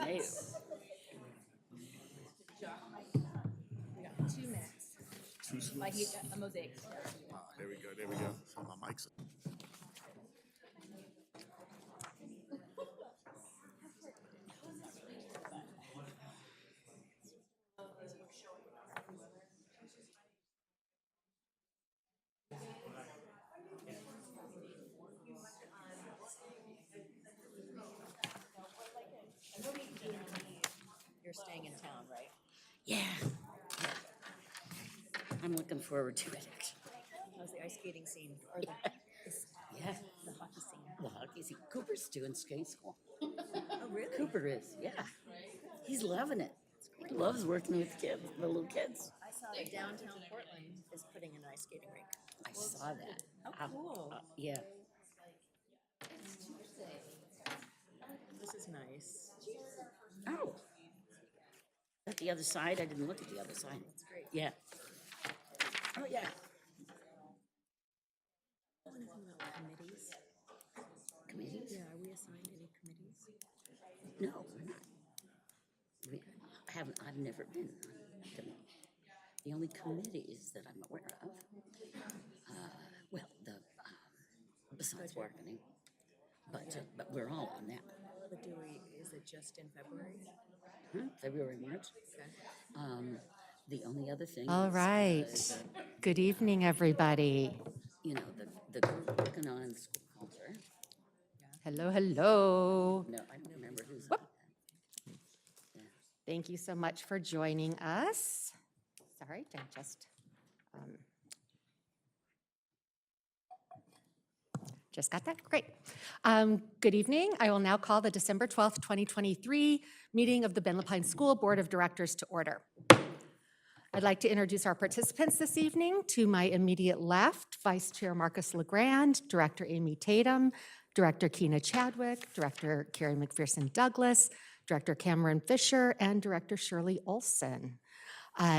Nice. We got 2 minutes. Like a mosaic. There we go. There we go. So my mic's. You're staying in town, right? Yeah. I'm looking forward to it, actually. How's the ice skating scene? Or Yeah. the hockey scene? The hockey scene. Cooper's doing skate school. Oh, really? Cooper is, yeah. He's loving it. He loves working with kids, the little kids. I saw that downtown Portland is putting an ice skating rink. I saw that. How cool. Yeah. This is nice. Oh. At the other side? I didn't look at the other side. That's great. Yeah. Oh, yeah. Anything about committees? Committees? Yeah, are we assigned any committees? No, we're not. I've never been on a committee. The only committees that I'm aware of, besides marketing, but we're all on that. But is it just in February? February, March. Okay. The only other thing. All right. Good evening, everybody. You know, the group working on school culture. Hello, hello. No, I don't remember who's on that. Thank you so much for joining us. Sorry, I just got that. Great. Good evening. I will now call the December 12th, 2023 meeting of the Ben Lapine School Board of Directors to order. I'd like to introduce our participants this evening. To my immediate left, Vice Chair Marcus LeGrand, Director Amy Tatum, Director Keena Chadwick, Director Carrie McPherson Douglas, Director Cameron Fisher, and Director Shirley Olson.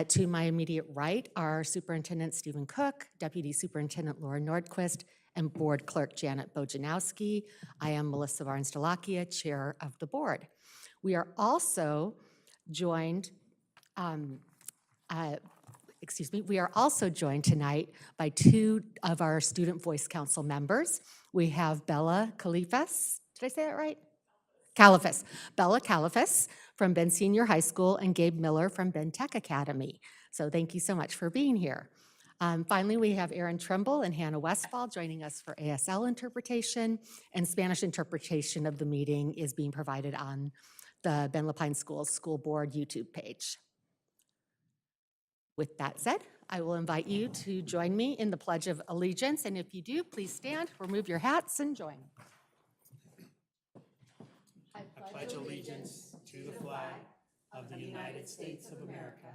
To my immediate right are Superintendent Stephen Cook, Deputy Superintendent Laura Nordquist, and Board Clerk Janet Bojanowski. I am Melissa Barnes-Delakia, Chair of the Board. We are also joined we are also joined tonight by 2 of our Student Voice Council members. We have Bella Califas, did I say that right? Califas. Bella Califas from Ben Senior High School and Gabe Miller from Ben Tech Academy. So thank you so much for being here. Finally, we have Erin Trimble and Hannah Westfall joining us for ASL interpretation, and Spanish interpretation of the meeting is being provided on the Ben Lapine Schools School Board YouTube page. With that said, I will invite you to join me in the Pledge of Allegiance, and if you do, please stand, remove your hats, and join. I pledge allegiance to the flag of the United States of America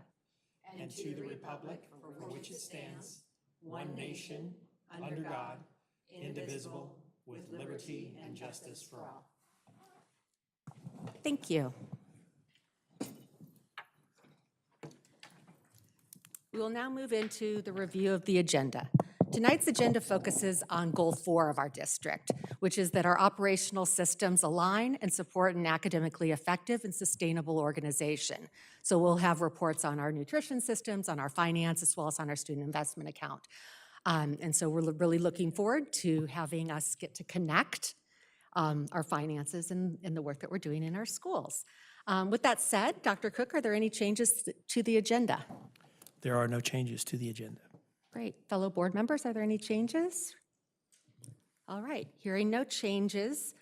and to the republic for which it stands, one nation, under God, indivisible, with liberty and justice for all. Thank you. We will now move into the review of the agenda. Tonight's agenda focuses on Goal 4 of our district, which is that our operational systems align and support an academically effective and sustainable organization. So we'll have reports on our nutrition systems, on our finance, as well as on our student investment account. And so we're really looking forward to having us get to connect our finances and the work that we're doing in our schools. With that said, Dr. Cook, are there any changes to the agenda? There are no changes to the agenda. Great. Fellow board members, are there any changes? All right. Hearing no changes,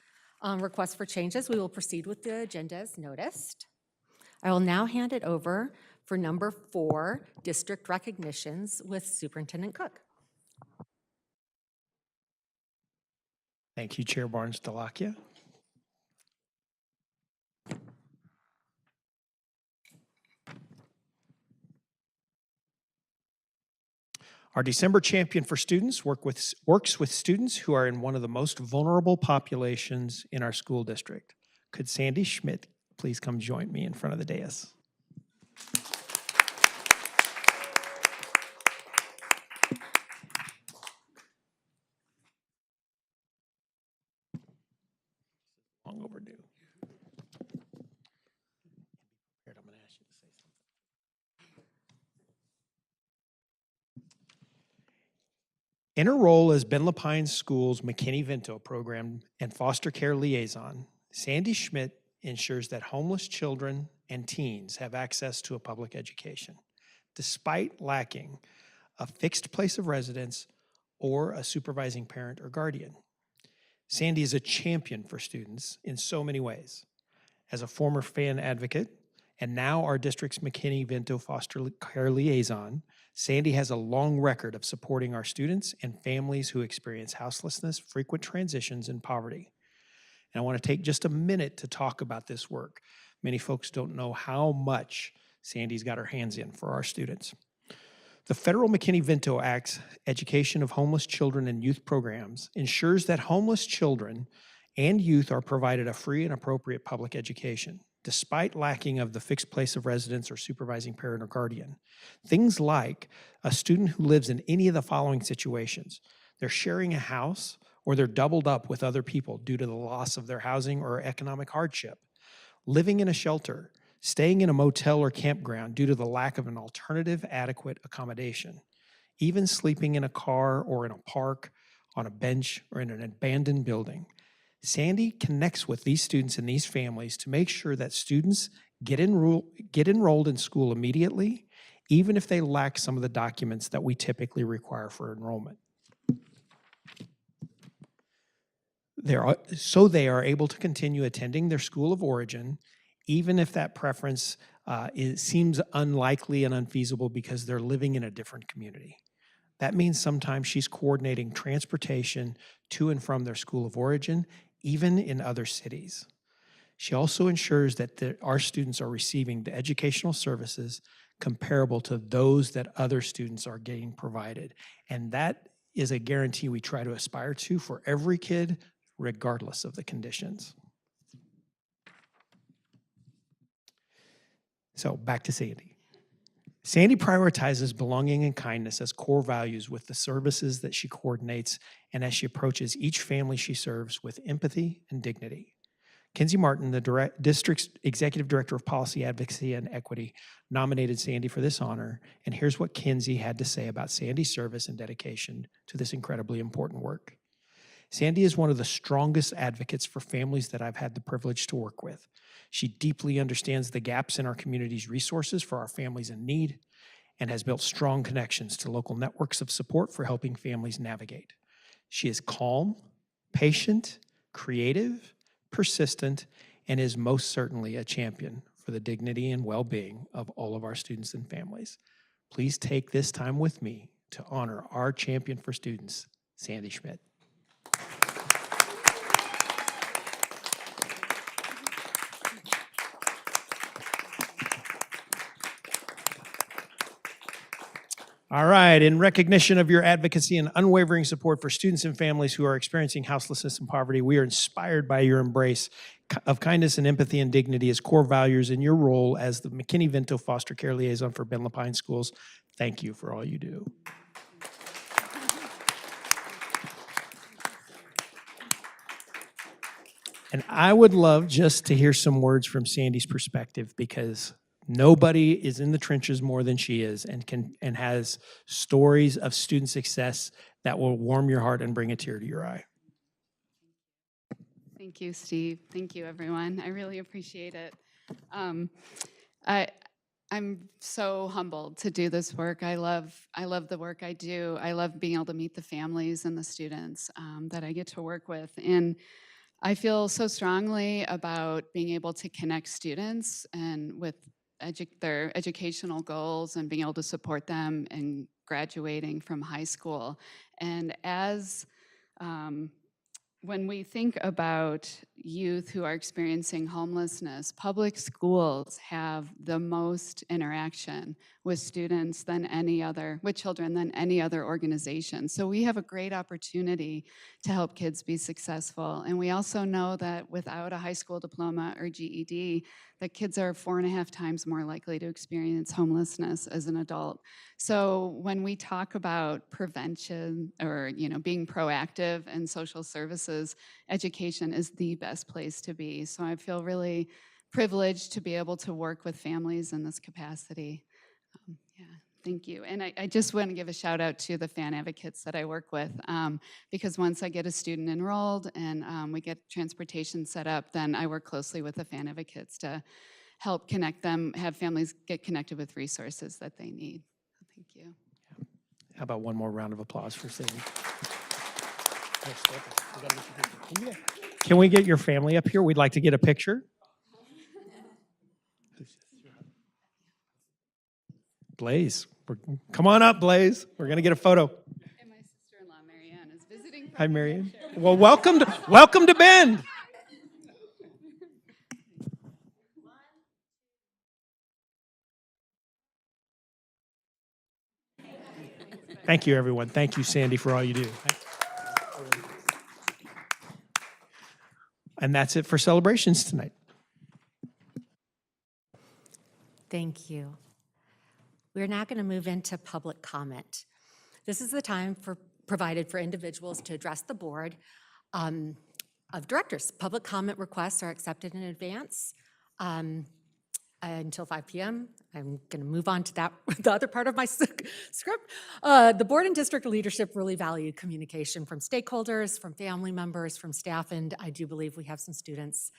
requests for changes, we will proceed with the agenda as noticed. I will now hand it over for number 4, district recognitions with Superintendent Cook. Thank you, Chair Barnes-Delakia. Our December champion for students works with students who are in one of the most vulnerable populations in our school district. Could Sandy Schmidt please come join me in front of the dais? Long overdue. In her role as Ben Lapine School's McKinney-Vento program and foster care liaison, Sandy Schmidt ensures that homeless children and teens have access to a public education, despite lacking a fixed place of residence or a supervising parent or guardian. Sandy is a champion for students in so many ways. As a former fan advocate, and now our district's McKinney-Vento foster care liaison, Sandy has a long record of supporting our students and families who experience houselessness, frequent transitions, and poverty. And I want to take just a minute to talk about this work. Many folks don't know how much Sandy's got her hands in for our students. The federal McKinney-Vento Act's Education of Homeless Children and Youth programs ensures that homeless children and youth are provided a free and appropriate public education, despite lacking of the fixed place of residence or supervising parent or guardian. Things like a student who lives in any of the following situations. They're sharing a house, or they're doubled up with other people due to the loss of their housing or economic hardship. Living in a shelter, staying in a motel or campground due to the lack of an alternative adequate accommodation. Even sleeping in a car or in a park, on a bench, or in an abandoned building. Sandy connects with these students and these families to make sure that students get enrolled in school immediately, even if they lack some of the documents that we typically require for enrollment. So they are able to continue attending their school of origin, even if that preference seems unlikely and unfeasible because they're living in a different community. That means sometimes she's coordinating transportation to and from their school of origin, even in other cities. She also ensures that our students are receiving the educational services comparable to those that other students are getting provided. And that is a guarantee we try to aspire to for every kid, regardless of the conditions. So back to Sandy. Sandy prioritizes belonging and kindness as core values with the services that she coordinates and as she approaches each family she serves with empathy and dignity. Kinsey Martin, the district's Executive Director of Policy, Advocacy, and Equity, nominated Sandy for this honor, and here's what Kinsey had to say about Sandy's service and dedication to this incredibly important work. Sandy is one of the strongest advocates for families that I've had the privilege to work with. She deeply understands the gaps in our community's resources for our families in need and has built strong connections to local networks of support for helping families navigate. She is calm, patient, creative, persistent, and is most certainly a champion for the dignity and well-being of all of our students and families. Please take this time with me to honor our champion for students, Sandy Schmidt. All right, in recognition of your advocacy and unwavering support for students and families who are experiencing houselessness and poverty, we are inspired by your embrace of kindness and empathy and dignity as core values in your role as the McKinney-Vento Foster Care Liaison for Ben Lapine Schools. Thank you for all you do. And I would love just to hear some words from Sandy's perspective, because nobody is in the trenches more than she is and has stories of student success that will warm your heart and bring a tear to your eye. Thank you, Steve. Thank you, everyone. I really appreciate it. I'm so humbled to do this work. I love the work I do. I love being able to meet the families and the students that I get to work with. And I feel so strongly about being able to connect students and with their educational goals and being able to support them in graduating from high school. And as when we think about youth who are experiencing homelessness, public schools have the most interaction with students than with children than any other organization. So we have a great opportunity to help kids be successful. And we also know that without a high school diploma or GED, that kids are 4.5 times more likely to experience homelessness as an adult. So when we talk about prevention or being proactive in social services, education is the best place to be. So I feel really privileged to be able to work with families in this capacity. Thank you. And I just want to give a shout out to the fan advocates that I work with, because once I get a student enrolled and we get transportation set up, then I work closely with the fan advocates to help connect them, have families get connected with resources that they need. Thank you. How about one more round of applause for Cindy? Can we get your family up here? We'd like to get a picture. Blaze, come on up, Blaze. We're going to get a photo. And my sister-in-law, Marianne, is visiting. Hi, Marianne. Well, welcome to Bend. Thank you, everyone. Thank you, Sandy, for all you do. And that's it for celebrations tonight. Thank you. We're now going to move into public comment. This is the time provided for individuals to address the board of directors. Public comment requests are accepted in advance until 5 p.m. I'm going to move on to the other part of my script. The board and district leadership really value communication from stakeholders, from family members, from staff, and I do believe we have some students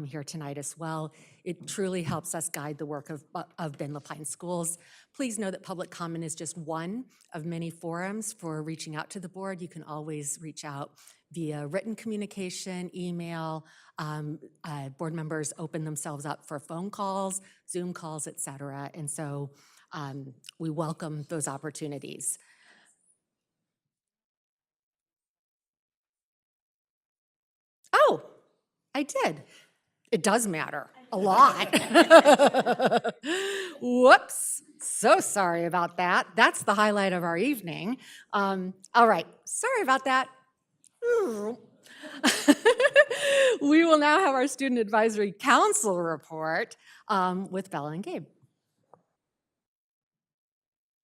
here tonight as well. It truly helps us guide the work of Bend LaPine Schools. Please know that public comment is just one of many forums for reaching out to the board. You can always reach out via written communication, email. Board members open themselves up for phone calls, Zoom calls, et cetera. And so we welcome those opportunities. Oh, I did. It does matter a lot. Whoops. So sorry about that. That's the highlight of our evening. All right. Sorry about that. We will now have our Student Advisory Council report with Bella and Gabe.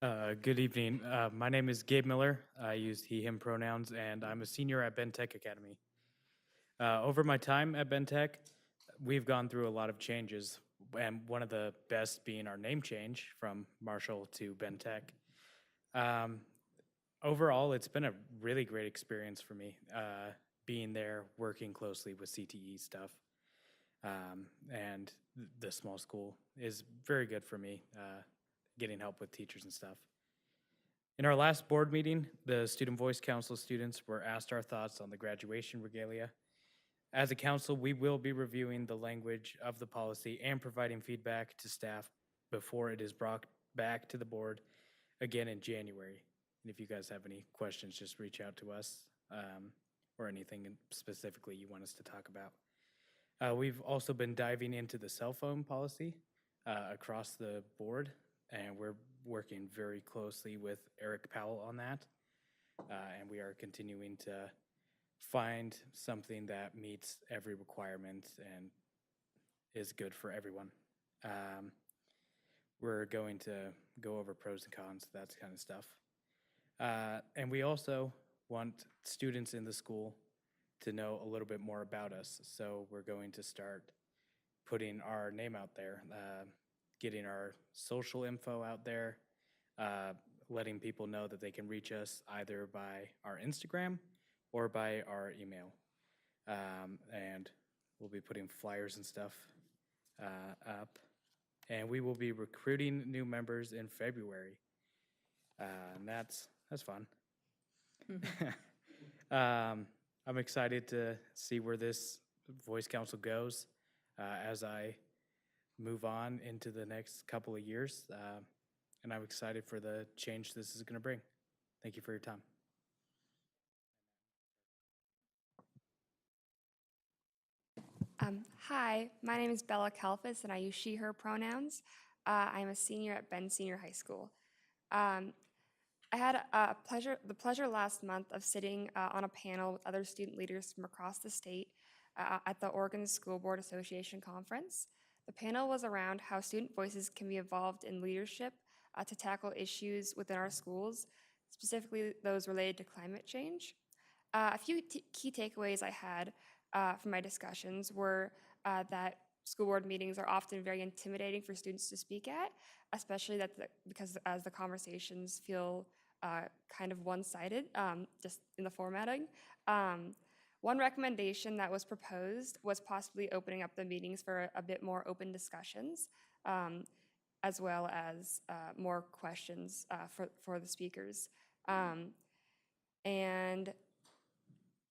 Good evening. My name is Gabe Miller. I use he, him pronouns, and I'm a senior at Ben Tech Academy. Over my time at Ben Tech, we've gone through a lot of changes, and one of the best being our name change from Marshall to Ben Tech. Overall, it's been a really great experience for me, being there, working closely with CTE stuff, and the small school is very good for me, getting help with teachers and stuff. In our last board meeting, the Student Voice Council students were asked our thoughts on the graduation regalia. As a council, we will be reviewing the language of the policy and providing feedback to staff before it is brought back to the board again in January. And if you guys have any questions, just reach out to us or anything specifically you want us to talk about. We've also been diving into the cell phone policy across the board, and we're working very closely with Eric Powell on that. And we are continuing to find something that meets every requirement and is good for everyone. We're going to go over pros and cons, that kind of stuff. And we also want students in the school to know a little bit more about us. So we're going to start putting our name out there, getting our social info out there, letting people know that they can reach us either by our Instagram or by our email. And we'll be putting flyers and stuff up. And we will be recruiting new members in February. And that's fun. I'm excited to see where this Voice Council goes as I move on into the next couple of years. And I'm excited for the change this is going to bring. Thank you for your time. Hi, my name is Bella Kalfas, and I use she, her pronouns. I'm a senior at Bend Senior High School. I had the pleasure last month of sitting on a panel with other student leaders from across the state at the Oregon School Board Association conference. The panel was around how student voices can be involved in leadership to tackle issues within our schools, specifically those related to climate change. A few key takeaways I had from my discussions were that school board meetings are often very intimidating for students to speak at, especially because as the conversations feel kind of one-sided, just in the formatting. One recommendation that was proposed was possibly opening up the meetings for a bit more open discussions, as well as more questions for the speakers. And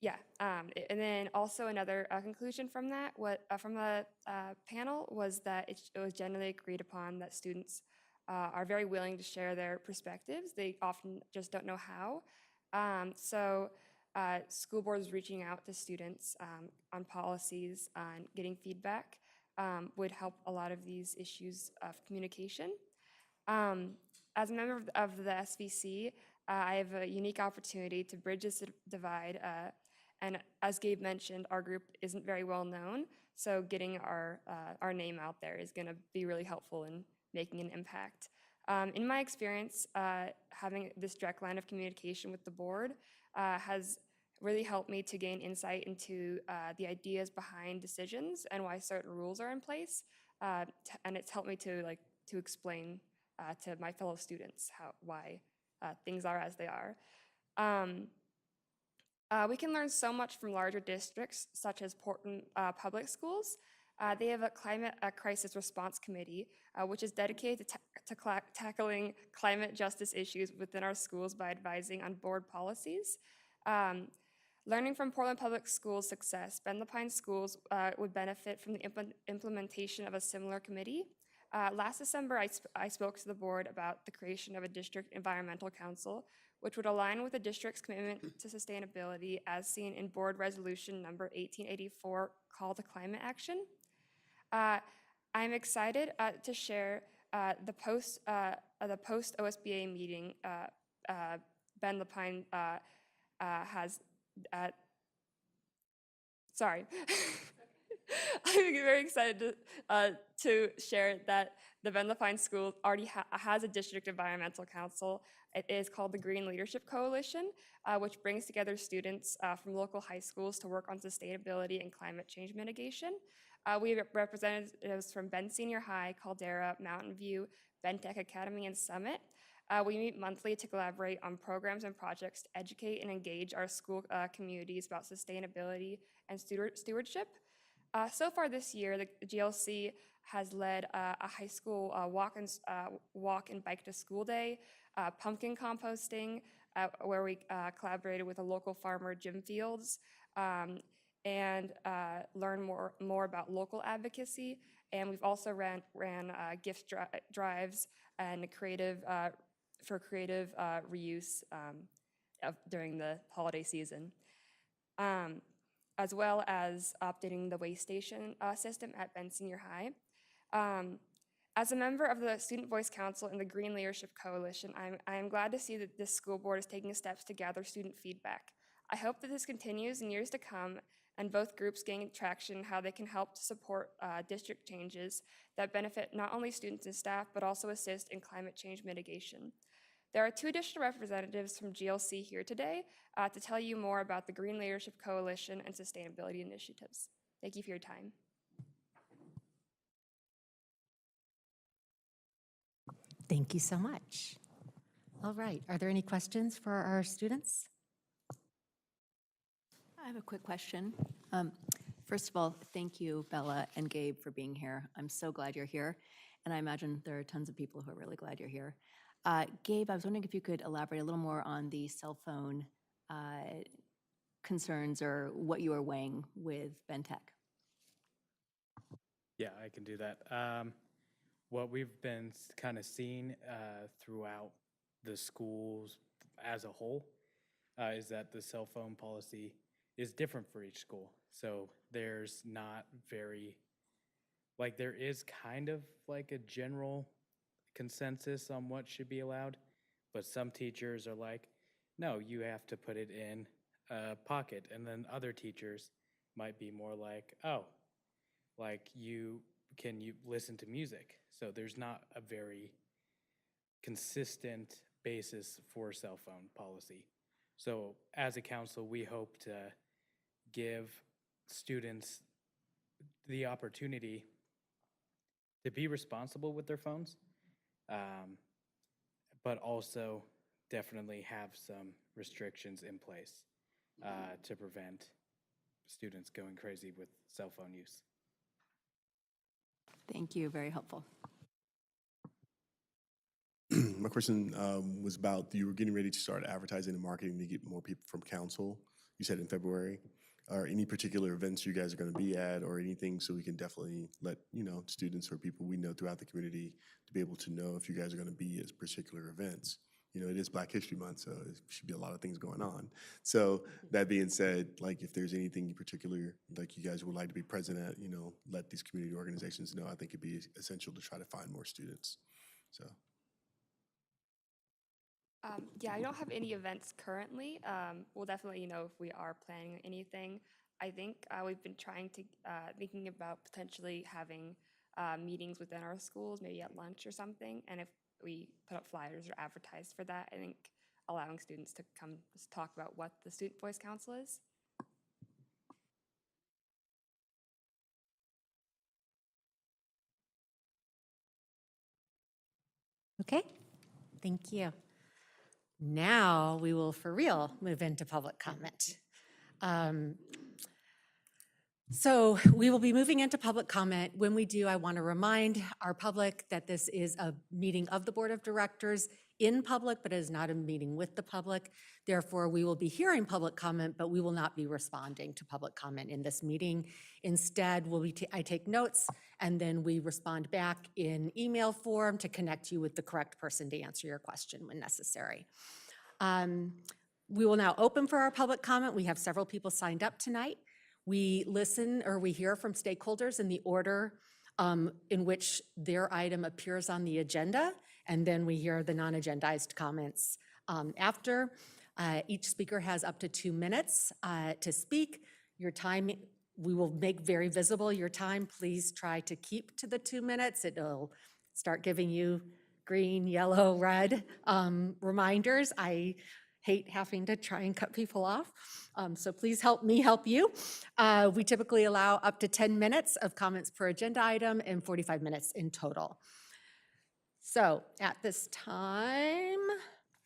yeah, and then also another conclusion from that, from the panel was that it was generally agreed upon that students are very willing to share their perspectives. They often just don't know how. So school boards reaching out to students on policies and getting feedback would help a lot of these issues of communication. As a member of the SVC, I have a unique opportunity to bridge this divide. And as Gabe mentioned, our group isn't very well known, so getting our name out there is going to be really helpful in making an impact. In my experience, having this direct line of communication with the board has really helped me to gain insight into the ideas behind decisions and why certain rules are in place, and it's helped me to explain to my fellow students why things are as they are. We can learn so much from larger districts, such as Portland Public Schools. They have a climate crisis response committee, which is dedicated to tackling climate justice issues within our schools by advising on board policies. Learning from Portland Public Schools' success, Bend the Pines Schools would benefit from the implementation of a similar committee. Last December, I spoke to the board about the creation of a district environmental council, which would align with the district's commitment to sustainability as seen in board resolution number 1884, Call to Climate Action. I'm excited to share the post OSBA meeting Bend the Pine has. Sorry. I'm very excited to share that the Bend the Pine School already has a district environmental council. It is called the Green Leadership Coalition, which brings together students from local high schools to work on sustainability and climate change mitigation. We have representatives from Bend Senior High, Caldera, Mountain View, Bend Tech Academy, and Summit. We meet monthly to collaborate on programs and projects to educate and engage our school communities about sustainability and stewardship. So far this year, the GLC has led a high school walk and bike to school day, pumpkin composting, where we collaborated with a local farmer, Jim Fields, and learn more about local advocacy. And we've also ran gift drives and for creative reuse during the holiday season. As well as updating the waste station system at Bend Senior High. As a member of the Student Voice Council and the Green Leadership Coalition, I am glad to see that this school board is taking steps to gather student feedback. I hope that this continues in years to come and both groups gain traction in how they can help to support district changes that benefit not only students and staff, but also assist in climate change mitigation. There are two additional representatives from GLC here today to tell you more about the Green Leadership Coalition and sustainability initiatives. Thank you for your time. Thank you so much. All right, are there any questions for our students? I have a quick question. First of all, thank you, Bella and Gabe, for being here. I'm so glad you're here, and I imagine there are tons of people who are really glad you're here. Gabe, I was wondering if you could elaborate a little more on the cell phone concerns or what you are weighing with Bend Tech. Yeah, I can do that. What we've been kind of seeing throughout the schools as a whole is that the cell phone policy is different for each school. So there's not very, there is kind of like a general consensus on what should be allowed, but some teachers are like, no, you have to put it in a pocket. And then other teachers might be more like, oh, you listen to music. So there's not a very consistent basis for cell phone policy. So as a council, we hope to give students the opportunity to be responsible with their phones, but also definitely have some restrictions in place to prevent students going crazy with cell phone use. Thank you, very helpful. My question was about you were getting ready to start advertising and marketing to get more people from council. You said in February. Are any particular events you guys are going to be at, or anything, so we can definitely let students or people we know throughout the community to be able to know if you guys are going to be at particular events? It is Black History Month, so it should be a lot of things going on. So that being said, like if there's anything in particular like you guys would like to be present at, let these community organizations know. I think it'd be essential to try to find more students. So. Yeah, I don't have any events currently. We'll definitely know if we are planning anything. I think we've been thinking about potentially having meetings within our schools, maybe at lunch or something. And if we put up flyers or advertise for that, I think allowing students to come talk about what the Student Voice Council is. Okay, thank you. Now we will, for real, move into public comment. So we will be moving into public comment. When we do, I want to remind our public that this is a meeting of the Board of Directors in public, but it is not a meeting with the public. Therefore, we will be hearing public comment, but we will not be responding to public comment in this meeting. Instead, I take notes, and then we respond back in email form to connect you with the correct person to answer your question when necessary. We will now open for our public comment. We have several people signed up tonight. We listen or we hear from stakeholders in the order in which their item appears on the agenda, and then we hear the non-agendized comments after. Each speaker has up to 2 minutes to speak. Your time, we will make very visible your time. Please try to keep to the 2 minutes. It'll start giving you green, yellow, red reminders. I hate having to try and cut people off. So please help me help you. We typically allow up to 10 minutes of comments per agenda item and 45 minutes in total. So at this time,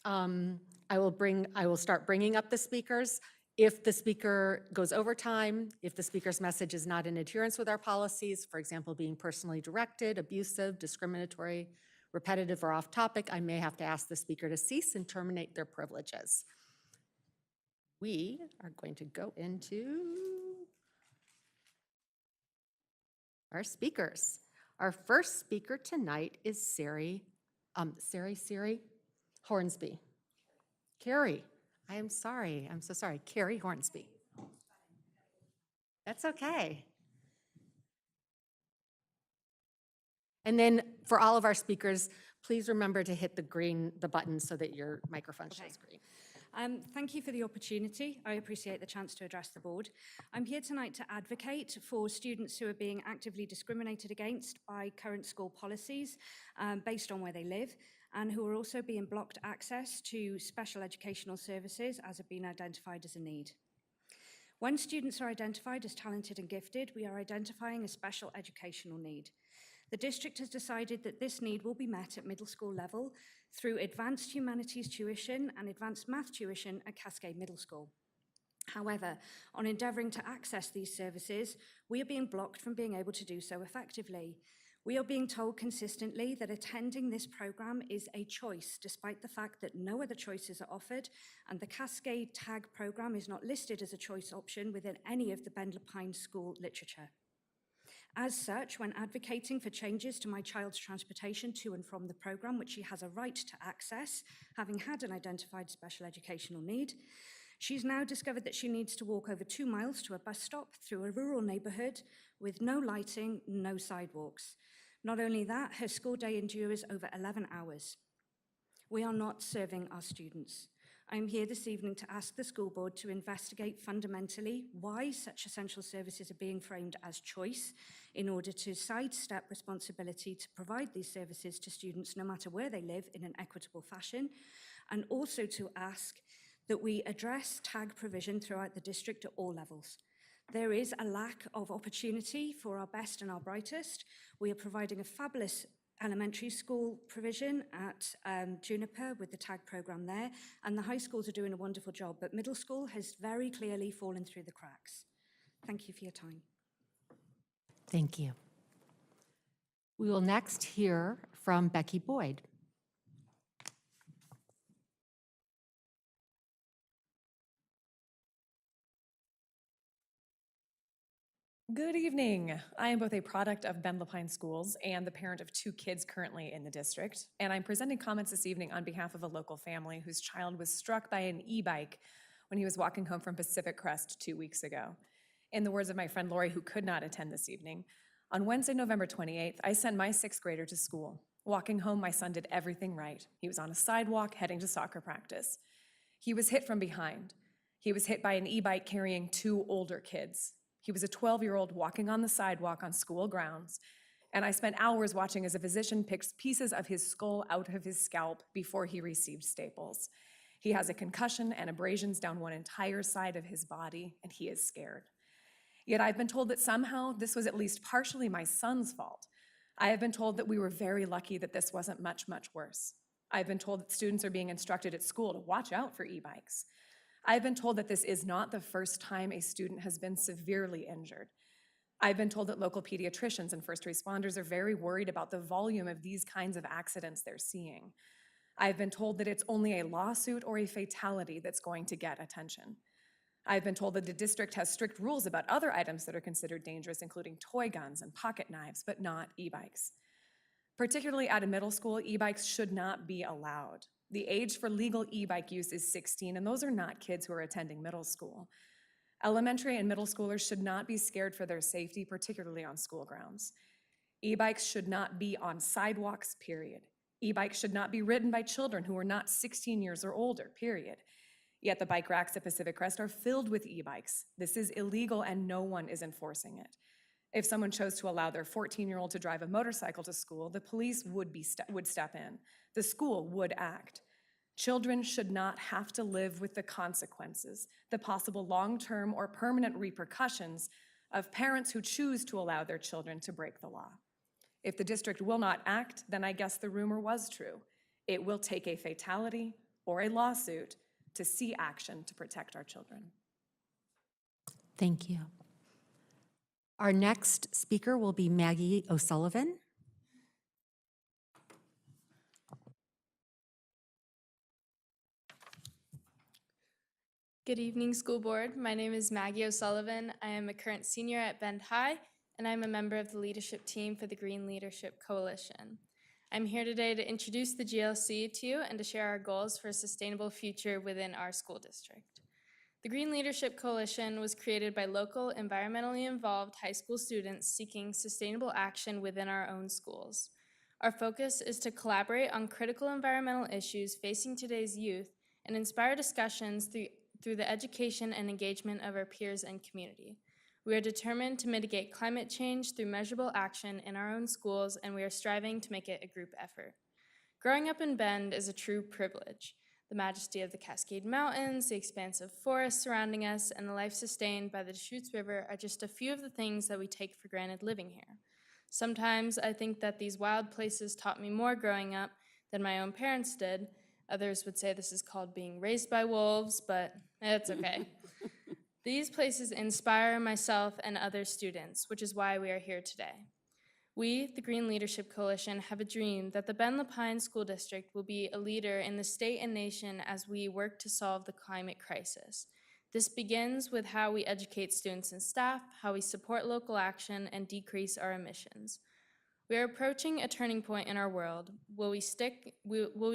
I will start bringing up the speakers. If the speaker goes over time, if the speaker's message is not in adherence with our policies, for example, being personally directed, abusive, discriminatory, repetitive, or off topic, I may have to ask the speaker to cease and terminate their privileges. We are going to go into our speakers. Our first speaker tonight is Sari Hornsby. Carrie, I am sorry. I'm so sorry. Carrie Hornsby. That's okay. And then for all of our speakers, please remember to hit the button so that your microphone shows green. Thank you for the opportunity. I appreciate the chance to address the board. I'm here tonight to advocate for students who are being actively discriminated against by current school policies based on where they live, and who are also being blocked access to special educational services as have been identified as a need. When students are identified as talented and gifted, we are identifying a special educational need. The district has decided that this need will be met at middle school level through advanced humanities tuition and advanced math tuition at Cascade Middle School. However, on endeavouring to access these services, we are being blocked from being able to do so effectively. We are being told consistently that attending this programme is a choice, despite the fact that no other choices are offered, and the Cascade TAG programme is not listed as a choice option within any of the Ben Lupine school literature. As such, when advocating for changes to my child's transportation to and from the programme, which she has a right to access, having had an identified special educational need, she's now discovered that she needs to walk over 2 miles to a bus stop through a rural neighbourhood with no lighting, no sidewalks. Not only that, her school day endures over 11 hours. We are not serving our students. I'm here this evening to ask the school board to investigate fundamentally why such essential services are being framed as choice in order to sidestep responsibility to provide these services to students no matter where they live in an equitable fashion, and also to ask that we address TAG provision throughout the district at all levels. There is a lack of opportunity for our best and our brightest. We are providing a fabulous elementary school provision at Juniper with the TAG program there, and the high schools are doing a wonderful job, but middle school has very clearly fallen through the cracks. Thank you for your time. Thank you. We will next hear from Becky Boyd. Good evening. I am both a product of Ben Lapine Schools and the parent of 2 kids currently in the district, and I'm presenting comments this evening on behalf of a local family whose child was struck by an e-bike when he was walking home from Pacific Crest 2 weeks ago. In the words of my friend Lori, who could not attend this evening, on Wednesday, November 28th, I sent my 6th grader to school. Walking home, my son did everything right. He was on a sidewalk heading to soccer practice. He was hit from behind. He was hit by an e-bike carrying 2 older kids. He was a 12-year-old walking on the sidewalk on school grounds, and I spent hours watching as a physician picked pieces of his skull out of his scalp before he received staples. He has a concussion and abrasions down one entire side of his body, and he is scared. Yet I've been told that somehow this was at least partially my son's fault. I have been told that we were very lucky that this wasn't much, much worse. I've been told that students are being instructed at school to watch out for e-bikes. I've been told that this is not the first time a student has been severely injured. I've been told that local pediatricians and first responders are very worried about the volume of these kinds of accidents they're seeing. I've been told that it's only a lawsuit or a fatality that's going to get attention. I've been told that the district has strict rules about other items that are considered dangerous, including toy guns and pocket knives, but not e-bikes. Particularly at a middle school, e-bikes should not be allowed. The age for legal e-bike use is 16, and those are not kids who are attending middle school. Elementary and middle schoolers should not be scared for their safety, particularly on school grounds. E-bikes should not be on sidewalks, period. E-bikes should not be ridden by children who are not 16 years or older, period. Yet the bike racks at Pacific Crest are filled with e-bikes. This is illegal and no one is enforcing it. If someone chose to allow their 14-year-old to drive a motorcycle to school, the police would step in. The school would act. Children should not have to live with the consequences, the possible long-term or permanent repercussions of parents who choose to allow their children to break the law. If the district will not act, then I guess the rumor was true. It will take a fatality or a lawsuit to see action to protect our children. Thank you. Our next speaker will be Maggie O'Sullivan. Good evening, school board. My name is Maggie O'Sullivan. I am a current senior at Bend High, and I'm a member of the leadership team for the Green Leadership Coalition. I'm here today to introduce the GLC to you and to share our goals for a sustainable future within our school district. The Green Leadership Coalition was created by local, environmentally involved high school students seeking sustainable action within our own schools. Our focus is to collaborate on critical environmental issues facing today's youth and inspire discussions through the education and engagement of our peers and community. We are determined to mitigate climate change through measurable action in our own schools, and we are striving to make it a group effort. Growing up in Bend is a true privilege. The majesty of the Cascade Mountains, the expansive forests surrounding us, and the life sustained by the Deschutes River are just a few of the things that we take for granted living here. Sometimes I think that these wild places taught me more growing up than my own parents did. Others would say this is called being raised by wolves, but it's okay. These places inspire myself and other students, which is why we are here today. We, the Green Leadership Coalition, have a dream that the Bend Lapine School District will be a leader in the state and nation as we work to solve the climate crisis. This begins with how we educate students and staff, how we support local action, and decrease our emissions. We are approaching a turning point in our world. Will we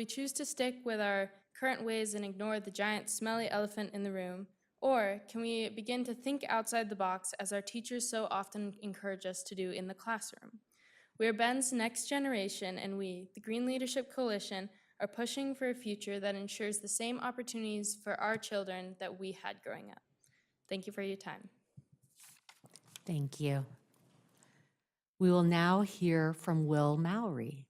choose to stick with our current ways and ignore the giant smelly elephant in the room? Or can we begin to think outside the box as our teachers so often encourage us to do in the classroom? We are Bend's next generation, and we, the Green Leadership Coalition, are pushing for a future that ensures the same opportunities for our children that we had growing up. Thank you for your time. Thank you. We will now hear from Will Mowry.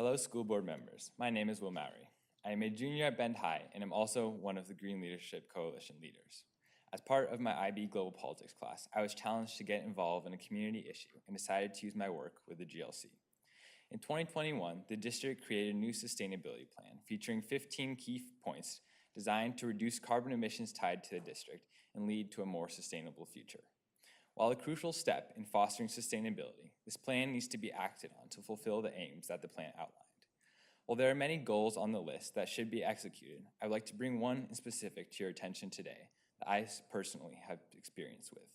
Hello, school board members. My name is Will Mowry. I am a junior at Bend High and am also one of the Green Leadership Coalition leaders. As part of my IB Global Politics class, I was challenged to get involved in a community issue and decided to use my work with the GLC. In 2021, the district created a new sustainability plan featuring 15 key points designed to reduce carbon emissions tied to the district and lead to a more sustainable future. While a crucial step in fostering sustainability, this plan needs to be acted on to fulfill the aims that the plan outlined. While there are many goals on the list that should be executed, I would like to bring one in specific to your attention today that I personally have experience with.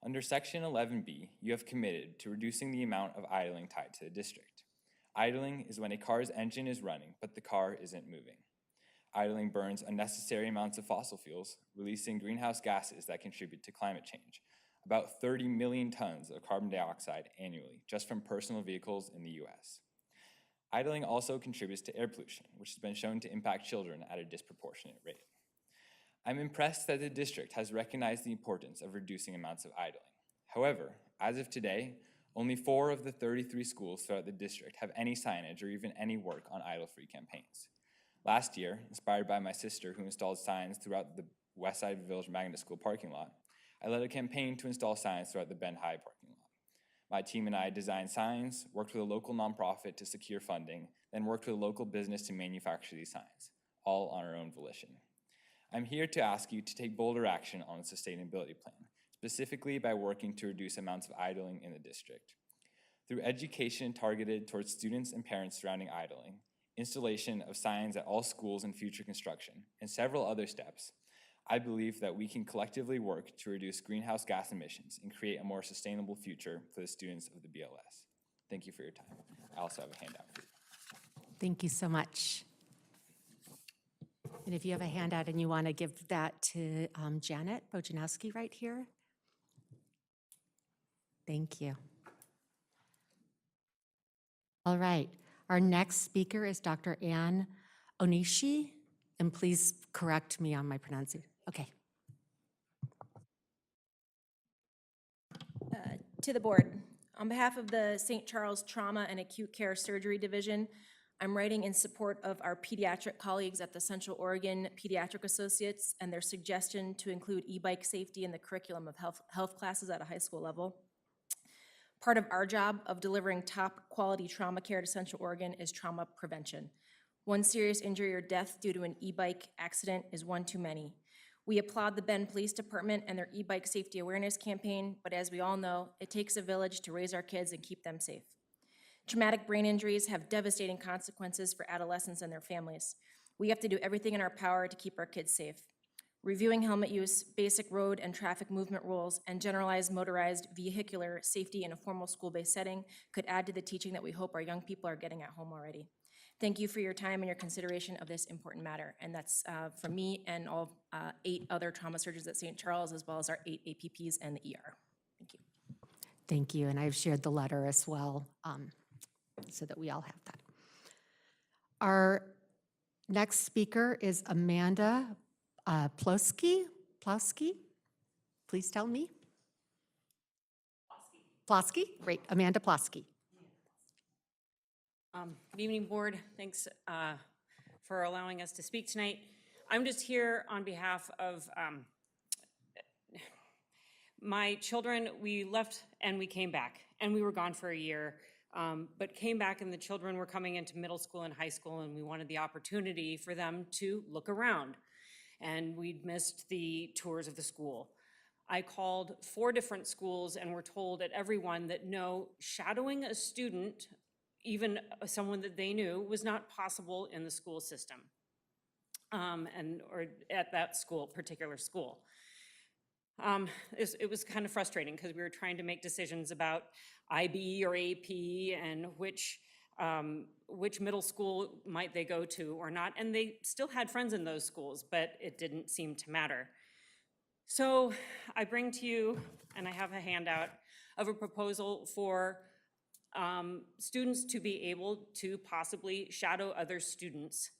Under Section 11B, you have committed to reducing the amount of idling tied to the district. Idling is when a car's engine is running, but the car isn't moving. Idling burns unnecessary amounts of fossil fuels, releasing greenhouse gases that contribute to climate change, about 30 million tons of carbon dioxide annually, just from personal vehicles in the US. Idling also contributes to air pollution, which has been shown to impact children at a disproportionate rate. I'm impressed that the district has recognized the importance of reducing amounts of idling. However, as of today, only 4 of the 33 schools throughout the district have any signage or even any work on idle-free campaigns. Last year, inspired by my sister who installed signs throughout the Westside Village Magnet School parking lot, I led a campaign to install signs throughout the Bend High parking lot. My team and I designed signs, worked with a local nonprofit to secure funding, then worked with a local business to manufacture these signs, all on our own volition. I'm here to ask you to take bolder action on the sustainability plan, specifically by working to reduce amounts of idling in the district. Through education targeted towards students and parents surrounding idling, installation of signs at all schools and future construction, and several other steps, I believe that we can collectively work to reduce greenhouse gas emissions and create a more sustainable future for the students of the BLS. Thank you for your time. I also have a handout for you. Thank you so much. And if you have a handout and you want to give that to Janet Bojanowski right here. Thank you. All right, our next speaker is Dr. Ann Onishi, and please correct me on my pronunciation. Okay. To the board, on behalf of the St. Charles Trauma and Acute Care Surgery Division, I'm writing in support of our pediatric colleagues at the Central Oregon Pediatric Associates and their suggestion to include e-bike safety in the curriculum of health classes at a high school level. Part of our job of delivering top quality trauma care to Central Oregon is trauma prevention. One serious injury or death due to an e-bike accident is one too many. We applaud the Bend Police Department and their e-bike safety awareness campaign, but as we all know, it takes a village to raise our kids and keep them safe. Traumatic brain injuries have devastating consequences for adolescents and their families. We have to do everything in our power to keep our kids safe. Reviewing helmet use, basic road and traffic movement rules, and generalized motorized vehicular safety in a formal school-based setting could add to the teaching that we hope our young people are getting at home already. Thank you for your time and your consideration of this important matter. And that's from me and all 8 other trauma surgeons at St. Charles, as well as our 8 APPs and the ER. Thank you. Thank you, and I've shared the letter as well, so that we all have that. Our next speaker is Amanda Plosky. Please tell me. Plosky, great, Amanda Plosky. Good evening, board. Thanks for allowing us to speak tonight. I'm just here on behalf of my children. We left and we came back, and we were gone for a year, but came back, and the children were coming into middle school and high school, and we wanted the opportunity for them to look around, and we'd missed the tours of the school. I called 4 different schools and were told at every one that no, shadowing a student, even someone that they knew, was not possible in the school system, or at that school, particular school. It was kind of frustrating because we were trying to make decisions about IB or AP and which middle school might they go to or not, and they still had friends in those schools, but it didn't seem to matter. So I bring to you, and I have a handout of a proposal for students to be able to possibly shadow other students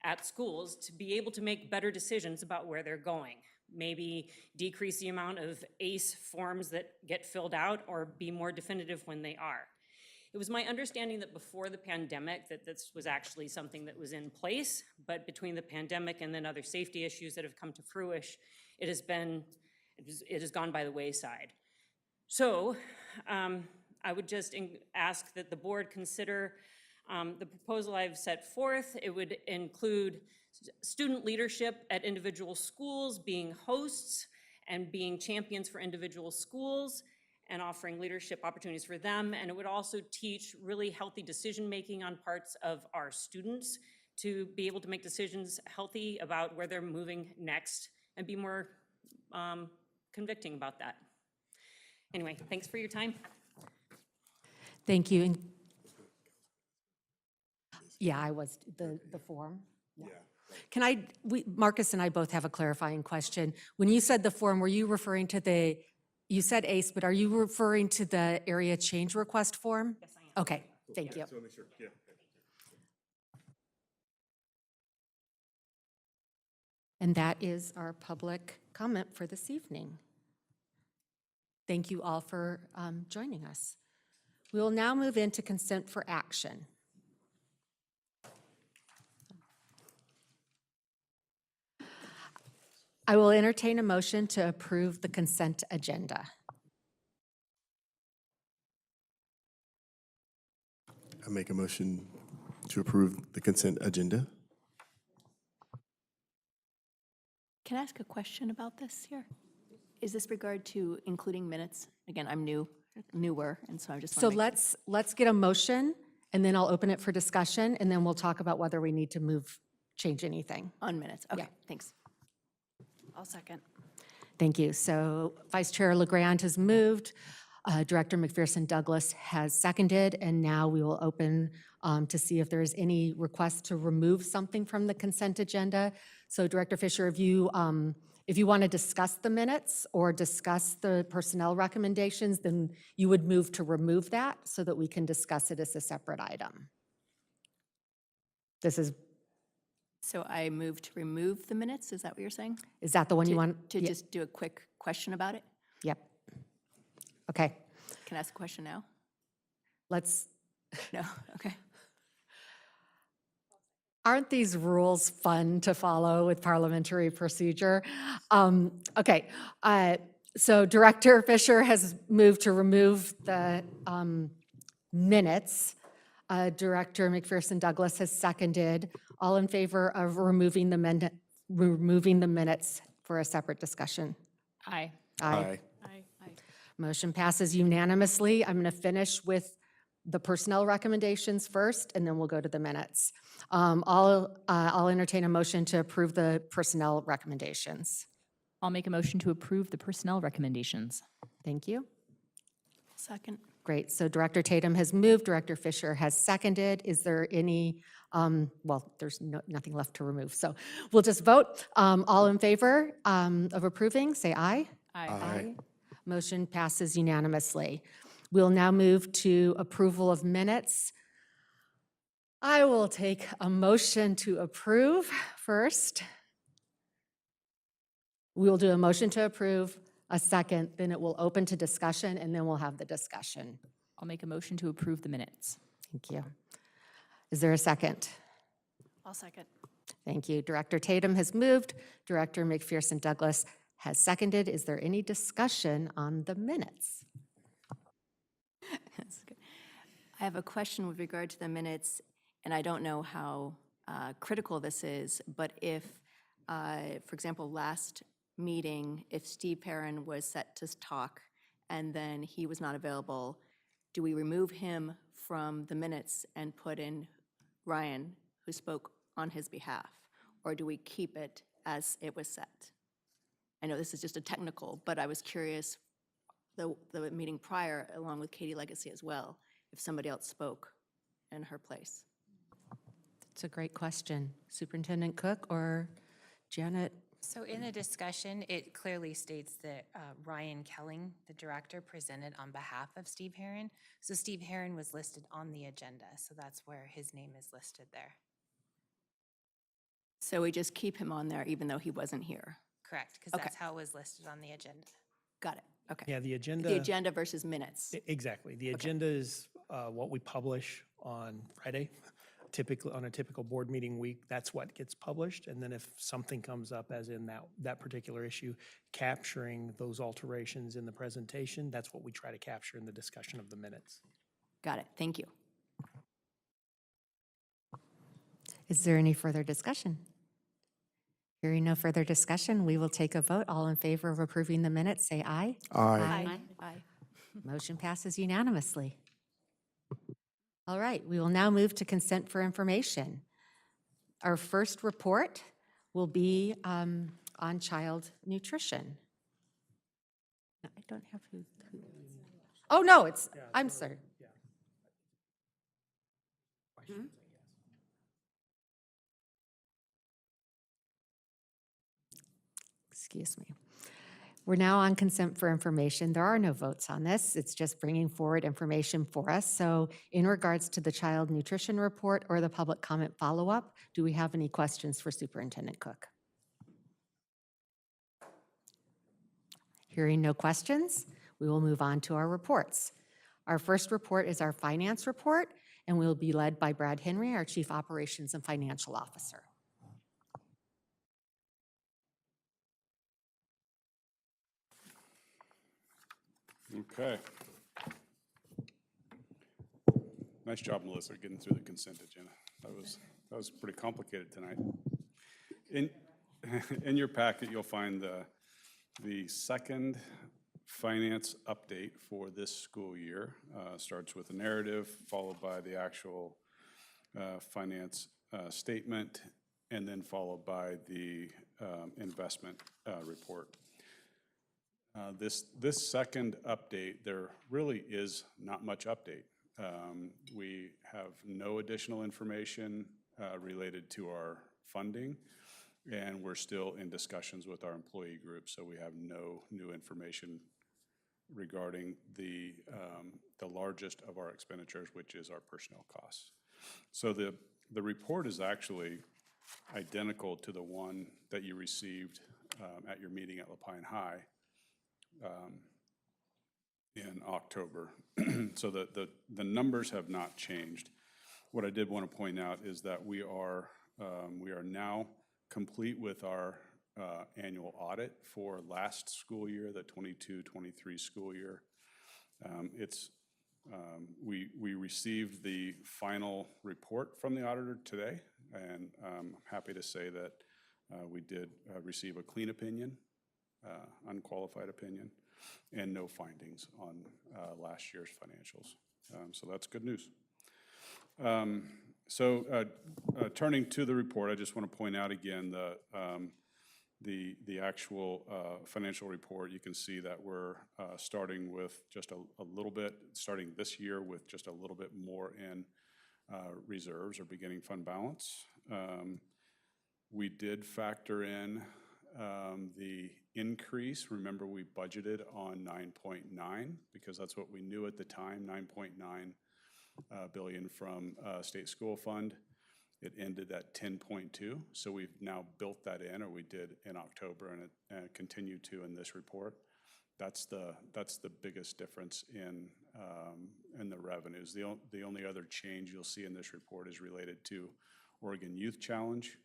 at schools to be able to make better decisions about where they're going. Maybe decrease the amount of ACE forms that get filled out or be more definitive when they are. It was my understanding that before the pandemic that this was actually something that was in place, but between the pandemic and then other safety issues that have come to fruition, it has gone by the wayside. So I would just ask that the board consider the proposal I've set forth. It would include student leadership at individual schools, being hosts and being champions for individual schools and offering leadership opportunities for them. And it would also teach really healthy decision-making on parts of our students to be able to make decisions healthy about where they're moving next and be more convicting about that. Anyway, thanks for your time. Thank you. Yeah, I was, the form. Yeah. Can Marcus and I both have a clarifying question. When you said the form, were you referring to you said ACE, but are you referring to the area change request form? Yes, I am. Okay, thank you. So make sure, yeah. And that is our public comment for this evening. Thank you all for joining us. We will now move into consent for action. I will entertain a motion to approve the consent agenda. I make a motion to approve the consent agenda. Can I ask a question about this here? Is this regard to including minutes? Again, I'm newer, and so I just So want to let's get a motion, and then I'll open it for discussion, and then we'll talk about whether we need to change anything. on minutes. Okay, Yeah. thanks. I'll second. Thank you. So Vice Chair LeGrand has moved, Director McPherson Douglas has seconded, and now we will open to see if there is any request to remove something from the consent agenda. So Director Fisher, if you want to discuss the minutes or discuss the personnel recommendations, then you would move to remove that so that we can discuss it as a separate item. So I move to remove the minutes, is that what you're saying? Is that the one you want? To Ye- just do a quick question about it? Yep. Okay, Can I ask a question now? let's, No, okay. aren't these rules fun to follow with parliamentary procedure? Okay, so Director Fisher has moved to remove the minutes. Director McPherson Douglas has seconded. All in favor of removing the minutes for a separate discussion? Aye. Aye. Motion passes unanimously. I'm going to finish with the personnel recommendations first, and then we'll go to the minutes. I'll entertain a motion to approve the personnel recommendations. I'll make a motion to approve the personnel recommendations. Thank you. Second. Great. So Director Tatum has moved, Director Fisher has seconded. Is there any, well, there's nothing left to remove. So we'll just vote. All in favor of approving, say aye. Aye. Motion passes unanimously. We'll now move to approval of minutes. I will take a motion to approve first. We will do a motion to approve, a second, then it will open to discussion, and then we'll have the discussion. I'll make a motion to approve the minutes. Thank you. Is there a second? I'll second. Thank you. Director Tatum has moved. Director McPherson Douglas has seconded. Is there any discussion on the minutes? That's good. I have a question with regard to the minutes, and I don't know how critical this is, but if, for example, last meeting, if Steve Perrin was set to talk and then he was not available, do we remove him from the minutes and put in Ryan, who spoke on his behalf? Or do we keep it as it was set? I know this is just a technical, but I was curious, the meeting prior, along with Katie Legacy as well, if somebody else spoke in her place. It's a great question. Superintendent Cook or Janet? So in the discussion, it clearly states that Ryan Kelling, the director, presented on behalf of Steve Herron. So Steve Herron was listed on the agenda, so that's where his name is listed there. So we just keep him on there even though he wasn't here? Correct, because Okay. that's how it was listed on the agenda. Got it, okay. Yeah, the agenda. The agenda versus minutes. Exactly. The agenda is what we publish on Friday. Typically, on a typical board meeting week, that's what gets published. And then if something comes up, as in that particular issue, capturing those alterations in the presentation, that's what we try to capture in the discussion of the minutes. Got it. Thank you. Is there any further discussion? Hearing no further discussion, we will take a vote. All in favor of approving the minutes, say aye. Aye. Aye. Motion passes unanimously. All right, we will now move to consent for information. Our first report will be on child nutrition. No, I don't have who. Oh, no, I'm sorry. Hmm? Excuse me. We're now on consent for information. There are no votes on this. It's just bringing forward information for us. So in regards to the child nutrition report or the public comment follow-up, do we have any questions for Superintendent Cook? Hearing no questions, we will move on to our reports. Our first report is our finance report, and we will be led by Brad Henry, our Chief Operations and Financial Officer. Okay. Nice job, Melissa, getting through the consent agenda. That was pretty complicated tonight. In your packet, you'll find the second finance update for this school year. Starts with a narrative, followed by the actual finance statement, and then followed by the investment report. This second update, there really is not much update. We have no additional information related to our funding, and we're still in discussions with our employee group, so we have no new information regarding the largest of our expenditures, which is our personnel costs. So the report is actually identical to the one that you received at your meeting at LaPine High in October. So the numbers have not changed. What I did want to point out is that we are now complete with our annual audit for last school year, the 22-23 school year. We received the final report from the auditor today, and I'm happy to say that we did receive a clean opinion, unqualified opinion, and no findings on last year's financials. So that's good news. Turning to the report, I just want to point out again the actual financial report. You can see that we're starting with just a little bit, starting this year with just a little bit more in reserves or beginning fund balance. We did factor in the increase. Remember, we budgeted on 9.9 because that's what we knew at the time, 9.9 billion from state school fund. It ended at 10.2, so we've now built that in, or we did in October, and continue to in this report. That's the biggest difference in the revenues. The only other change you'll see in this report is related to Oregon Youth Challenge,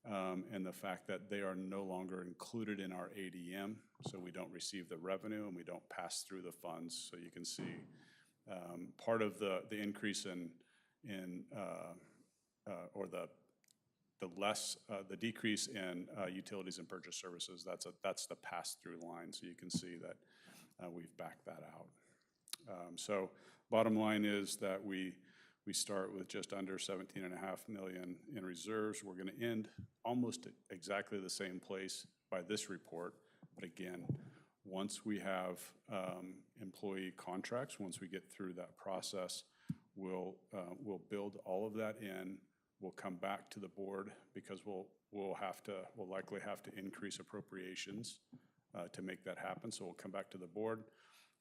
and the fact that they are no longer included in our ADM, so we don't receive the revenue and we don't pass through the funds. So you can see part of the increase or the decrease in utilities and purchase services. That's the pass-through line. So you can see that we've backed that out. So bottom line is that we start with just under 17.5 million in reserves. We're going to end almost exactly the same place by this report. But again, once we have employee contracts, once we get through that process, we'll build all of that in. We'll come back to the board because we'll likely have to increase appropriations to make that happen. So we'll come back to the board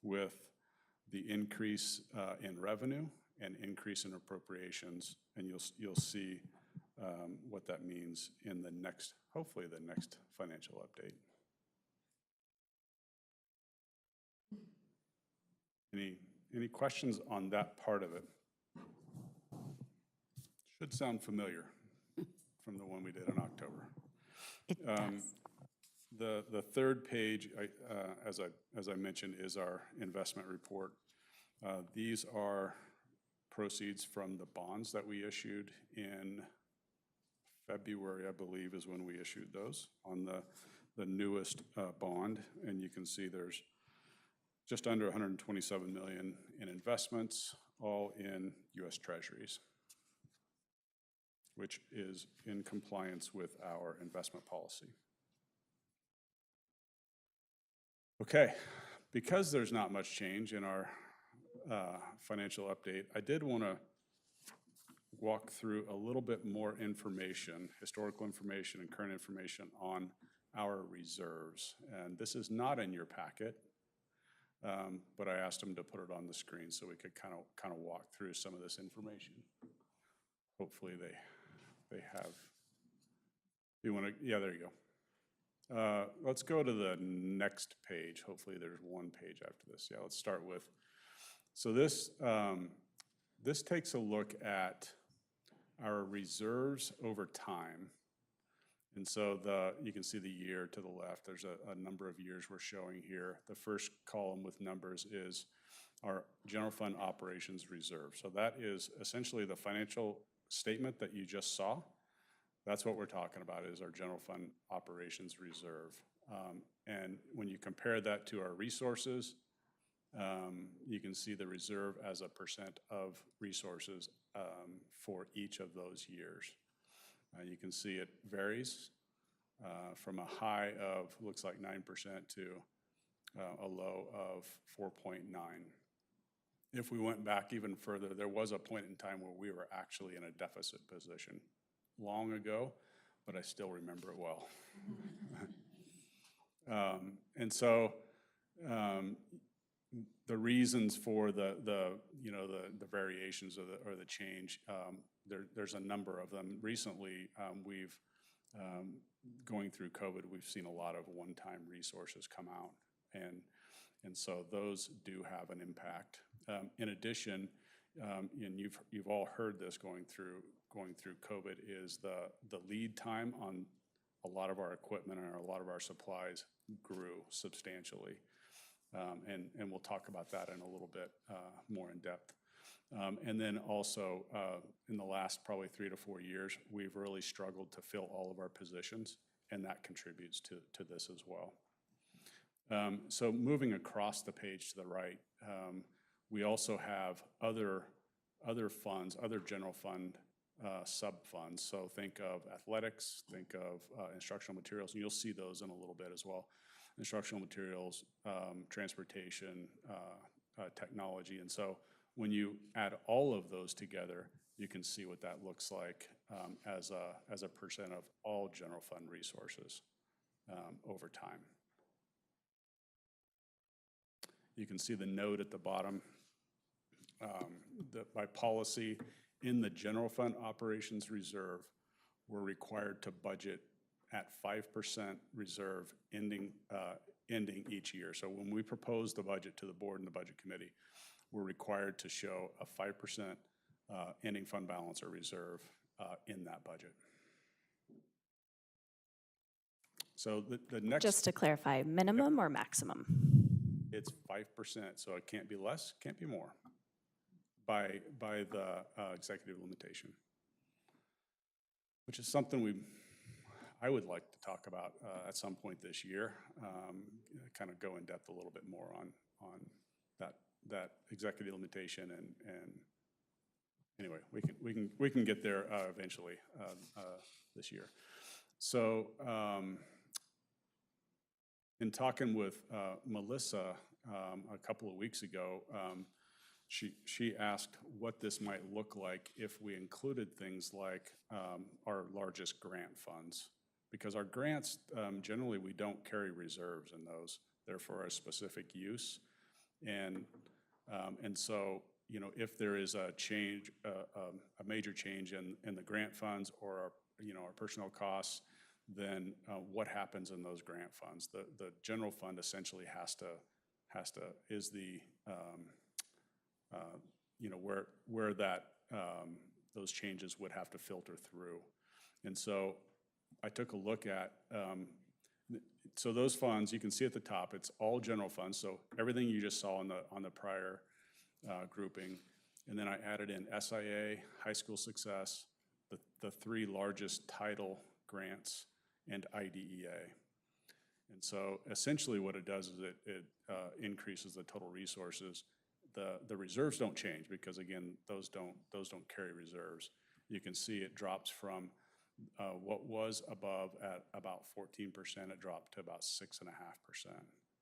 with the increase in revenue and increase in appropriations, and you'll see what that means in hopefully the next financial update. Any questions on that part of it? Should sound familiar from the one we did in October. It does. The third page, as I mentioned, is our investment report. These are proceeds from the bonds that we issued in February, I believe, is when we issued those on the newest bond. And you can see there's just under 127 million in investments, all in U.S. Treasuries, which is in compliance with our investment policy. Okay, because there's not much change in our financial update, I did want to walk through a little bit more information, historical information and current information on our reserves. And this is not in your packet, but I asked them to put it on the screen so we could kind of walk through some of this information. Hopefully they have. You want to? Yeah, there you go. Let's go to the next page. Hopefully there's one page after this. Yeah, let's start with. So this takes a look at our reserves over time. And so you can see the year to the left. There's a number of years we're showing here. The first column with numbers is our general fund operations reserve. So that is essentially the financial statement that you just saw. That's what we're talking about, is our general fund operations reserve. And when you compare that to our resources, you can see the reserve as a percent of resources for each of those years. You can see it varies from a high of, looks like 9% to a low of 4.9. If we went back even further, there was a point in time where we were actually in a deficit position long ago, but I still remember it well. And so the reasons for the variations or the change, there's a number of them. Recently, we've going through COVID, we've seen a lot of one-time resources come out, and so those do have an impact. In addition, and you've all heard this going through COVID, is the lead time on a lot of our equipment and a lot of our supplies grew substantially. And we'll talk about that in a little bit more in depth. And then also in the last probably 3 to 4 years, we've really struggled to fill all of our positions, and that contributes to this as well. So moving across the page to the right, we also have other funds, other general fund sub-funds. So think of athletics, think of instructional materials, and you'll see those in a little bit as well. Instructional materials, transportation, technology. And so when you add all of those together, you can see what that looks like as a percent of all general fund resources over time. You can see the note at the bottom. By policy, in the general fund operations reserve, we're required to budget at 5% reserve ending each year. So when we propose the budget to the board and the budget committee, we're required to show a 5% ending fund balance or reserve in that budget. So the next... Just to clarify, minimum or maximum? It's 5%, so it can't be less, can't be more by the executive limitation, which is something I would like to talk about at some point this year, kind of go in depth a little bit more on that executive limitation, and anyway, we can get there eventually this year. So in talking with Melissa a couple of weeks ago, she asked what this might look like if we included things like our largest grant funds. Because our grants, generally, we don't carry reserves in those. They're for a specific use. And so, if there is a change, a major change in the grant funds or our personnel costs, then what happens in those grant funds? The general fund essentially is the you know, where that, those changes would have to filter through. And so I took a look at, so those funds, you can see at the top, it's all general funds. So everything you just saw on the prior grouping. And then I added in SIA, High School Success, the three largest title grants, and IDEA. And so essentially what it does is it increases the total resources. The reserves don't change because again, those don't carry reserves. You can see it drops from what was above at about 14%, it dropped to about 6.5%.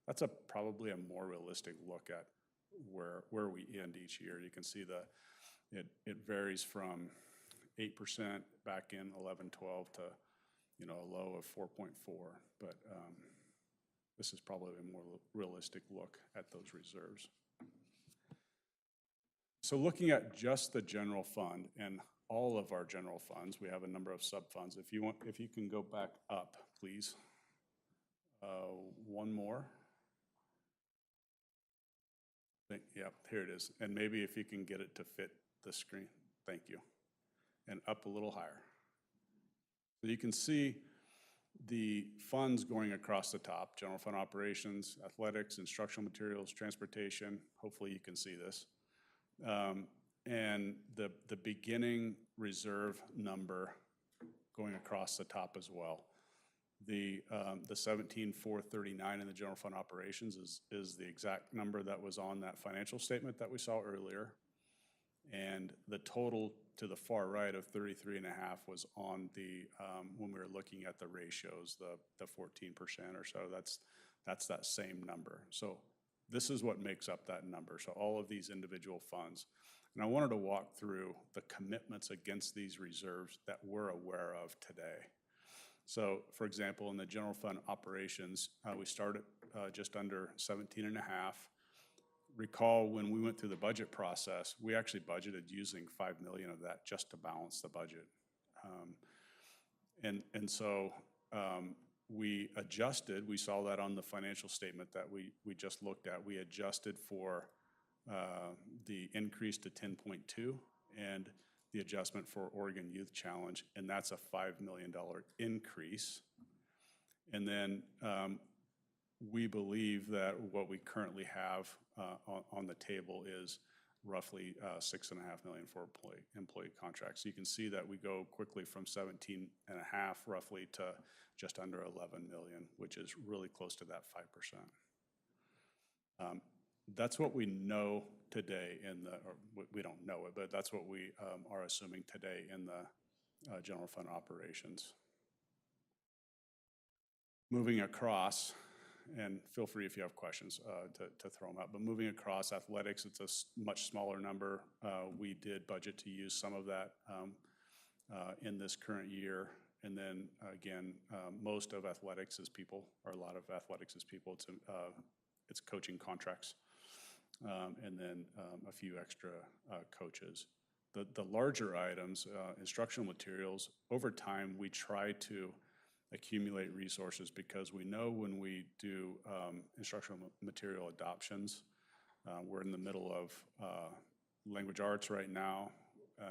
That's probably a more realistic look at where we end each year. You can see it varies from 8% back in 11-12 to, you know, a low of 4.4. But this is probably a more realistic look at those reserves. So looking at just the general fund and all of our general funds, we have a number of sub-funds. If you can go back up, please. One more. Yep, here it is. And maybe if you can get it to fit the screen. Thank you. And up a little higher. So you can see the funds going across the top: general fund operations, athletics, instructional materials, transportation. Hopefully you can see this. And the beginning reserve number going across the top as well. The 17,439 in the general fund operations is the exact number that was on that financial statement that we saw earlier. And the total to the far right of 33.5 was on the, when we were looking at the ratios, the 14% or so, that's that same number. So this is what makes up that number. So all of these individual funds. And I wanted to walk through the commitments against these reserves that we're aware of today. So for example, in the general fund operations, we started just under 17.5. Recall when we went through the budget process, we actually budgeted using 5 million of that just to balance the budget. And so we adjusted, we saw that on the financial statement that we just looked at. We adjusted for the increase to 10.2 and the adjustment for Oregon Youth Challenge, and that's a $5 million increase. And then we believe that what we currently have on the table is roughly 6.5 million for employee contracts. So you can see that we go quickly from 17.5 roughly to just under 11 million, which is really close to that 5%. That's what we know today or we don't know it, but that's what we are assuming today in the general fund operations. Moving across, and feel free if you have questions to throw them out, but moving across athletics, it's a much smaller number. We did budget to use some of that in this current year. And then again, most of athletics is people, or a lot of athletics is people. It's coaching contracts. And then a few extra coaches. The larger items, instructional materials, over time we try to accumulate resources because we know when we do instructional material adoptions, we're in the middle of language arts right now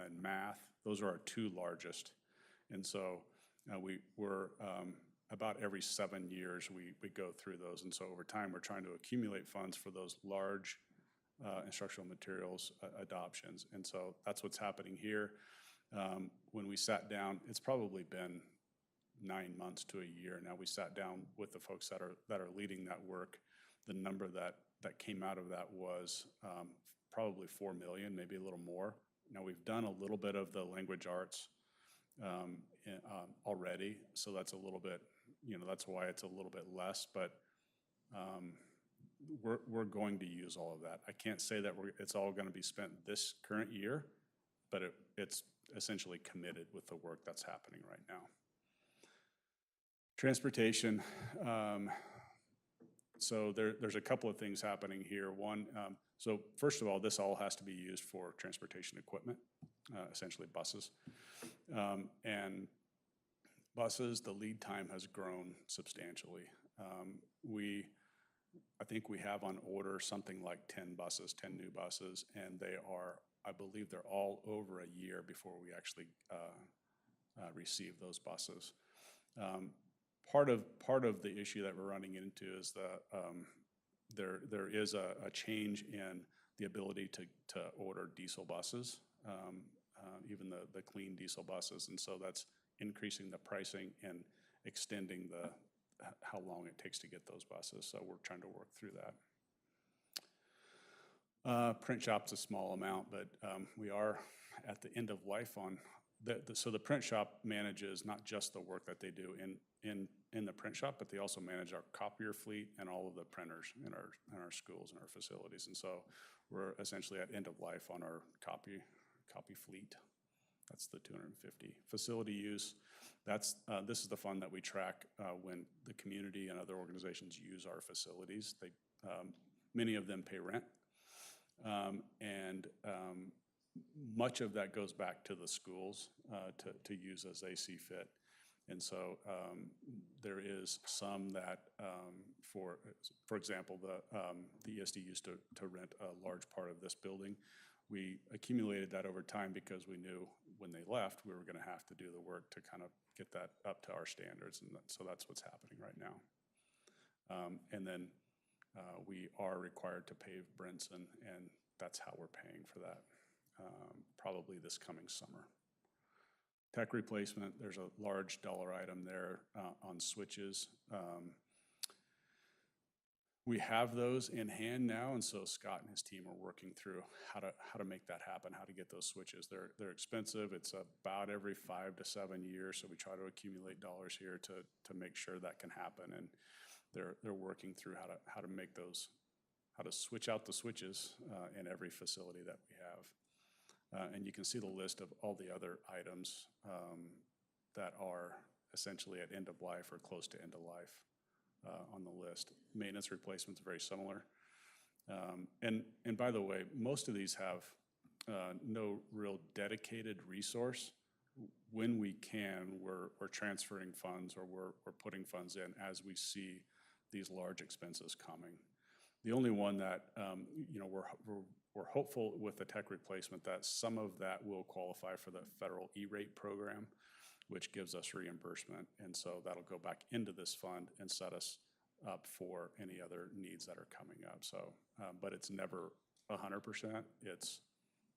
and math. Those are our two largest. And so we're about every 7 years we go through those. And so over time we're trying to accumulate funds for those large instructional materials adoptions. And so that's what's happening here. When we sat down, it's probably been 9 months to a year now. We sat down with the folks that are leading that work. The number that came out of that was probably 4 million, maybe a little more. Now we've done a little bit of the language arts already, so that's a little bit, that's why it's a little bit less, but we're going to use all of that. I can't say that it's all going to be spent this current year, but it's essentially committed with the work that's happening right now. Transportation. So there's a couple of things happening here. One, so first of all, this all has to be used for transportation equipment, essentially buses. And buses, the lead time has grown substantially. I think we have on order something like 10 buses, 10 new buses, and they are, I believe they're all over a year before we actually receive those buses. Part of the issue that we're running into is there is a change in the ability to order diesel buses, even the clean diesel buses, and so that's increasing the pricing and extending how long it takes to get those buses. So we're trying to work through that. Print shop's a small amount, but we are at the end of life on so the print shop manages not just the work that they do in the print shop, but they also manage our copier fleet and all of the printers in our schools and our facilities. And so we're essentially at end of life on our copy fleet. That's the 250. Facility use, this is the fund that we track when the community and other organizations use our facilities. Many of them pay rent, and much of that goes back to the schools to use as they see fit. And so there is some that, for example, the ESD used to rent a large part of this building. We accumulated that over time because we knew when they left, we were going to have to do the work to kind of get that up to our standards. And so that's what's happening right now. And then we are required to pave Brinson, and that's how we're paying for that, probably this coming summer. Tech replacement, there's a large dollar item there on switches. We have those in hand now, and so Scott and his team are working through how to make that happen, how to get those switches. They're expensive. It's about every 5 to 7 years, so we try to accumulate dollars here to make sure that can happen. And they're working through how to make those, how to switch out the switches in every facility that we have. And you can see the list of all the other items that are essentially at end of life or close to end of life on the list. Maintenance replacement's very similar. And by the way, most of these have no real dedicated resource. When we can, we're transferring funds or we're putting funds in as we see these large expenses coming. The only one that we're hopeful with the tech replacement that some of that will qualify for the federal E-rate program, which gives us reimbursement. And so that'll go back into this fund and set us up for any other needs that are coming up. So, but it's never 100%. It's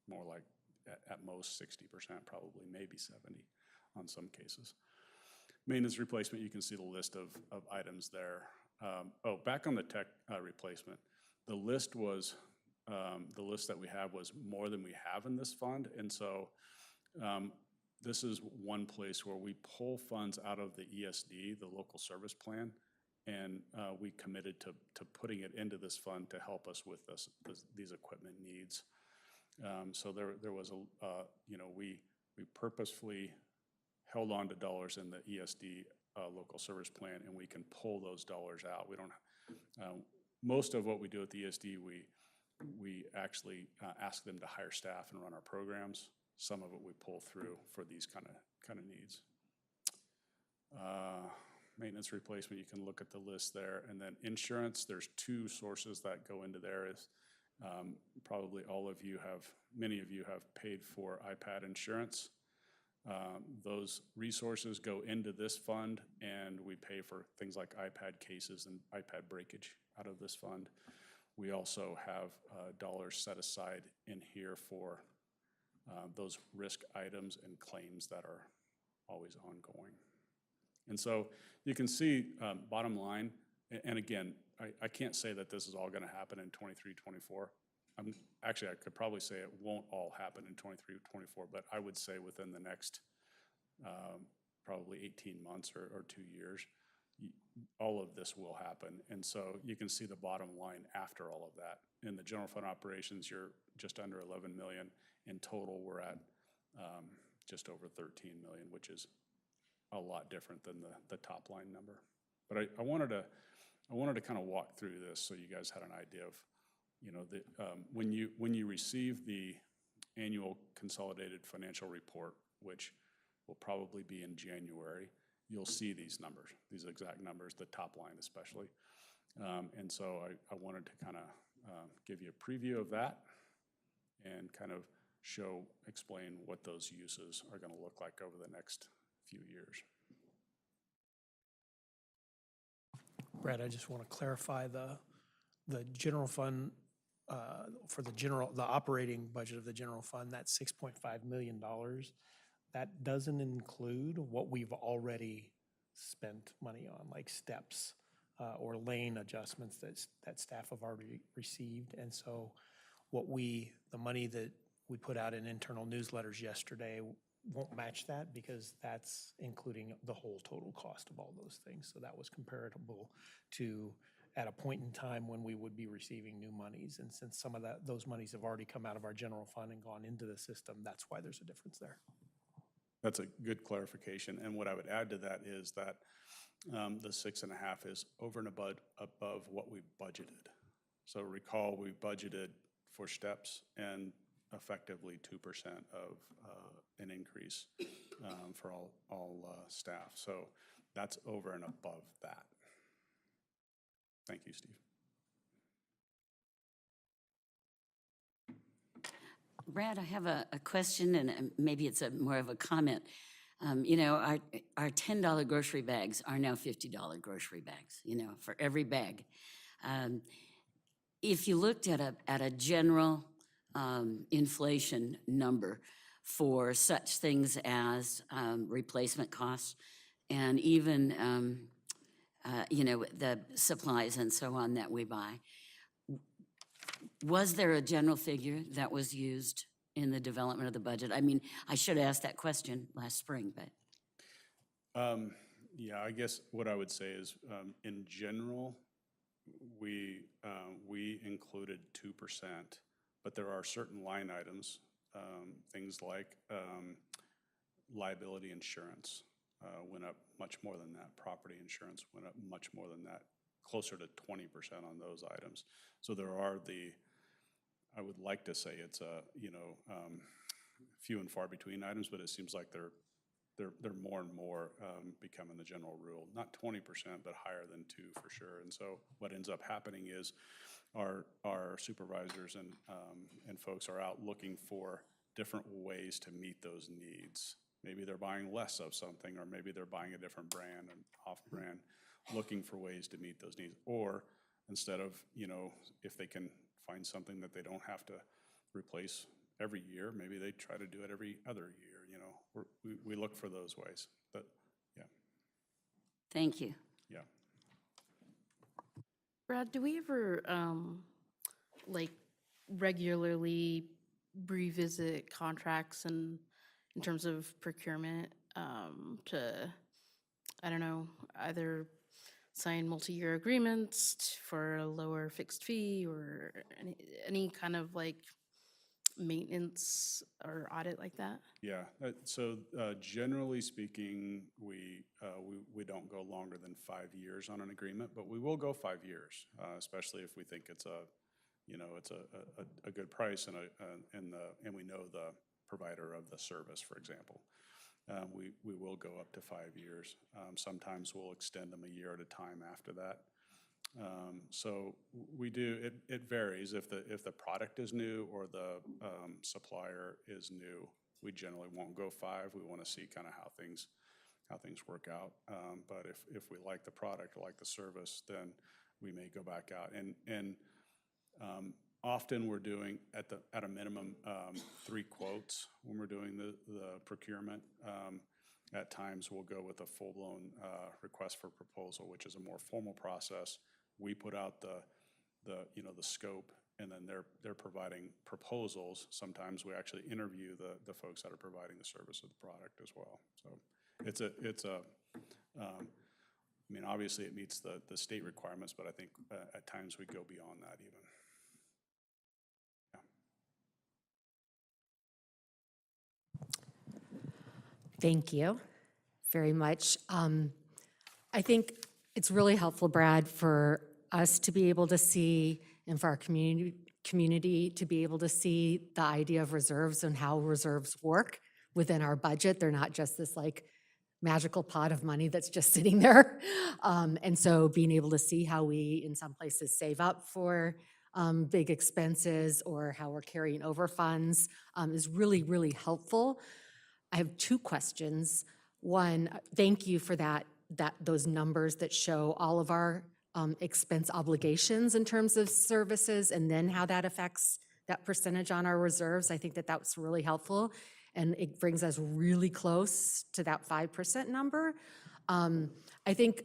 more like at most 60%, probably maybe 70 on some cases. Maintenance replacement, you can see the list of items there. Back on the tech replacement, the list that we have was more than we have in this fund. And so this is one place where we pull funds out of the ESD, the local service plan, and we committed to putting it into this fund to help us with these equipment needs. So there was we purposefully held on to dollars in the ESD local service plan, and we can pull those dollars out. We don't. Most of what we do at the ESD, we actually ask them to hire staff and run our programs. Some of it we pull through for these kind of needs. Maintenance replacement, you can look at the list there. And then insurance, there's 2 sources that go into there. Probably many of you have paid for iPad insurance. Those resources go into this fund, and we pay for things like iPad cases and iPad breakage out of this fund. We also have dollars set aside in here for those risk items and claims that are always ongoing. And so you can see bottom line, and again, I can't say that this is all going to happen in 23, 24. I could probably say it won't all happen in 23, 24, but I would say within the next probably 18 months or 2 years, all of this will happen. And so you can see the bottom line after all of that. In the general fund operations, you're just under 11 million. In total, we're at just over 13 million, which is a lot different than the top line number. But I wanted to kind of walk through this so you guys had an idea of, when you receive the annual consolidated financial report, which will probably be in January, you'll see these numbers, these exact numbers, the top line especially. And so I wanted to kind of give you a preview of that and kind of explain what those uses are going to look like over the next few years. Brad, I just want to clarify the general fund, for the operating budget of the general fund, that $6.5 million, that doesn't include what we've already spent money on, like steps or lane adjustments that staff have already received. And so the money that we put out in internal newsletters yesterday won't match that, because that's including the whole total cost of all those things. So that was comparable to at a point in time when we would be receiving new monies. And since some of those monies have already come out of our general fund and gone into the system, that's why there's a difference there. That's a good clarification. And what I would add to that is that the 6.5 is over and above what we budgeted. So recall, we budgeted for steps and effectively 2% of an increase for all staff. So that's over and above that. Thank you, Steve. Brad, I have a question, and maybe it's more of a comment. You know, our $10 grocery bags are now $50 grocery bags, you know, for every bag. If you looked at a general inflation number for such things as replacement costs and even, you know, the supplies and so on that we buy, was there a general figure that was used in the development of the budget? I mean, I should have asked that question last spring, but. Yeah, I guess what I would say is, in general, we included 2%, but there are certain line items, things like liability insurance went up much more than that. Property insurance went up much more than that, closer to 20% on those items. So there are I would like to say it's few and far between items, but it seems like they're more and more becoming the general rule. Not 20%, but higher than 2 for sure. And so what ends up happening is our supervisors and folks are out looking for different ways to meet those needs. Maybe they're buying less of something, or maybe they're buying a different brand and off-brand, looking for ways to meet those needs. Or instead of, you know, if they can find something that they don't have to replace every year, maybe they try to do it every other year, you know. We look for those ways, but yeah. Thank you. Yeah. Brad, do we ever like regularly revisit contracts and in terms of procurement to, I don't know, either sign multi-year agreements for a lower fixed fee or any kind of like maintenance or audit like that? Yeah, so generally speaking, we don't go longer than 5 years on an agreement, but we will go 5 years, especially if we think it's a good price and we know the provider of the service, for example. We will go up to 5 years. Sometimes we'll extend them a year at a time after that. So we do, it varies. If the product is new or the supplier is new, we generally won't go 5. We want to see kind of how things work out. But if we like the product or like the service, then we may go back out. And often we're doing at a minimum 3 quotes when we're doing the procurement. At times we'll go with a full-blown request for proposal, which is a more formal process. We put out the scope, and then they're providing proposals. Sometimes we actually interview the folks that are providing the service of the product as well. So I mean, obviously it meets the state requirements, but I think at times we go beyond that even. Thank you very much. I think it's really helpful, Brad, for us to be able to see, and for our community to be able to see the idea of reserves and how reserves work within our budget. They're not just this like magical pot of money that's just sitting there. And so being able to see how we, in some places, save up for big expenses or how we're carrying over funds is really, really helpful. I have two questions. One, thank you for those numbers that show all of our expense obligations in terms of services and then how that affects that percentage on our reserves. I think that that's really helpful. And it brings us really close to that 5% number. I think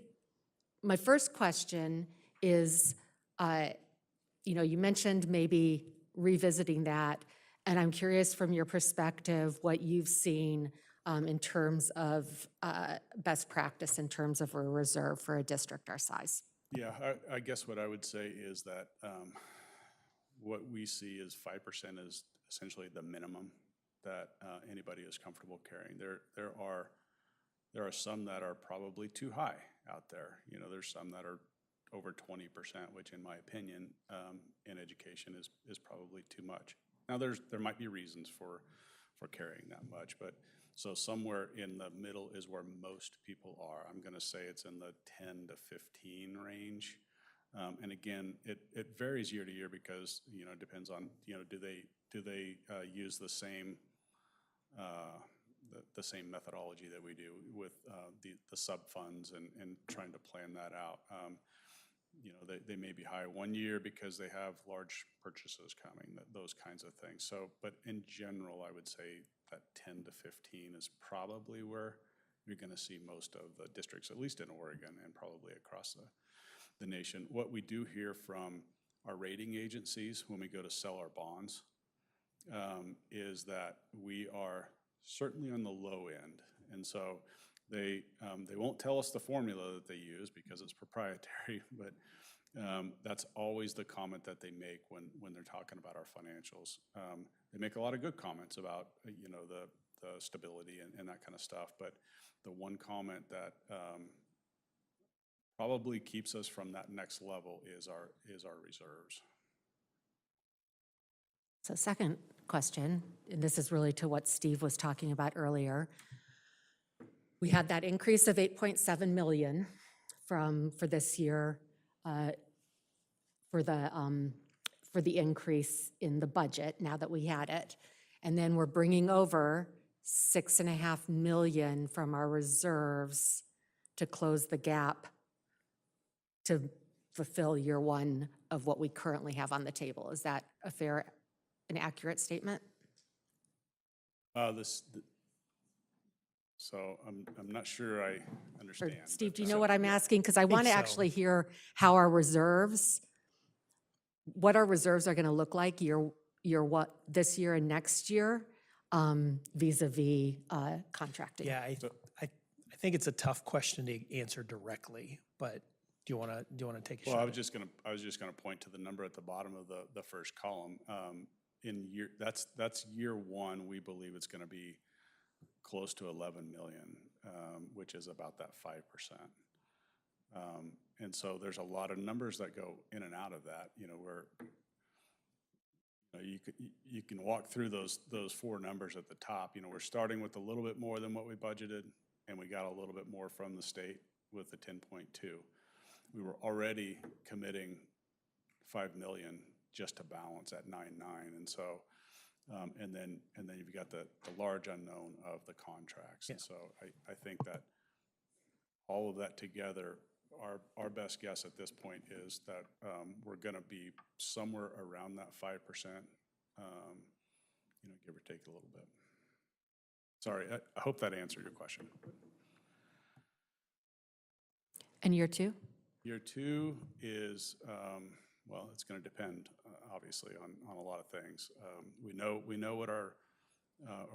my first question is, you mentioned maybe revisiting that, and I'm curious from your perspective what you've seen in terms of best practice in terms of a reserve for a district our size. Yeah, I guess what I would say is that what we see is 5% is essentially the minimum that anybody is comfortable carrying. There are some that are probably too high out there. There's some that are over 20%, which in my opinion, in education is probably too much. Now there might be reasons for carrying that much, but so somewhere in the middle is where most people are. I'm gonna say it's in the 10 to 15 range. And again, it varies year to year because, it depends on, do they use the same the same methodology that we do with the sub-funds and trying to plan that out. They may be high one year because they have large purchases coming, those kinds of things. So, but in general, I would say that 10 to 15 is probably where you're going to see most of the districts, at least in Oregon and probably across the nation. What we do hear from our rating agencies when we go to sell our bonds is that we are certainly on the low end. And so they won't tell us the formula that they use because it's proprietary, but that's always the comment that they make when they're talking about our financials. They make a lot of good comments about the stability and that kind of stuff, but the one comment that probably keeps us from that next level is our reserves. So second question, and this is really to what Steve was talking about earlier. We had that increase of 8.7 million for this year for the increase in the budget now that we had it. And then we're bringing over 6.5 million from our reserves to close the gap to fulfill year one of what we currently have on the table. Is that an accurate statement? So I'm not sure I understand. Steve, do you know what I'm asking? Because I want to actually hear how what our reserves are going to look like this year and next year vis-a-vis contracting. Yeah, I think it's a tough question to answer directly, but do you want to take a shot? Well, I was just gonna point to the number at the bottom of the first column. That's year one. We believe it's going to be close to 11 million, which is about that 5%. And so there's a lot of numbers that go in and out of that. You can walk through those four numbers at the top. We're starting with a little bit more than what we budgeted, and we got a little bit more from the state with the 10.2. We were already committing 5 million just to balance at 9.9, and so and then you've got the large unknown of the contracts. Yeah. And so I think that all of that together, our best guess at this point is that we're going to be somewhere around that 5%, give or take a little bit. Sorry, I hope that answered your question. And year two? Year two is, well, it's going to depend, obviously, on a lot of things. We know what or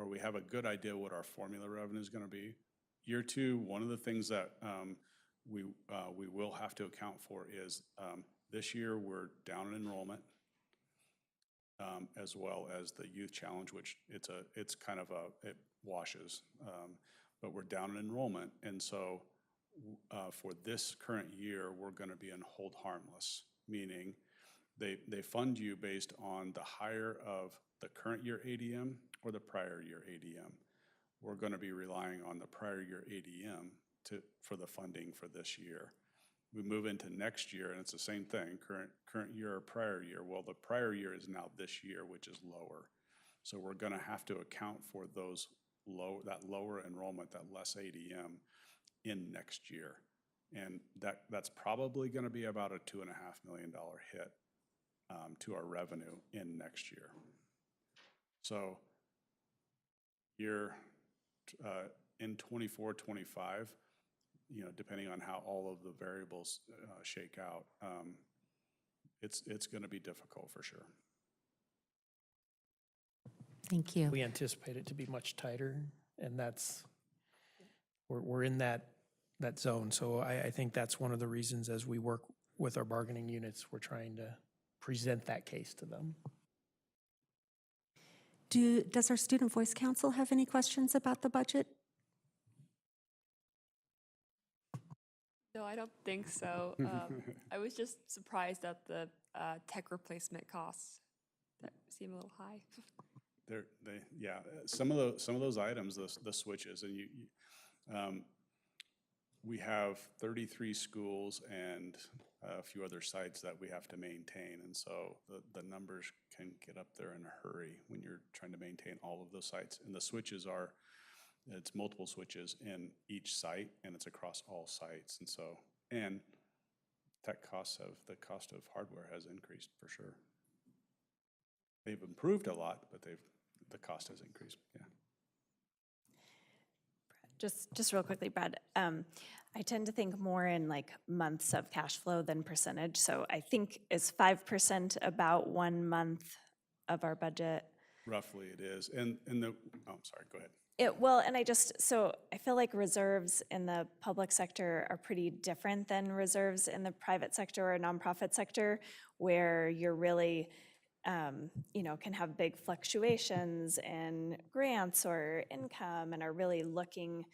we have a good idea what our formula revenue is going to be. Year two, one of the things that we will have to account for is this year we're down in enrollment, as well as the youth challenge, which it washes, but we're down in enrollment, and so for this current year we're going to be in hold harmless, meaning they fund you based on the higher of the current year ADM or the prior year ADM. we're going to be relying on the prior year ADM for the funding for this year. We move into next year, and it's the same thing, current year or prior year. Well, the prior year is now this year, which is lower. So we're going to have to account for that lower enrollment, that less ADM in next year. And that's probably going to be about a $2.5 million hit to our revenue in next year. So in 24, 25, depending on how all of the variables shake out, it's going to be difficult for sure. Thank you. We anticipate it to be much tighter, and we're in that zone. So I think that's one of the reasons as we work with our bargaining units, we're trying to present that case to them. Does our Student Voice Council have any questions about the budget? No, I don't think so. I was just surprised at the tech replacement costs. That seem a little high. Some of those items, the switches, and we have 33 schools and a few other sites that we have to maintain, and so the numbers can get up there in a hurry when you're trying to maintain all of those sites. And the switches it's multiple switches in each site, and it's across all sites, and the cost of hardware has increased for sure. They've improved a lot, but the cost has increased. Yeah. Just real quickly, Brad, I tend to think more in like months of cash flow than percentage. So I think is 5% about 1 month of our budget? Roughly it is. I'm sorry, go ahead. So I feel like reserves in the public sector are pretty different than reserves in the private sector or nonprofit sector, where you're really, can have big fluctuations in grants or income and are really looking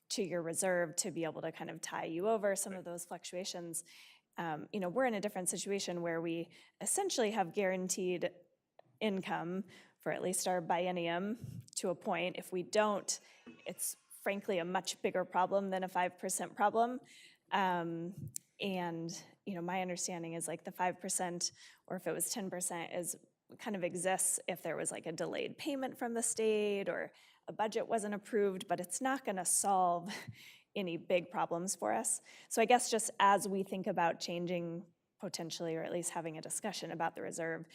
to your reserve to be able to kind of tie you over some of those fluctuations. We're in a different situation where we essentially have guaranteed income for at least our biennium to a point. If we don't, it's frankly a much bigger problem than a 5% problem. My understanding is like the 5%, or if it was 10%, kind of exists if there was like a delayed payment from the state or a budget wasn't approved, but it's not going to solve any big problems for us. So I guess just as we think about changing potentially, or at least having a discussion about the reserve,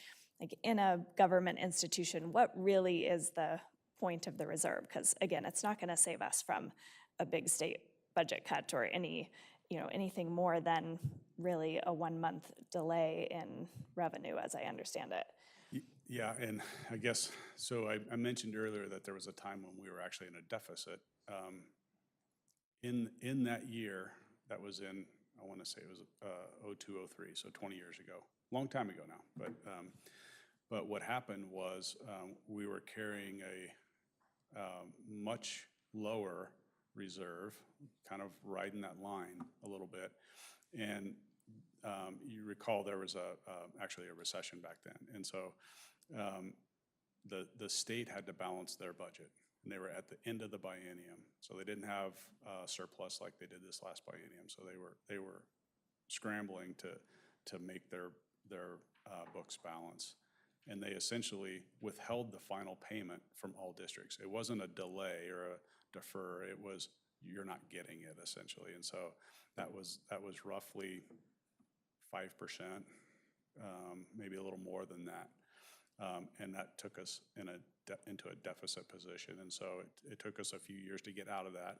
like in a government institution, what really is the point of the reserve? Because again, it's not going to save us from a big state budget cut or anything more than really a 1 month delay in revenue, as I understand it. Yeah, and I guess, so I mentioned earlier that there was a time when we were actually in a deficit. In that year, that was in, I want to say it was 02, 03, so 20 years ago, long time ago now. But what happened was we were carrying a much lower reserve, kind of riding that line a little bit. And you recall there was actually a recession back then. And so the state had to balance their budget, and they were at the end of the biennium. So they didn't have surplus like they did this last biennium. So they were scrambling to make their books balance. And they essentially withheld the final payment from all districts. It wasn't a delay or a defer, it was you're not getting it essentially. And so that was roughly 5%, maybe a little more than that. And that took us into a deficit position. And so it took us a few years to get out of that.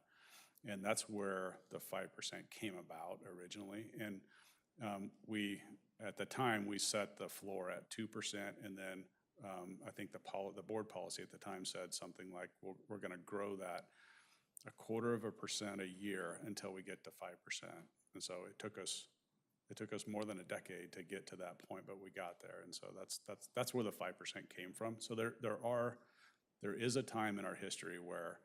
And that's where the 5% came about originally. And at the time, we set the floor at 2%, and then I think the board policy at the time said something like, we're going to grow that 0.25% a year until we get to 5%. And so it took us more than a decade to get to that point, but we got there. And so that's where the 5% came from. So there is a time in our history where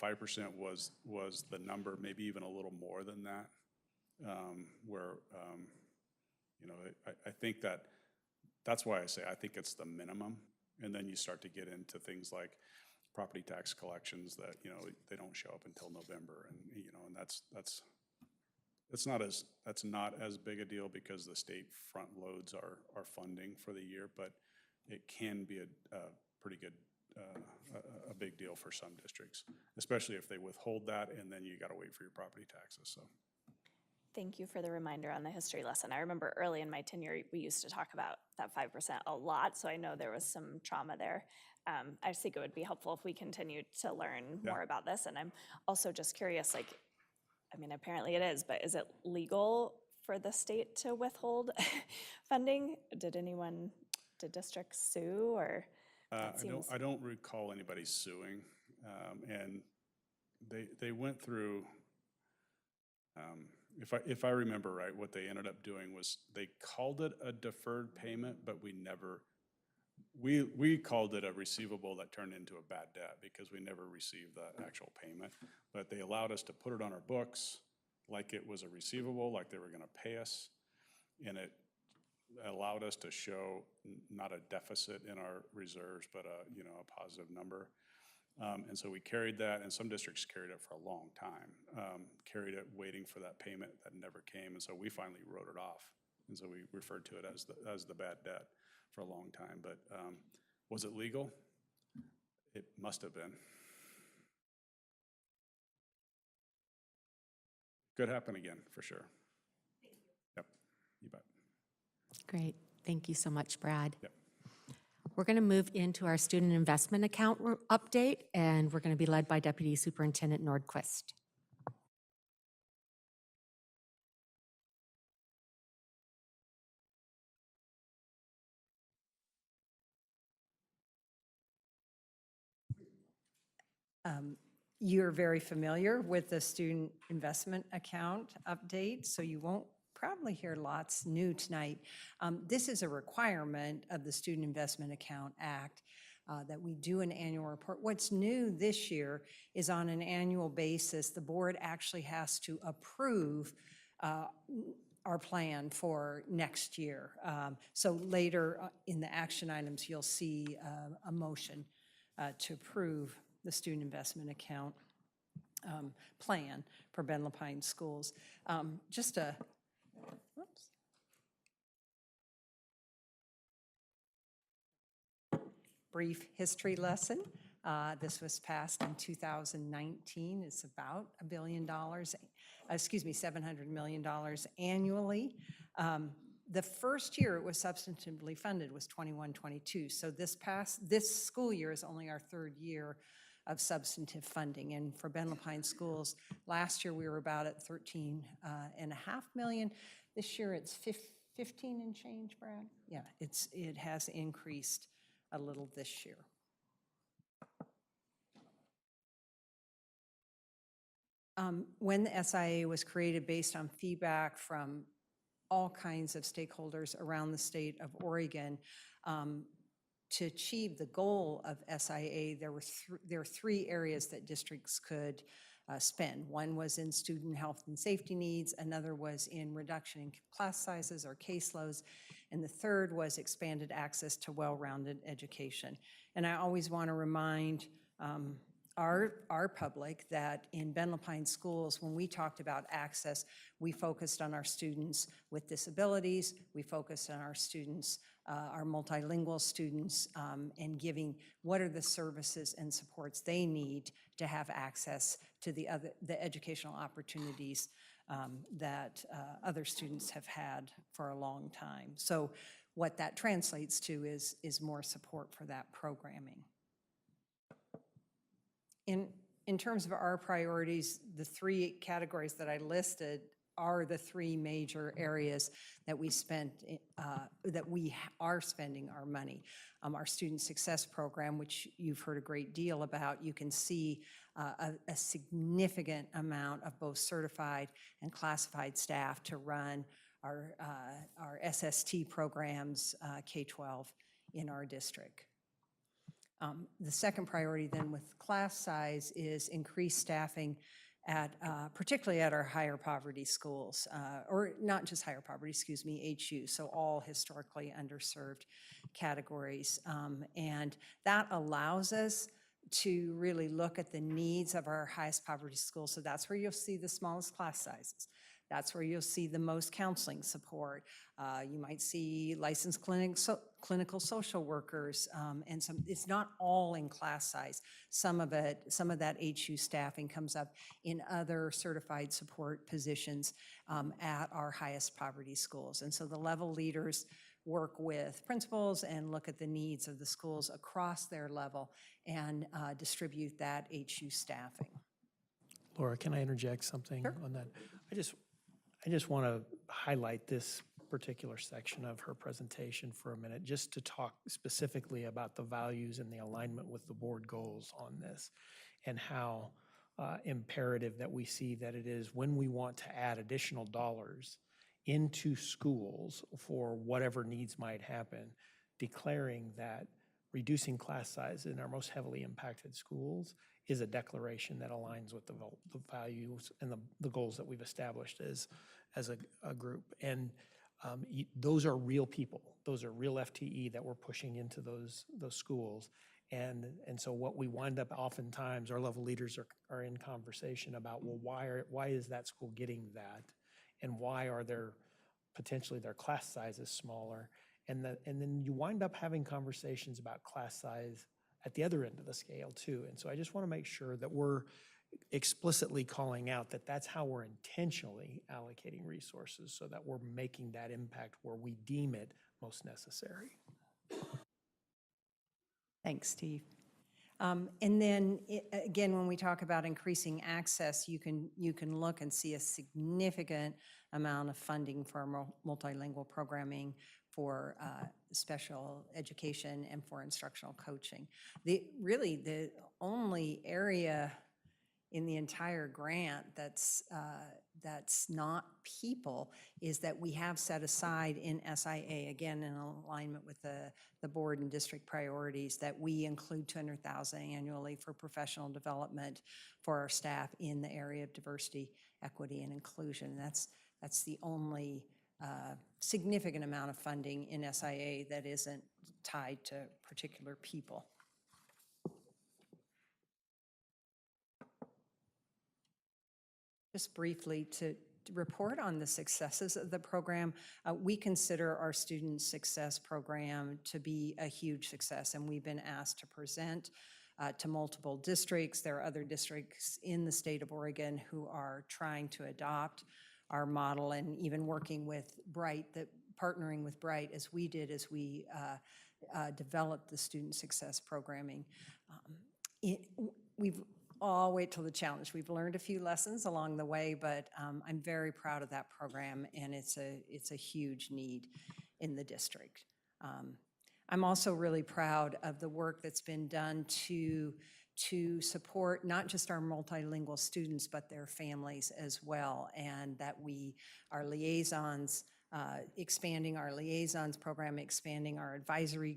5% was the number, maybe even a little more than that. I think that's why I say I think it's the minimum, And then you start to get into things like property tax collections that, you know, they don't show up until November. And, you know, and that's not as big a deal because the state front loads our funding for the year, but it can be a pretty good, a big deal for some districts, especially if they withhold that and then you got to wait for your property taxes, so. Thank you for the reminder on the history lesson. I remember early in my tenure, we used to talk about that 5% a lot, so I know there was some trauma there. I just think it would be helpful if we continued to learn more about this. And I'm also just curious, like, I mean, apparently it is, but is it legal for the state to withhold funding? Did districts sue, or? I don't recall anybody suing, and they went through, if I remember right, what they ended up doing was they called it a deferred payment, but we called it a receivable that turned into a bad debt because we never received the actual payment. But they allowed us to put it on our books like it was a receivable, like they were going to pay us, and it allowed us to show not a deficit in our reserves, but a positive number. And so we carried that, and some districts carried it for a long time, carried it waiting for that payment that never came. And so we finally wrote it off. And so we referred to it as the bad debt for a long time. But was it legal? It must have been. Could happen again, for sure. Yep, you bet. Great. Thank you so much, Brad. Yep. We're going to move into our student investment account update, and we're going to be led by Deputy Superintendent Nordquist. You're very familiar with the student investment account update, so you won't probably hear lots new tonight. This is a requirement of the Student Investment Account Act that we do an annual report. What's new this year is on an annual basis, the board actually has to approve our plan for next year. So later in the action items, you'll see a motion to approve the student investment account plan for Ben Lapine Schools. Just a brief history lesson. This was passed in 2019. It's about $1 billion, $700 million annually. The first year it was substantively funded was 21-22. So this school year is only our third year of substantive funding. And for Ben Lapine Schools, last year we were about at 13.5 million. This year it's 15 and change, Brad? Yeah, it has increased a little this year. When the SIA was created based on feedback from all kinds of stakeholders around the state of Oregon, to achieve the goal of SIA, there are three areas that districts could spend. One was in student health and safety needs, another was in reduction in class sizes or caseloads, and the third was expanded access to well-rounded education. And I always want to remind our public that in Ben Lapine Schools, when we talked about access, we focused on our students with disabilities, we focused on our students, our multilingual students, and giving what are the services and supports they need to have access to the educational opportunities that other students have had for a long time. So what that translates to is more support for that programming. In terms of our priorities, the three categories that I listed are the three major areas that we are spending our money. Our Student Success Program, which you've heard a great deal about, you can see a significant amount of both certified and classified staff to run our SST programs, K-12, in our district. The second priority then with class size is increased staffing particularly at our higher poverty schools, or not just higher poverty, excuse me, HU, so all historically underserved categories. And that allows us to really look at the needs of our highest poverty schools. So that's where you'll see the smallest class sizes. That's where you'll see the most counseling support. You might see licensed clinical social workers, and it's not all in class size. Some of that HU staffing comes up in other certified support positions at our highest poverty schools. And so the level leaders work with principals and look at the needs of the schools across their level and distribute that HU staffing. Laura, can I interject something on that? I just want to highlight this particular section of her presentation for a minute, just to talk specifically about the values and the alignment with the board goals on this, and how imperative that we see that it is when we want to add additional dollars into schools for whatever needs might happen, declaring that reducing class size in our most heavily impacted schools is a declaration that aligns with the values and the goals that we've established as a group. And those are real people. Those are real FTE that we're pushing into those schools. And so what we wind up oftentimes, our level leaders are in conversation about, well, why is that school getting that? And why are potentially their class sizes smaller? And then you wind up having conversations about class size at the other end of the scale too. And so I just want to make sure that we're explicitly calling out that that's how we're intentionally allocating resources, so that we're making that impact where we deem it most necessary. Thanks, Steve. And then again, when we talk about increasing access, you can look and see a significant amount of funding for multilingual programming, for special education, and for instructional coaching. Really the only area in the entire grant that's not people is that we have set aside in SIA, again in alignment with the board and district priorities, that we include $200,000 annually for professional development for our staff in the area of diversity, equity, and inclusion. That's the only significant amount of funding in SIA that isn't tied to particular people. Just briefly to report on the successes of the program, we consider our Student Success Program to be a huge success, and we've been asked to present to multiple districts. There are other districts in the state of Oregon who are trying to adopt our model, and even working with Bright, partnering with Bright as we did as we developed the Student Success Programming. We've all wait till the challenge. We've learned a few lessons along the way, but I'm very proud of that program, and it's a huge need in the district. I'm also really proud of the work that's been done to support not just our multilingual students, but their families as well, and that our liaisons, expanding our liaisons program, expanding our advisory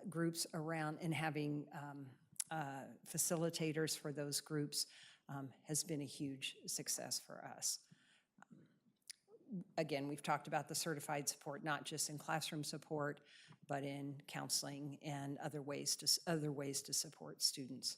groups around, and having facilitators for those groups has been a huge success for us. Again, we've talked about the certified support, not just in classroom support, but in counseling and other ways to support students.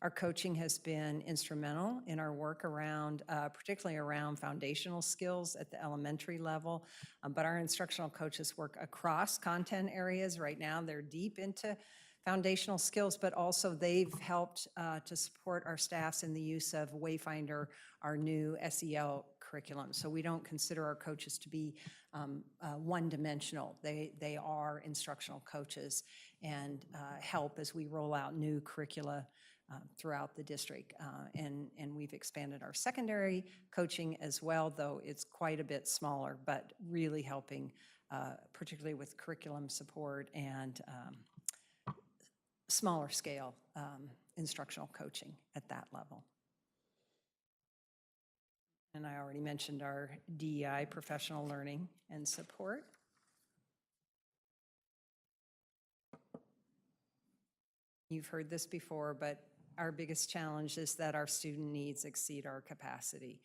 Our coaching has been instrumental in our work around, particularly around foundational skills at the elementary level, but our instructional coaches work across content areas. Right now, they're deep into foundational skills, but also they've helped to support our staffs in the use of Wayfinder, our new SEL curriculum. So we don't consider our coaches to be one-dimensional. They are instructional coaches and help as we roll out new curricula throughout the district. And we've expanded our secondary coaching as well, though it's quite a bit smaller, but really helping, particularly with curriculum support and smaller scale instructional coaching at that level. And I already mentioned our DEI, professional learning and support. You've heard this before, but our biggest challenge is that our student needs exceed our capacity.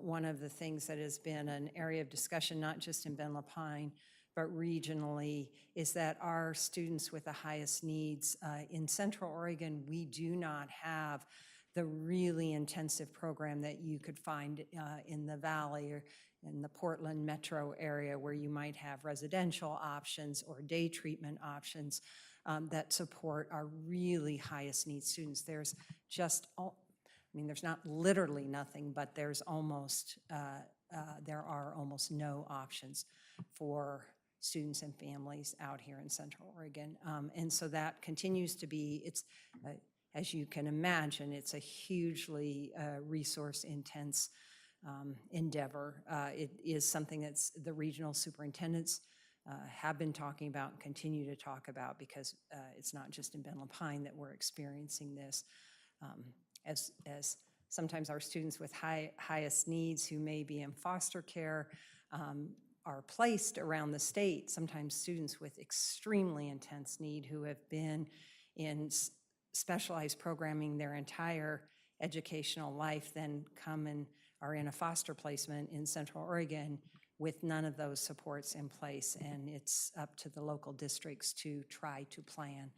One of the things that has been an area of discussion, not just in Ben Lapine, but regionally, is that our students with the highest needs in Central Oregon, we do not have the really intensive program that you could find in the Valley or in the Portland metro area, where you might have residential options or day treatment options that support our really highest need students. There's just, I mean, there's not literally nothing, but there's almost, there are almost no options for students and families out here in Central Oregon. And so that continues to be, it's, as you can imagine, it's a hugely resource-intense endeavor. It is something that's the regional superintendents have been talking about and continue to talk about, because it's not just in Ben Lapine that we're experiencing this. As sometimes our students with highest needs who may be in foster care are placed around the state, sometimes students with extremely intense need who have been in specialized programming their entire educational life then come and are in a foster placement in Central Oregon with none of those supports in place, and it's up to the local districts to try to plan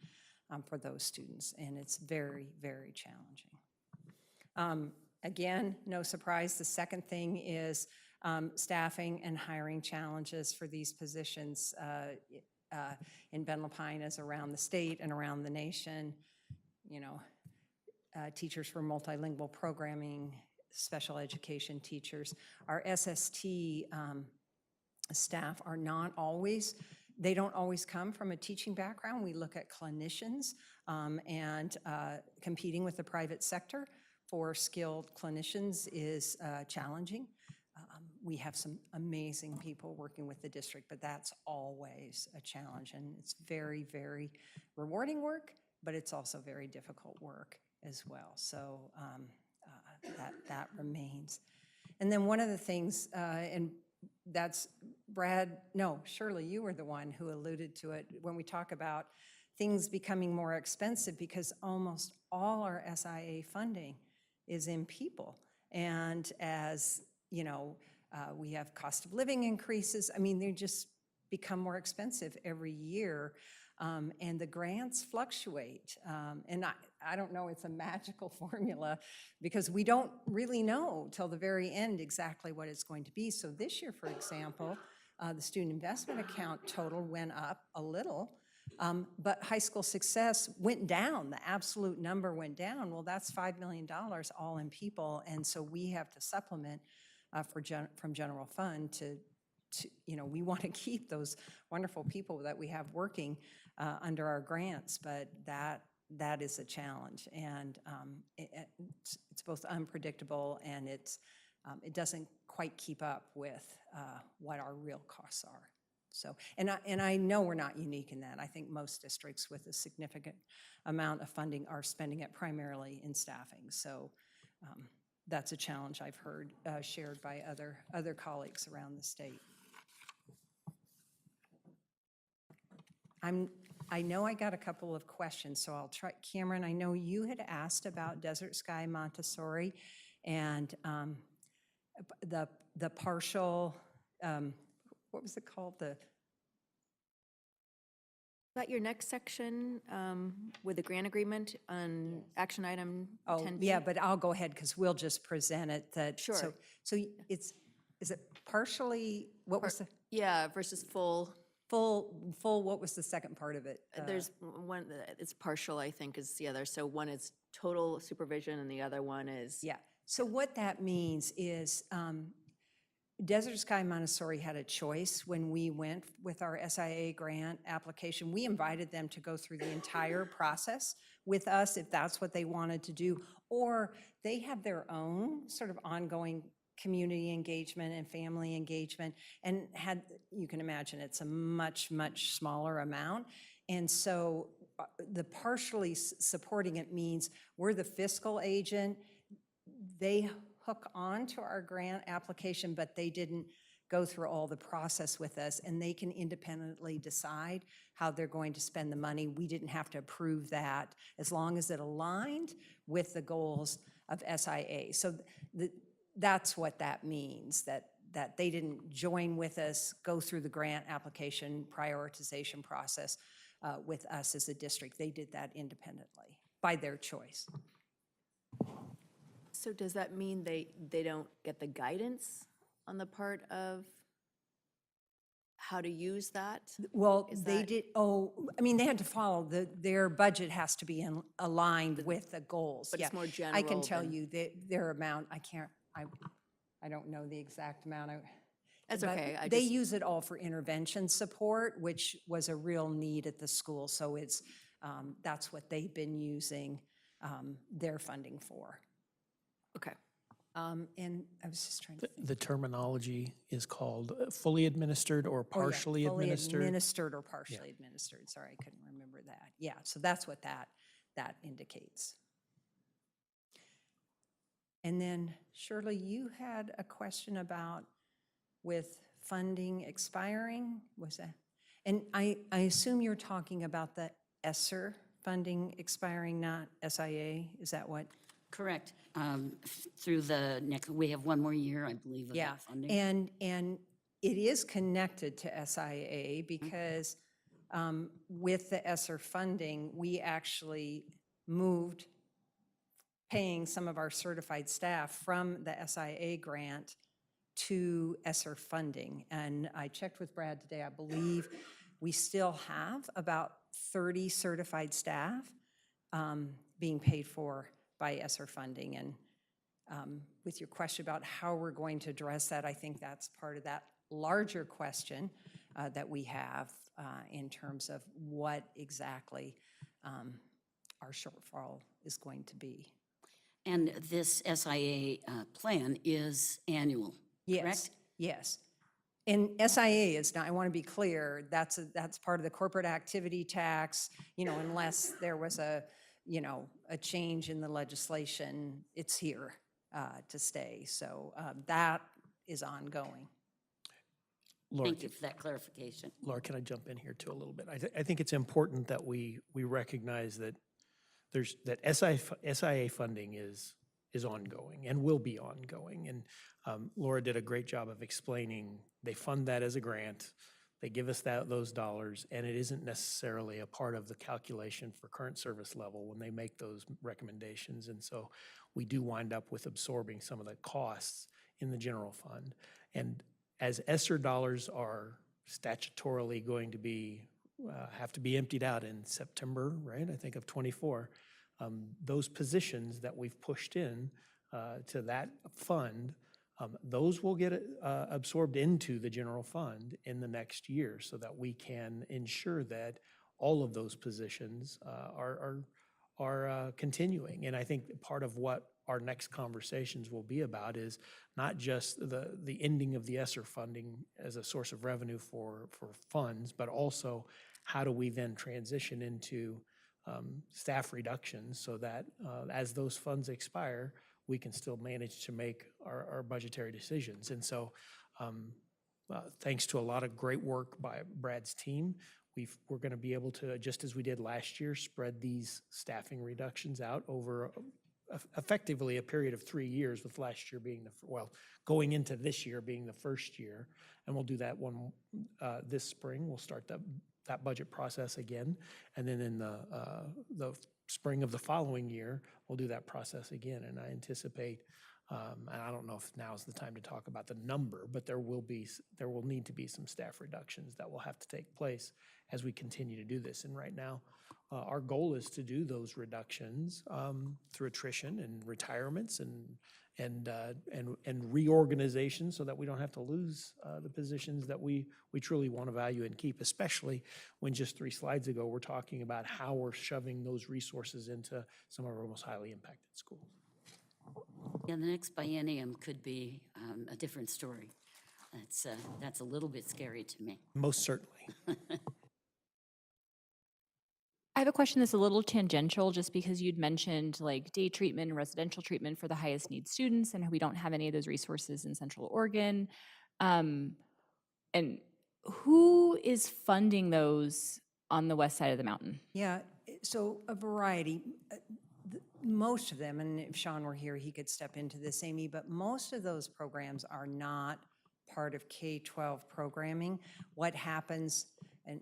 for those students, and it's very, very challenging. Again, no surprise, the second thing is staffing and hiring challenges for these positions in Ben Lapine as around the state and around the nation. You know, teachers for multilingual programming, special education teachers. Our SST staff are not always, they don't always come from a teaching background. We look at clinicians and competing with the private sector for skilled clinicians is challenging. We have some amazing people working with the district, but that's always a challenge, and it's very, very rewarding work, but it's also very difficult work as well. So that remains. And then one of the things, and that's Shirley, you were the one who alluded to it when we talk about things becoming more expensive, because almost all our SIA funding is in people. And as, you know, we have cost of living increases. I mean, they just become more expensive every year. And the grants fluctuate. And I don't know it's a magical formula, because we don't really know till the very end exactly what it's going to be. So this year, for example, the student investment account total went up a little, but high school success went down. The absolute number went down. Well, that's $5 million all in people. And so we have to supplement from general fund to, you know, we want to keep those wonderful people that we have working under our grants, but that is a challenge, and it's both unpredictable and it doesn't quite keep up with what our real costs are. So, and I know we're not unique in that. I think most districts with a significant amount of funding are spending it primarily in staffing. So that's a challenge I've heard shared by other colleagues around the state. I know I got a couple of questions, so I'll try. Cameron, I know you had asked about Desert Sky Montessori and the partial, what was it called? About your next section with the grant agreement on action item 10B? Yeah, but I'll go ahead because we'll just present it. Sure. So is it partially, what was the? Yeah, versus full. Full, what was the second part of it? There's one, it's partial, I think, is the other. So one is total supervision and the other one is. Yeah, so what that means is Desert Sky Montessori had a choice when we went with our SIA grant application. We invited them to go through the entire process with us if that's what they wanted to do, or they have their own sort of ongoing community engagement and family engagement, and you can imagine it's a much, much smaller amount. And so the partially supporting it means we're the fiscal agent. They hook on to our grant application, but they didn't go through all the process with us, and they can independently decide how they're going to spend the money. We didn't have to approve that as long as it aligned with the goals of SIA. So that's what that means, that they didn't join with us, go through the grant application prioritization process with us as a district. They did that independently by their choice. So does that mean they don't get the guidance on the part of how to use that? Well, Is they that- did, I mean, they had to follow, their budget has to be aligned with the goals. But it's Yeah. more I can general tell than- you that their amount, I don't know the exact amount. That's but okay, I They just- use it all for intervention support, which was a real need at the school. So it's, that's what they've been using their funding for. Okay. And I was just trying to think. The terminology is called fully administered or Oh, yeah, partially administered. Fully administered or partially administered. Sorry, I couldn't remember that. Yeah, so that's what that indicates. And then Shirley, you had a question about with funding expiring, was that? And I assume you're talking about the ESSER funding expiring, not SIA, is that what? Correct. Through the next, we have one more year, I believe, of Yeah, that funding. and it is connected to SIA because with the ESSER funding, we actually moved paying some of our certified staff from the SIA grant to ESSER funding. And I checked with Brad today, I believe we still have about 30 certified staff being paid for by ESSER funding. And with your question about how we're going to address that, I think that's part of that larger question that we have in terms of what exactly our shortfall is going to be. And this SIA plan is annual, Yes, correct? yes. And SIA is not, I want to be clear, that's part of the corporate activity tax, unless there was a change in the legislation, it's here to stay. So that is ongoing. Laura, Thank you for that clarification. Laura, can I jump in here too a little bit? I think it's important that we recognize that SIA funding is ongoing and will be ongoing. And Laura did a great job of explaining they fund that as a grant. They give us those dollars, and it isn't necessarily a part of the calculation for current service level when they make those recommendations. And so we do wind up with absorbing some of the costs in the general fund. And as ESSER dollars are statutorily going to be, have to be emptied out in September, right, I think of '24, those positions that we've pushed in to that fund, those will get absorbed into the general fund in the next year so that we can ensure that all of those positions are continuing. And I think part of what our next conversations will be about is not just the ending of the ESSER funding as a source of revenue for funds, but also how do we then transition into staff reductions so that as those funds expire, we can still manage to make our budgetary decisions. And so thanks to a lot of great work by Brad's team, we're going to be able to, just as we did last year, spread these staffing reductions out over effectively a period of 3 years, with last year being going into this year being the first year. And we'll do that this spring. We'll start that budget process again. And then in the spring of the following year, we'll do that process again. And I anticipate, and I don't know if now is the time to talk about the number, but there will need to be some staff reductions that will have to take place as we continue to do this. And right now, our goal is to do those reductions through attrition and retirements and reorganization so that we don't have to lose the positions that we truly want to value and keep, especially when just 3 slides ago, we're talking about how we're shoving those resources into some of our most highly impacted schools. Yeah, the next biennium could be a different story. That's a little bit scary to me. Most certainly. I have a question that's a little tangential, just because you'd mentioned like day treatment and residential treatment for the highest need students, and we don't have any of those resources in Central Oregon. And who is funding those on the west side of the mountain? Yeah, so a variety. Most of them, and if Sean were here, he could step into this, Amy, but most of those programs are not part of K-12 programming. What happens, and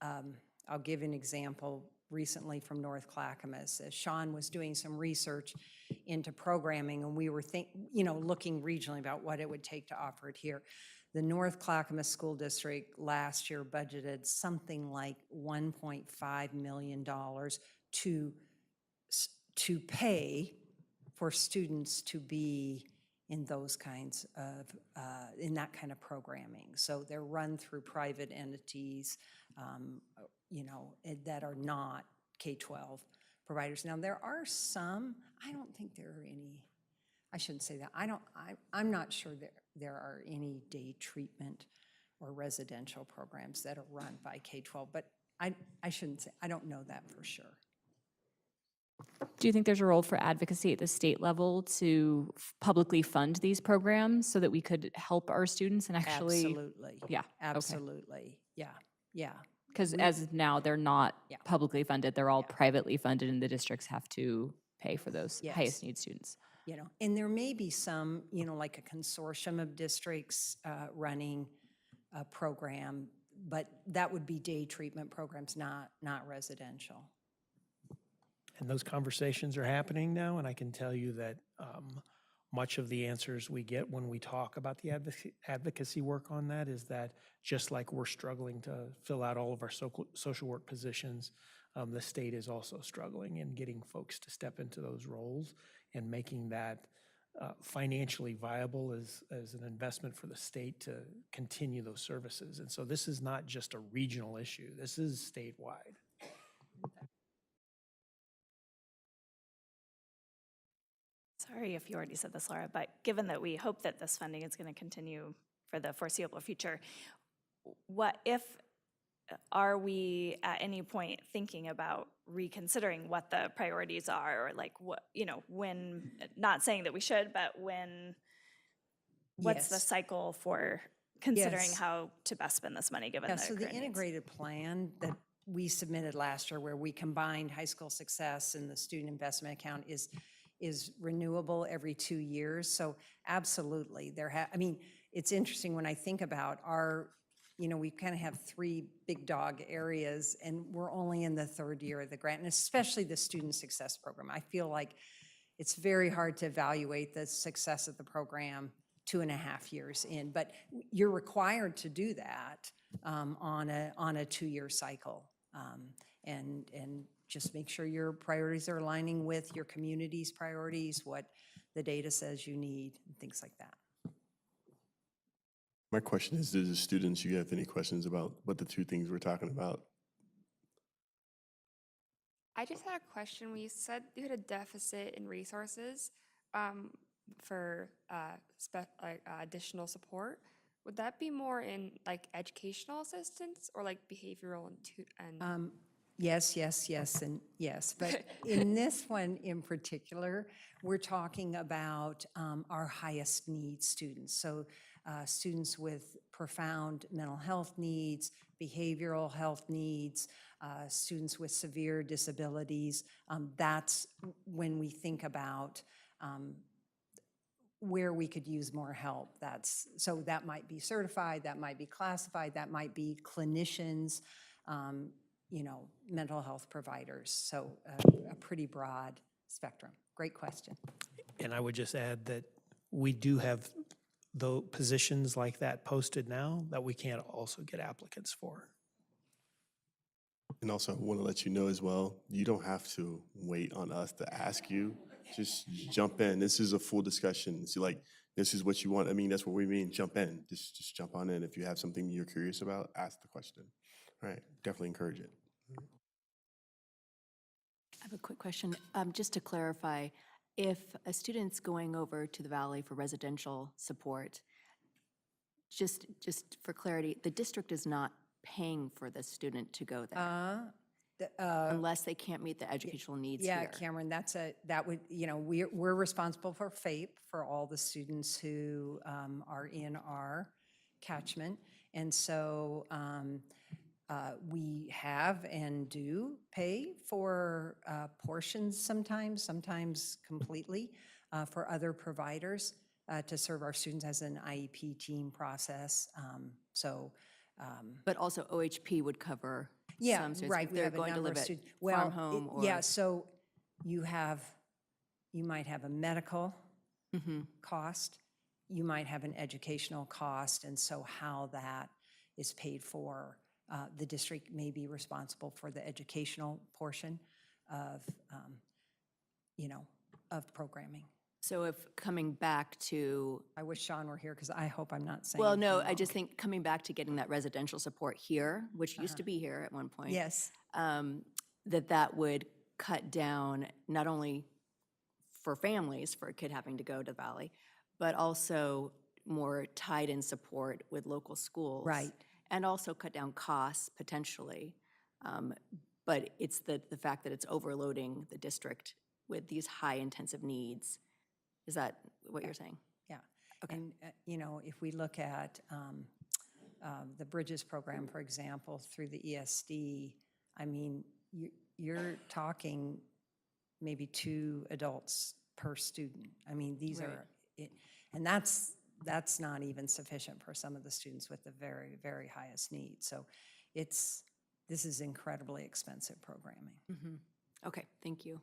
I'll give an example recently from North Clackamas. Sean was doing some research into programming, and we were looking regionally about what it would take to offer it here. The North Clackamas School District last year budgeted something like $1.5 million to pay for students to be in those kinds of, in that kind of programming. So they're run through private entities, that are not K-12 providers. Now, there are some, I don't think there are any, I shouldn't say that. I'm not sure there are any day treatment or residential programs that are run by K-12, but I shouldn't say, I don't know that for sure. Do you think there's a role for advocacy at the state level to publicly fund these programs so that we could help our students and actually? Absolutely. Yeah. Absolutely. Yeah. Because as of now, they're not publicly funded. They're all privately funded, and the districts have to pay for those highest need students. And there may be some, like a consortium of districts running a program, but that would be day treatment programs, not residential. And those conversations are happening now, and I can tell you that much of the answers we get when we talk about the advocacy work on that is that just like we're struggling to fill out all of our social work positions, the state is also struggling in getting folks to step into those roles and making that financially viable as an investment for the state to continue those services. And so this is not just a regional issue, this is statewide. Sorry if you already said this, Laura, but given that we hope that this funding is going to continue for the foreseeable future, are we at any point thinking about reconsidering what the priorities are, or like when, not saying that we should, but what's the Yes. cycle for considering Yes. how to best spend this money given Yeah, the so the current needs? integrated plan that we submitted last year, where we combined high school success and the student investment account, is renewable every 2 years. So absolutely, it's interesting when I think about we kind of have 3 big dog areas, and we're only in the 3rd year of the grant, and especially the student success program. I feel like it's very hard to evaluate the success of the program 2.5 years in, but you're required to do that on a 2-year cycle, and just make sure your priorities are aligning with your community's priorities, what the data says you need, and things like that. My question is, do the students, you have any questions about what the 2 things we're talking about? I just had a question. We said you had a deficit in resources for additional support. Would that be more in like educational assistance or like behavioral and Yes, and yes. But in this one in particular, we're talking about our highest need students. So students with profound mental health needs, behavioral health needs, students with severe disabilities. That's when we think about where we could use more help. So that might be certified, that might be classified, that might be clinicians, mental health providers. So a pretty broad spectrum. Great question. And I would just add that we do have the positions like that posted now that we can't also get applicants for. And also, I want to let you know as well, you don't have to wait on us to ask you. Just jump in. This is a full discussion. See, like, this is what you want. I mean, that's what we mean. Jump in. Just jump on in. If you have something you're curious about, ask the question. All right. Definitely encourage it. I have a quick question. Just to clarify, if a student's going over to the Valley for residential support, just for clarity, the district is not paying for the student to go there unless they can't meet the educational needs Yeah, here. Cameron, we're responsible for FAPE for all the students who are in our catchment. And so we have and do pay for portions sometimes completely for other providers to serve our students as an IEP team process. But also OHP would cover Yeah, some students right. if We they're have a going to number live of at students. farm home or. Yeah, so you might have a medical cost, you might have an educational cost, and so how that is paid for, the district may be responsible for the educational portion of, of programming. So if coming back to. I wish Sean were here because I hope I'm not saying. Well, no, anything I just wrong. think coming back to getting that residential support here, which used to be here at one point. Yes. That would cut down not only for families, for a kid having to go to the Valley, but also more tied-in support with local schools. Right. And also cut down costs potentially. But it's the fact that it's overloading the district with these high-intensive needs. Is that what you're saying? Yeah. And, if we look at the Bridges program, for example, through the ESD, I mean, you're talking maybe 2 adults per student. I mean, these are, and that's not even sufficient for some of the students with the very, very highest needs. So this is incredibly expensive programming. Okay, thank you.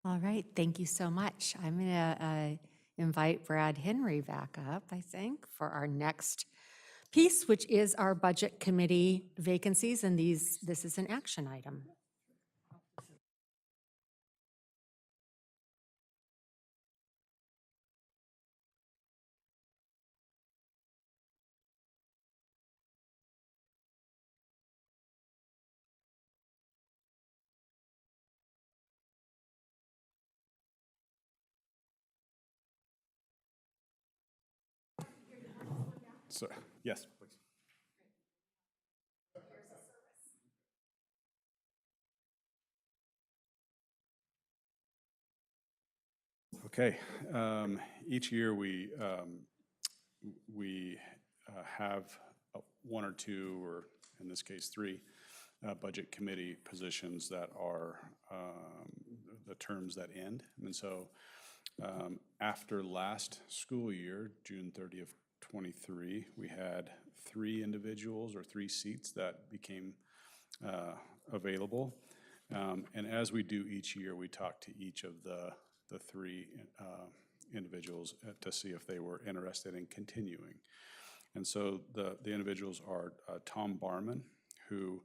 All right, thank you so much. I'm going to invite Brad Henry back up, I think, for our next piece, which is our budget committee vacancies, and this is an action item. So, yes, please. Okay. Each year we have 1 or 2, or in this case 3, budget committee positions that are the terms that end. And so after last school year, June 30th, 23, we had 3 individuals or 3 seats that became available. And as we do each year, we talk to each of the 3 individuals to see if they were interested in continuing. And so the individuals are Tom Barman, who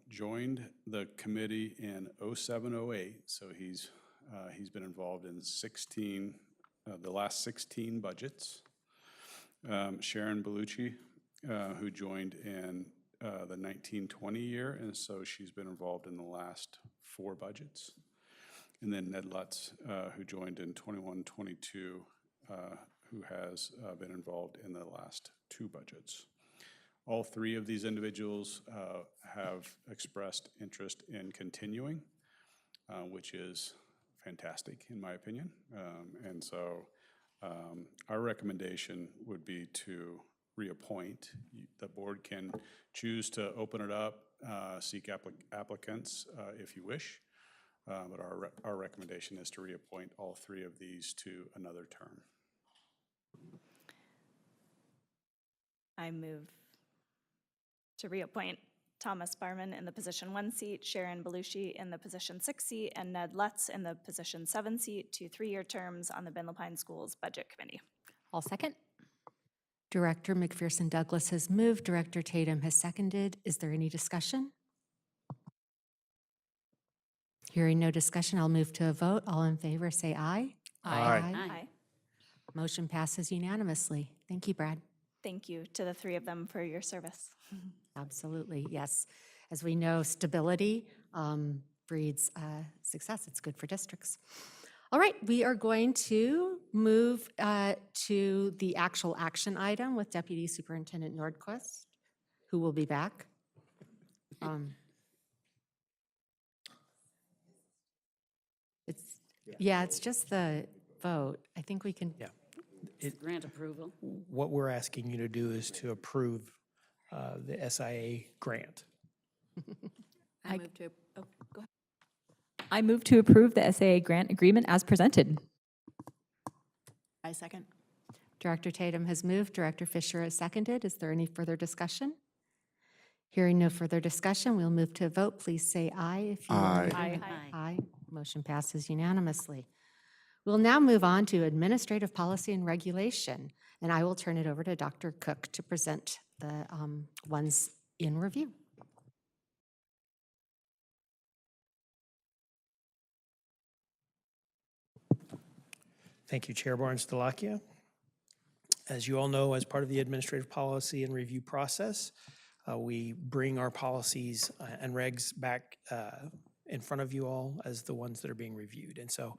joined the committee in 07-08, so he's been involved in the last 16 budgets. Sharon Bellucci, who joined in the 19-20 year, and so she's been involved in the last 4 budgets. And then Ned Lutz, who joined in 21-22, who has been involved in the last 2 budgets. All 3 of these individuals have expressed interest in continuing, which is fantastic in my opinion. And so our recommendation would be to reappoint. The board can choose to open it up, seek applicants if you wish. But our recommendation is to reappoint all 3 of these to another term. I move to reappoint Thomas Barman in the position 1 seat, Sharon Bellucci in the position 6 seat, and Ned Lutz in the position 7 seat to 3-year terms on the Ben Lapine Schools Budget Committee. I'll second. Director McPherson Douglas has moved. Director Tatum has seconded. Is there any discussion? Hearing no discussion, I'll move to a vote. All in favor, say aye. Aye. Aye. Motion passes unanimously. Thank you, Brad. Thank you to the 3 of them for your service. Absolutely, yes. As we know, stability breeds success. It's good for districts. All right, we are going to move to the actual action item with Deputy Superintendent Nordquist, who will be back. Yeah, it's just the vote. I think we can. Yeah. Grant approval. What we're asking you to do is to approve the SIA grant. I move to, oh, go ahead. I move to approve the SAA grant agreement as presented. I second. Director Tatum has moved, Director Fisher has seconded. Is there any further discussion? Hearing no further discussion, we'll move to a vote. Please say aye if you are in Aye. agreement. Aye. Motion passes unanimously. We'll now move on to administrative policy and regulation, and I will turn it over to Dr. Cook to present the ones in review. Thank you, Chair Barnes-Delakia. As you all know, as part of the administrative policy and review process, we bring our policies and regs back in front of you all as the ones that are being reviewed. And so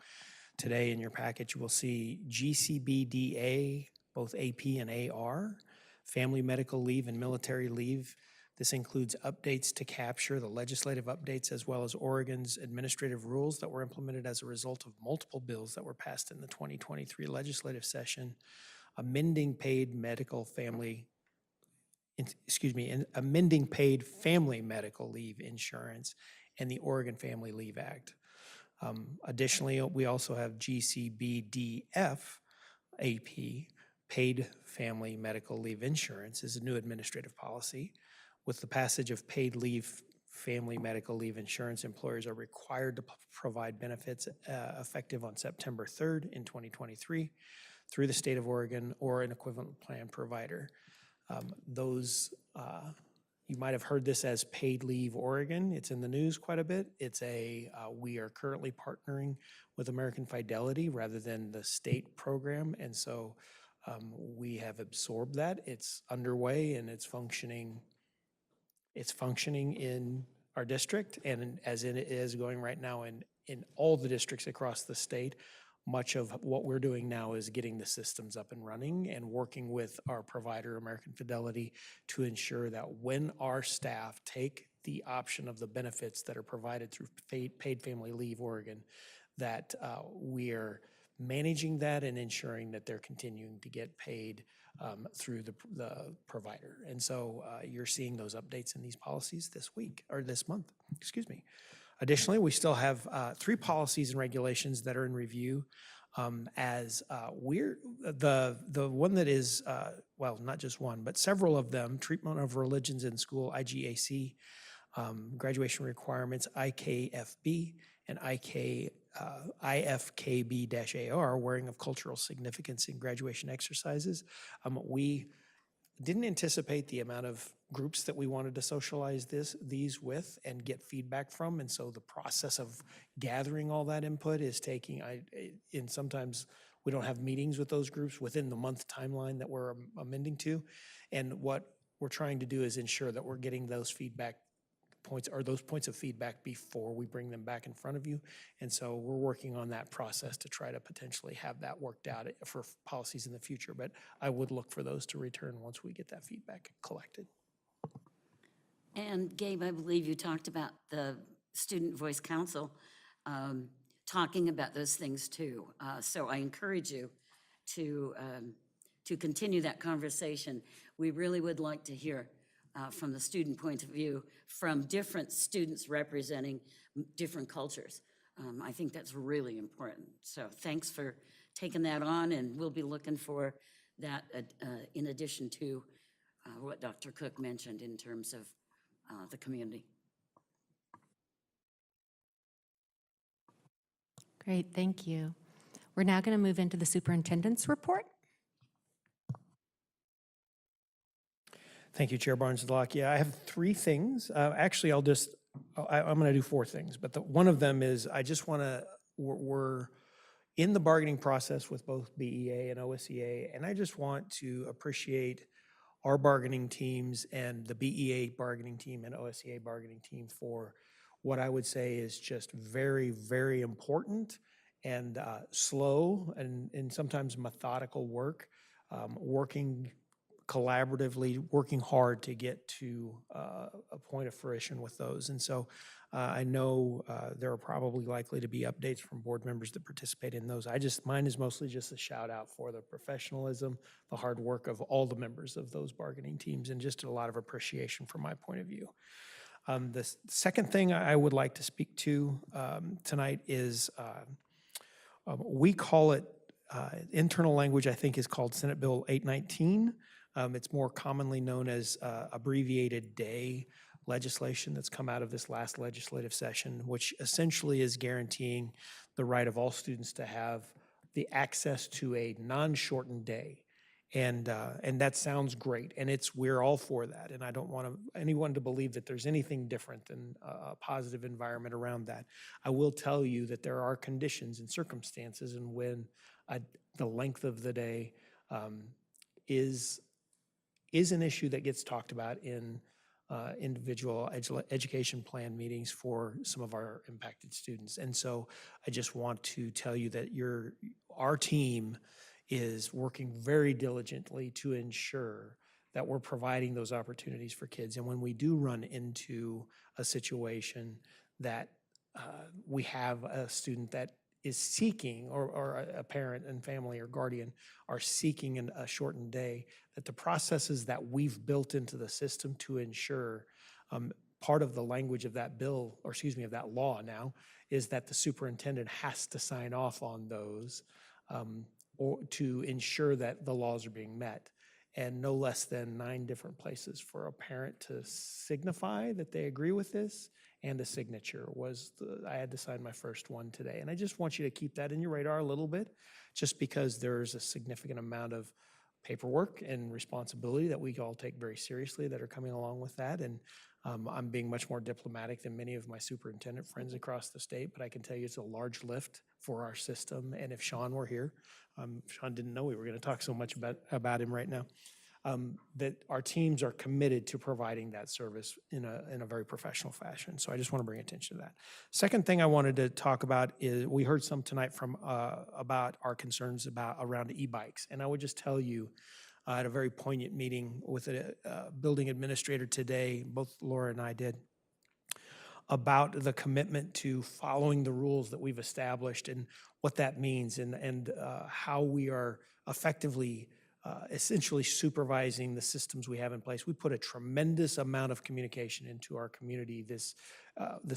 today in your package, you will see GCBDA, both AP and AR, family medical leave and military leave. This includes updates to capture the legislative updates as well as Oregon's administrative rules that were implemented as a result of multiple bills that were passed in the 2023 legislative session, amending paid family medical leave insurance and the Oregon Family Leave Act. Additionally, we also have GCBDF AP, paid family medical leave insurance, is a new administrative policy. With the passage of paid leave, family medical leave insurance, employers are required to provide benefits effective on September 3rd in 2023 through the state of Oregon or an equivalent plan provider. You might have heard this as Paid Leave Oregon. It's in the news quite a bit. It's we are currently partnering with American Fidelity rather than the state program, and so we have absorbed that. It's underway and it's functioning. It's functioning in our district, and as it is going right now in all the districts across the state. Much of what we're doing now is getting the systems up and running and working with our provider, American Fidelity, to ensure that when our staff take the option of the benefits that are provided through Paid Family Leave Oregon, that we are managing that and ensuring that they're continuing to get paid through the provider. And so you're seeing those updates in these policies this week, or this month, excuse me. Additionally, we still have 3 policies and regulations that are in review as the one that is, well, not just one, but several of them, treatment of religions in school, IGAC, graduation requirements, IKFB, and IFKB-AR, wearing of cultural significance in graduation exercises. We didn't anticipate the amount of groups that we wanted to socialize these with and get feedback from, and so the process of gathering all that input is taking, and sometimes we don't have meetings with those groups within the month timeline that we're amending to, and what we're trying to do is ensure that we're getting those feedback points, or those points of feedback, before we bring them back in front of you. And so we're working on that process to try to potentially have that worked out for policies in the future, but I would look for those to return once we get that feedback collected. And Gabe, I believe you talked about the Student Voice Council talking about those things too. So I encourage you to continue that conversation. We really would like to hear from the student point of view, from different students representing different cultures. I think that's really important. So thanks for taking that on, and we'll be looking for that in addition to what Dr. Cook mentioned in terms of the community. Great, thank you. We're now going to move into the superintendent's report. Thank you, Chair Barnes-Delakia. I have 3 things. Actually, I'm going to do 4 things, but one of them is I just want to, we're in the bargaining process with both BEA and OSEA, and I just want to appreciate our bargaining teams and the BEA bargaining team and OSEA bargaining team for what I would say is just very, very important and slow and sometimes methodical work, working collaboratively working hard to get to a point of fruition with those. And so I know there are probably likely to be updates from board members that participate in those. Mine is mostly just a shout out for the professionalism, the hard work of all the members of those bargaining teams, and just a lot of appreciation from my point of view. The second thing I would like to speak to tonight is we call it, internal language I think is called Senate Bill 819. It's more commonly known as abbreviated day legislation that's come out of this last legislative session, which essentially is guaranteeing the right of all students to have the access to a non-shortened day. And that sounds great, and we're all for that. And I don't want anyone to believe that there's anything different than a positive environment around that. I will tell you that there are conditions and circumstances, and when the length of the day is an issue that gets talked about in individual education plan meetings for some of our impacted students. And so I just want to tell you that our team is working very diligently to ensure that we're providing those opportunities for kids. And when we do run into a situation that we have a student that is seeking, or a parent and family or guardian are seeking a shortened day, that the processes that we've built into the system to ensure part of the language of that bill, or excuse me, of that law now, is that the superintendent has to sign off on those or to ensure that the laws are being met. And no less than 9 different places for a parent to signify that they agree with this, and a signature I had to sign my first one today. And I just want you to keep that in your radar a little bit, just because there's a significant amount of paperwork and responsibility that we all take very seriously that are coming along with that. And I'm being much more diplomatic than many of my superintendent friends across the state, but I can tell you it's a large lift for our system. And if Sean were here, Sean didn't know we were going to talk so much about him right now, that our teams are committed to providing that service in a very professional fashion. So I just want to bring attention to that. Second thing I wanted to talk about is we heard some tonight from about our concerns around e-bikes. And I would just tell you, I had a very poignant meeting with a building administrator today, both Laura and I did, about the commitment to following the rules that we've established and what that means, and how we are effectively essentially supervising the systems we have in place. We put a tremendous amount of communication into our community this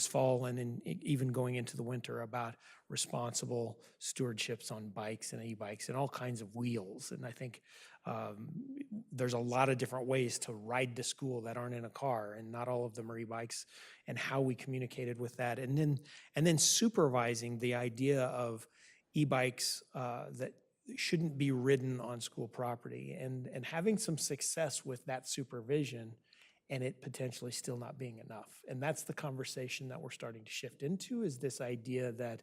fall, and even going into the winter, about responsible stewardships on bikes and e-bikes and all kinds of wheels. And I think there's a lot of different ways to ride to school that aren't in a car, and not all of them are e-bikes, and how we communicated with that. And then supervising the idea of e-bikes that shouldn't be ridden on school property, and having some success with that supervision, and it potentially still not being enough. And that's the conversation that we're starting to shift into, is this idea that,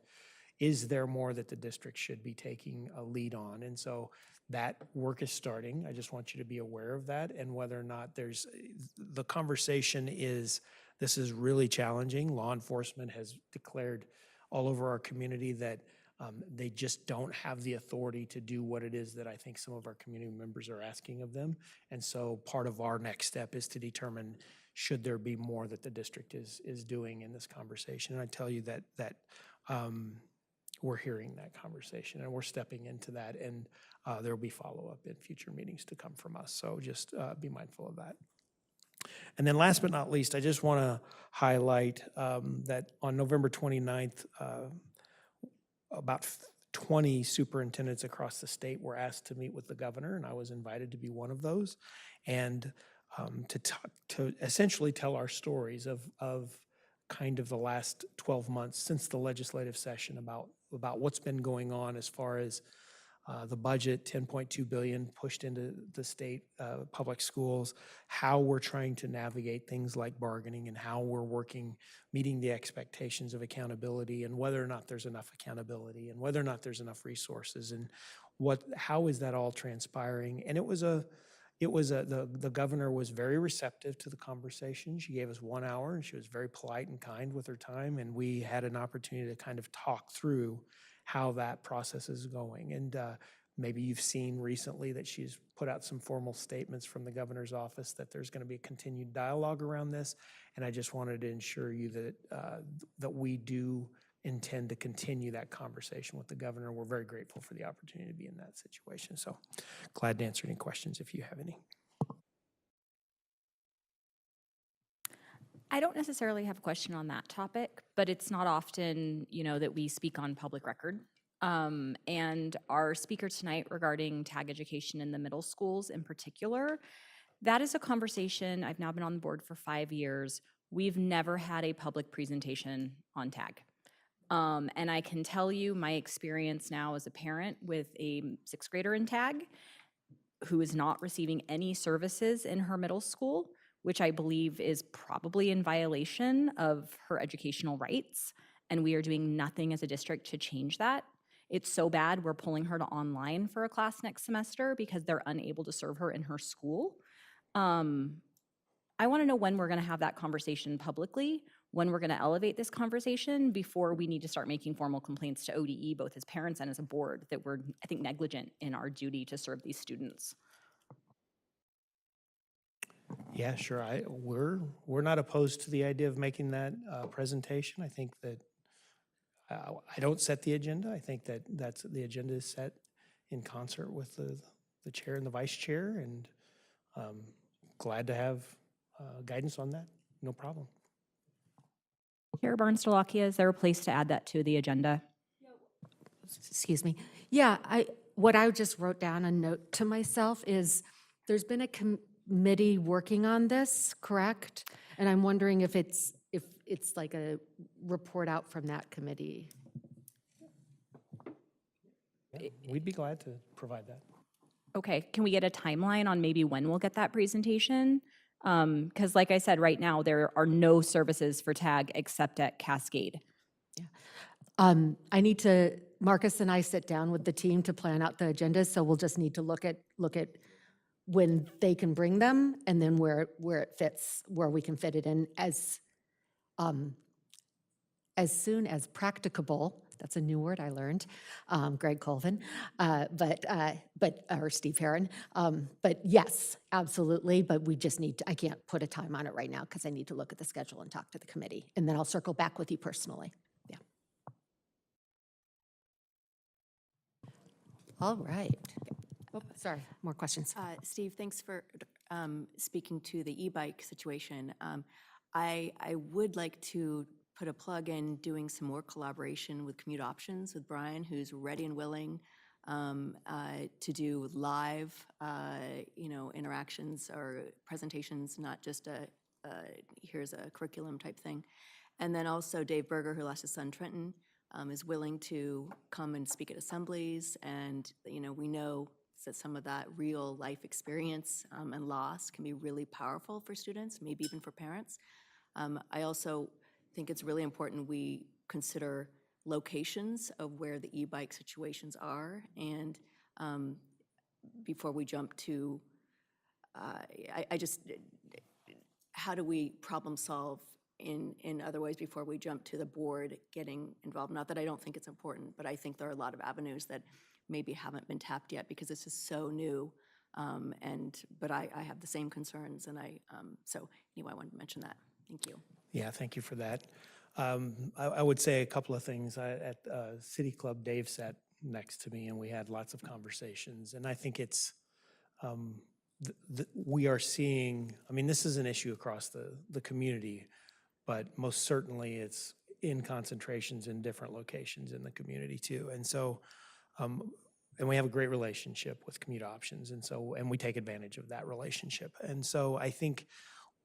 is there more that the district should be taking a lead on? And so that work is starting. I just want you to be aware of that, and whether or not the conversation is, this is really challenging. Law enforcement has declared all over our community that they just don't have the authority to do what it is that I think some of our community members are asking of them. And so part of our next step is to determine, should there be more that the district is doing in this conversation. And I tell you that we're hearing that conversation, and we're stepping into that, and there will be follow-up in future meetings to come from us. So just be mindful of that. And then last but not least, I just want to highlight that on November 29th, about 20 superintendents across the state were asked to meet with the governor, and I was invited to be one of those, and to essentially tell our stories of kind of the last 12 months since the legislative session, about what's been going on as far as the budget, $10.2 billion pushed into the state public schools, how we're trying to navigate things like bargaining, and how we're meeting the expectations of accountability, and whether or not there's enough accountability, and whether or not there's enough resources, and how is that all transpiring. And the governor was very receptive to the conversation. She gave us 1 hour, and she was very polite and kind with her time, and we had an opportunity to kind of talk through how that process is going. And Maybe you've seen recently that she's put out some formal statements from the governor's office that there's going to be a continued dialogue around this. And I just wanted to ensure you that, that we do intend to continue that conversation with the governor. We're very grateful for the opportunity to be in that situation. So glad to answer any questions if you have any. I don't necessarily have a question on that topic, but it's not often, you know, that we speak on public record. And our speaker tonight regarding tag education in the middle schools in particular, that is a conversation. I've now been on the board for 5 years. We've never had a public presentation on tag. And I can tell you my experience now as a parent with a 6th grader in tag who is not receiving any services in her middle school, which I believe is probably in violation of her educational rights. And we are doing nothing as a district to change that. It's so bad, we're pulling her to online for a class next semester because they're unable to serve her in her school. I wanna know when we're gonna have that conversation publicly, when we're gonna elevate this conversation before we need to start making formal complaints to ODE, both as parents and as a board, that we're, I think, negligent in our duty to serve these students. Yeah, sure. We're not opposed to the idea of making that presentation. I think that I don't set the agenda. I think that the agenda is set in concert with the chair and the vice chair, and glad to have guidance on that. No problem. Chair Barnes-Delakia, is there a place to add that to the agenda? Excuse me. Yeah, what I just wrote down a note to myself is there's been a committee working on this, correct? And I'm wondering if it's like a report out from that committee. Yeah, we'd be glad to provide that. Okay, can we get a timeline on maybe when we'll get that presentation? Because like I said, right now, there are no services for tag except at Cascade. I need to, Marcus and I sit down with the team to plan out the agenda, so we'll just need to look at when they can bring them and then where it fits, where we can fit it in as soon as practicable. That's a new word I learned, Greg Colvin, or Steve Heron. But yes, absolutely, but we just need to, I can't put a time on it right now because I need to look at the schedule and talk to the committee, and then I'll circle back with you personally. Yeah. All right. Oh, sorry, more questions. Steve, thanks for speaking to the e-bike situation. I would like to put a plug in doing some more collaboration with Commute Options with Brian, who's ready and willing to do live, interactions or presentations, not just here's a curriculum type thing. And then also Dave Berger, who lost his son Trenton, is willing to come and speak at assemblies. And we know that some of that real life experience and loss can be really powerful for students, maybe even for parents. I also think it's really important we consider locations of where the e-bike situations are, and before we jump to, how do we problem solve in other ways before we jump to the board getting involved? Not that I don't think it's important, but I think there are a lot of avenues that maybe haven't been tapped yet because this is so new. But I have the same concerns, and so anyway, I wanted to mention that. Thank you. Yeah, thank you for that. I would say a couple of things. At City Club, Dave sat next to me, and we had lots of conversations. And I think it's, we are seeing, I mean, this is an issue across the community, but most certainly it's in concentrations in different locations in the community too. And so, and we have a great relationship with Commute Options, and we take advantage of that relationship. And so I think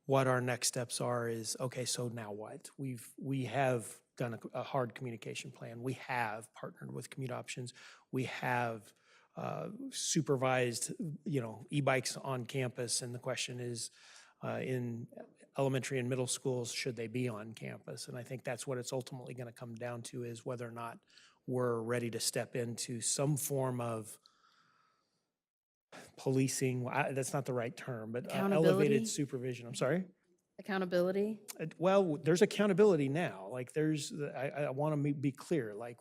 what our next steps are is, okay, so now what? We have done a hard communication plan. We have partnered with Commute Options. We have supervised, e-bikes on campus, and the question is, in elementary and middle schools, should they be on campus? And I think that's what it's ultimately going to come down to, is whether or not we're ready to step into some form of policing. That's not the right term, but elevated supervision. I'm sorry? accountability? Well, there's accountability now. Like I want to be clear. Like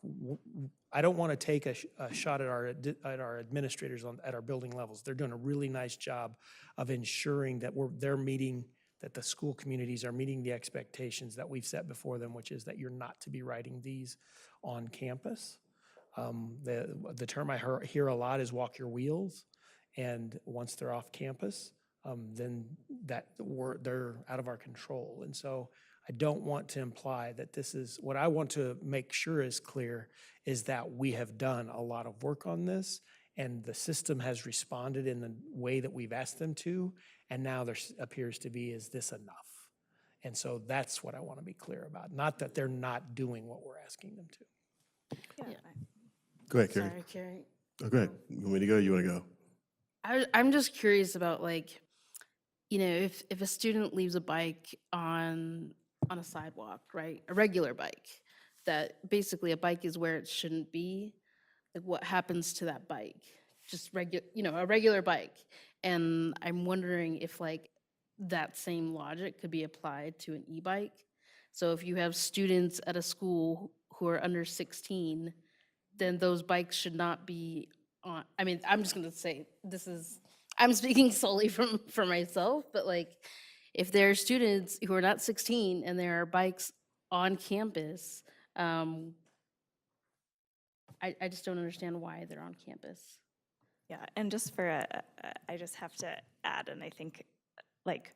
I don't want to take a shot at our administrators at our building levels. They're doing a really nice job of ensuring that that the school communities are meeting the expectations that we've set before them, which is that you're not to be writing these on campus. The term I hear a lot is walk your wheels, and once they're off campus, then they're out of our control. And so I don't want to imply that this is, what I want to make sure is clear is that we have done a lot of work on this, and the system has responded in the way that we've asked them to, and now there appears to be, is this enough? And so that's what I want to be clear about, not that they're not doing what we're asking them to. Go ahead, Carrie. Sorry, Carrie. Oh, go ahead. You want me to go? You want to go? I'm just curious about, like, you know, if a student leaves a bike on a sidewalk, right? A regular bike, that basically a bike is where it shouldn't be. Like, what happens to that bike? Just a regular bike. And I'm wondering if, like, that same logic could be applied to an e-bike. So if you have students at a school who are under 16, then those bikes should not be on. I mean, I'm just going to say I'm speaking solely for myself, but, like, if there are students who are not 16 and there are bikes on campus, I just don't understand why they're on campus. Yeah, and just I just have to add, and I think, like,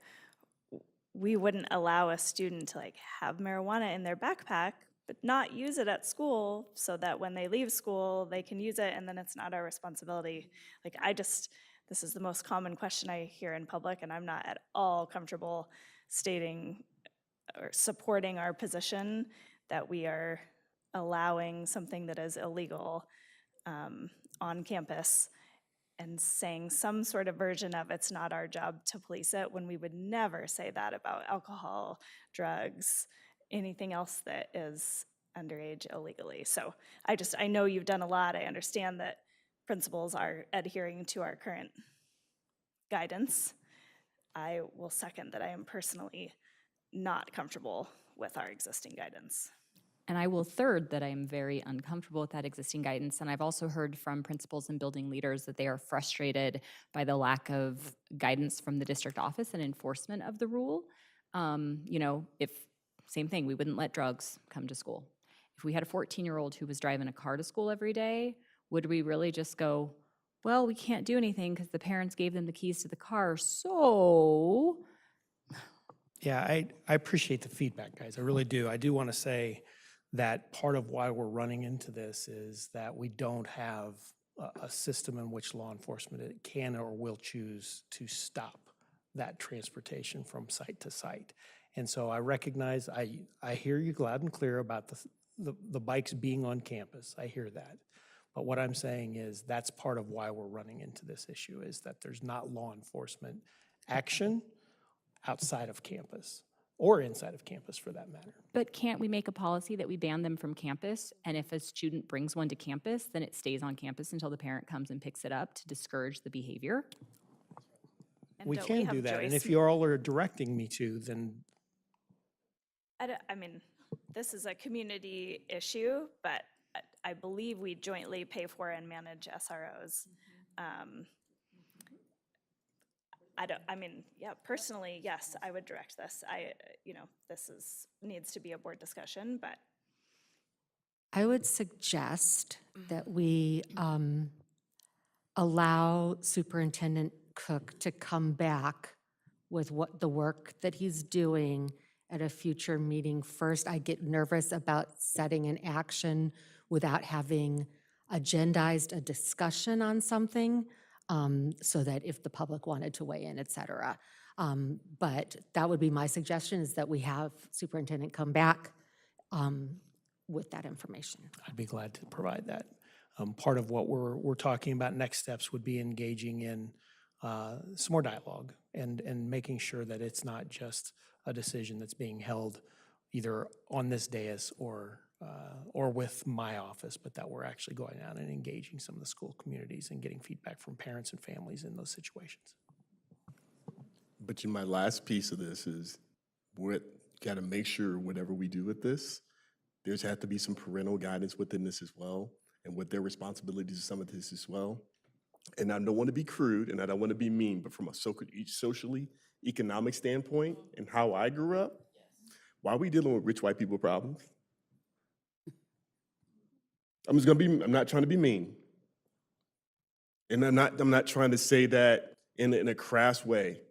we wouldn't allow a student to, like, have marijuana in their backpack, but not use it at school, so that when they leave school, they can use it, and then it's not our responsibility. Like, this is the most common question I hear in public, and I'm not at all comfortable stating or supporting our position that we are allowing something that is illegal on campus and saying some sort of version of it's not our job to police it, when we would never say that about alcohol, drugs, anything else that is underage illegally. So I know you've done a lot. I understand that principals are adhering to our current guidance. I will second that I am personally not comfortable with our existing guidance. And I will third that I am very uncomfortable with that existing guidance. And I've also heard from principals and building leaders that they are frustrated by the lack of guidance from the district office and enforcement of the rule. Same thing, we wouldn't let drugs come to school. If we had a 14-year-old who was driving a car to school every day, would we really just go, well, we can't do anything because the parents gave them the keys to the car, so... Yeah, I appreciate the feedback, guys. I really do. I do want to say that part of why we're running into this is that we don't have a system in which law enforcement can or will choose to stop that transportation from site to site. And so I recognize, I hear you loud and clear about the bikes being on campus. I hear that. But what I'm saying is that's part of why we're running into this issue, is that there's not law enforcement action outside of campus, or inside of campus for that matter. But can't we make a policy that we ban them from campus? And if a student brings one to campus, then it stays on campus until the parent comes and picks it up to discourage the behavior? We can do that, and if you all are directing me to, then I mean, this is a community issue, but I believe we jointly pay for and manage SROs. Personally, yes, I would direct this. Needs to be a board discussion, but. I would suggest that we allow Superintendent Cook to come back with what the work that he's doing at a future meeting first. I get nervous about setting an action without having agendized a discussion on something, so that if the public wanted to weigh in, et cetera. But that would be my suggestion, is that we have Superintendent come back with that information. I'd be glad to provide that. Part of what we're talking about next steps would be engaging in some more dialogue and making sure that it's not just a decision that's being held either on this dais or with my office, but that we're actually going out and engaging some of the school communities and getting feedback from parents and families in those situations. But my last piece of this is we're got to make sure whatever we do with this, there's had to be some parental guidance within this as well, and what their responsibilities of some of this as well. And I don't want to be crude and I don't want to be mean, but from a socially economic standpoint and how I grew up, why are we dealing with rich white people problems? I'm not trying to be mean. And I'm not trying to say that in a crass way,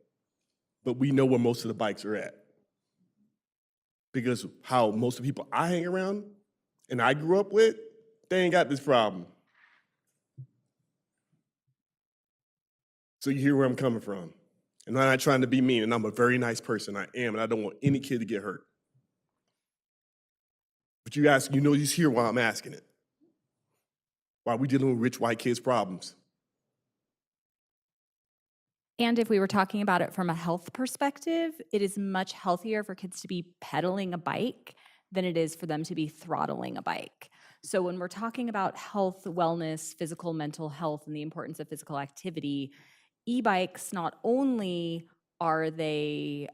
but we know where most of the bikes are at. Because how most of the people I hang around and I grew up with, they ain't got this problem. So you hear where I'm coming from. And I'm not trying to be mean, and I'm a very nice person. I am, and I don't want any kid to get hurt. But you ask, you hear why I'm asking it. Why are we dealing with rich white kids' problems? And if we were talking about it from a health perspective, it is much healthier for kids to be pedaling a bike than it is for them to be throttling a bike. So when we're talking about health, wellness, physical, mental health, and the importance of physical activity, e-bikes, not only are they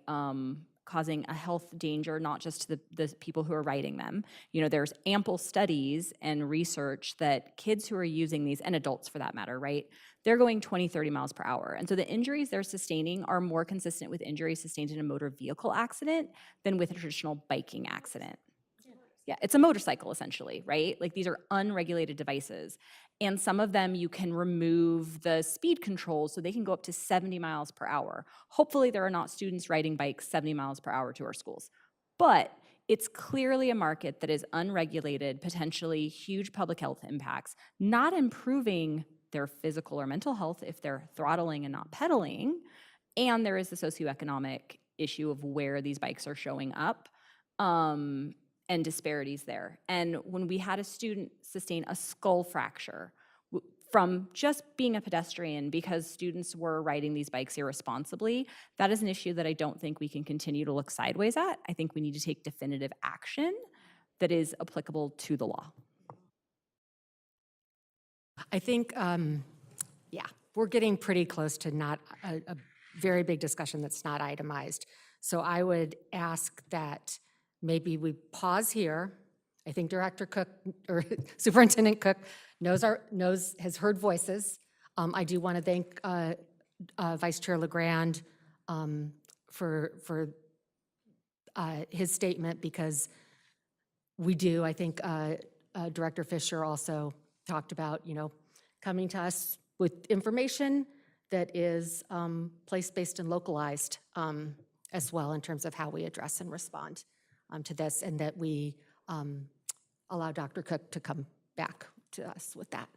causing a health danger, not just to the people who are riding them. There's ample studies and research that kids who are using these, and adults for that matter, right? They're going 20, 30 miles per hour. And so the injuries they're sustaining are more consistent with injuries sustained in a motor vehicle accident than with a traditional biking accident. Yeah, it's a motorcycle essentially, right? Like these are unregulated devices. And some of them you can remove the speed controls so they can go up to 70 miles per hour. Hopefully there are not students riding bikes 70 miles per hour to our schools. But it's clearly a market that is unregulated, potentially huge public health impacts, not improving their physical or mental health if they're throttling and not pedaling. And there is the socioeconomic issue of where these bikes are showing up. And disparities there. And when we had a student sustain a skull fracture from just being a pedestrian because students were riding these bikes irresponsibly, that is an issue that I don't think we can continue to look sideways at. I think we need to take definitive action that is applicable to the law. I think, we're getting pretty close to not a very big discussion that's not itemized. So I would ask that maybe we pause here. I think Director Cook or Superintendent Cook has heard voices. I do want to thank Vice Chair LeGrand for his statement because we do. I think Director Fisher also talked about coming to us with information that is place-based and localized as well in terms of how we address and respond to this, and that we allow Dr. Cook to come back to us with that.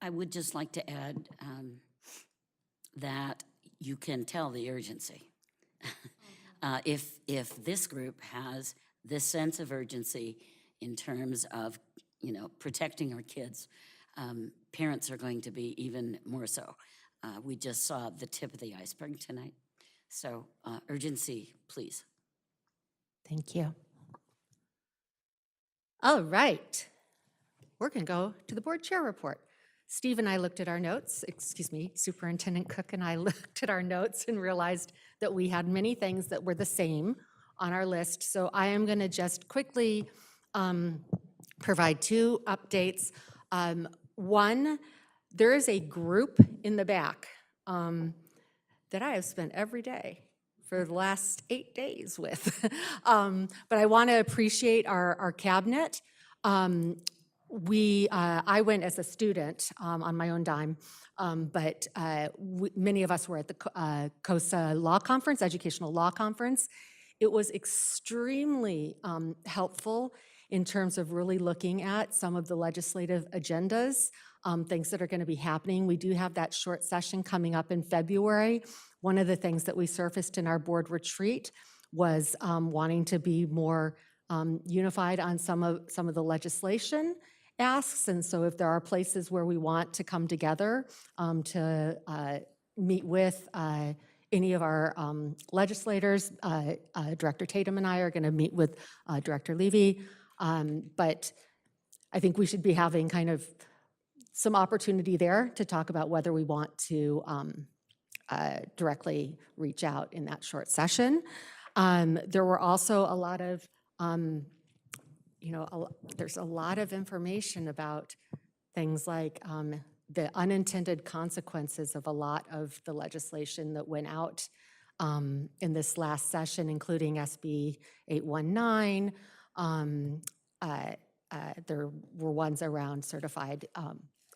I would just like to add that you can tell the urgency. If this group has this sense of urgency in terms of protecting our kids, parents are going to be even more so. We just saw the tip of the iceberg tonight. So urgency, please. Thank you. All right. We're going to go to the board chair report. Steve and I looked at our notes, Superintendent Cook and I looked at our notes and realized that we had many things that were the same on our list. So I am going to just quickly provide two updates. One, there is a group in the back that I have spent every day for the last 8 days with. But I want to appreciate our cabinet. I went as a student on my own dime, but many of us were at the COSA Law Conference, Educational Law Conference. It was extremely helpful in terms of really looking at some of the legislative agendas, things that are going to be happening. We do have that short session coming up in February. One of the things that we surfaced in our board retreat was wanting to be more unified on some of the legislation asks. And so if there are places where we want to come together to meet with any of our legislators, Director Tatum and I are going to meet with Director Levy. But I think we should be having kind of some opportunity there to talk about whether we want to directly reach out in that short session. There were also a lot of, there's a lot of information about things like the unintended consequences of a lot of the legislation that went out in this last session, including SB 819. There were ones around certified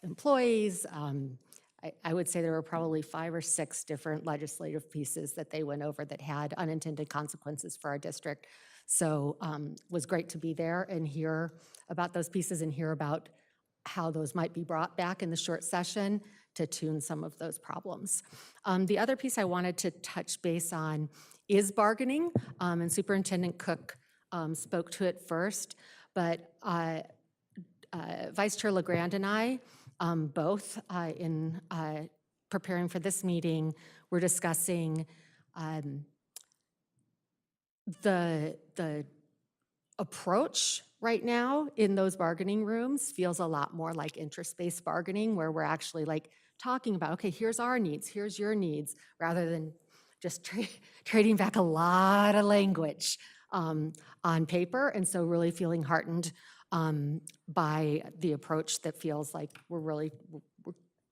employees. I would say there were probably 5 or 6 different legislative pieces that they went over that had unintended consequences for our district. So it was great to be there and hear about those pieces and hear about how those might be brought back in the short session to tune some of those problems. The other piece I wanted to touch base on is bargaining, and Superintendent Cook spoke to it first, but Vice Chair LeGrand and I, both in preparing for this meeting, were discussing the approach right now in those bargaining rooms feels a lot more like interest-based bargaining, where we're actually like talking about, okay, here's our needs, here's your needs, rather than just trading back a lot of language on paper. And so really feeling heartened by the approach that feels like we're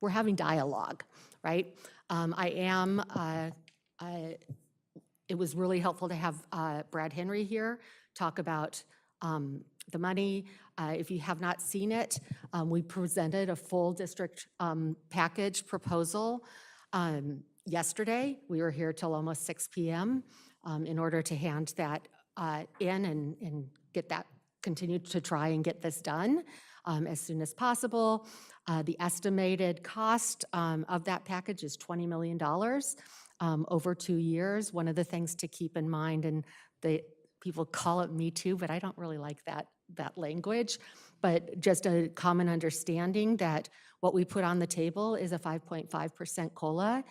having dialogue, right? It was really helpful to have Brad Henry here talk about the money. If you have not seen it, we presented a full district package proposal yesterday. We were here till almost 6 p.m. In order to hand that in and get that, continue to try and get this done as soon as possible. The estimated cost of that package is $20 million over 2 years. One of the things to keep in mind, and people call it Me Too, but I don't really like that language, but just a common understanding that what we put on the table is a 5.5% COLA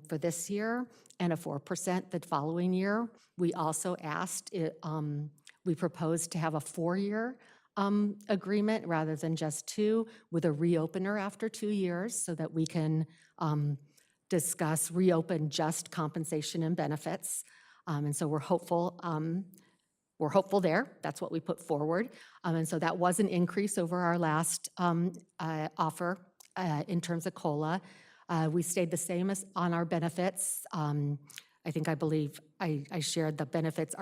for this year and a 4% the following year. We also asked, we proposed to have a 4-year agreement rather than just 2, with a reopener after 2 years so that we can reopen just compensation and benefits. And so we're hopeful there. That's what we put forward. And so that was an increase over our last offer in terms of COLA. We stayed the same as on our benefits. I believe I shared the benefits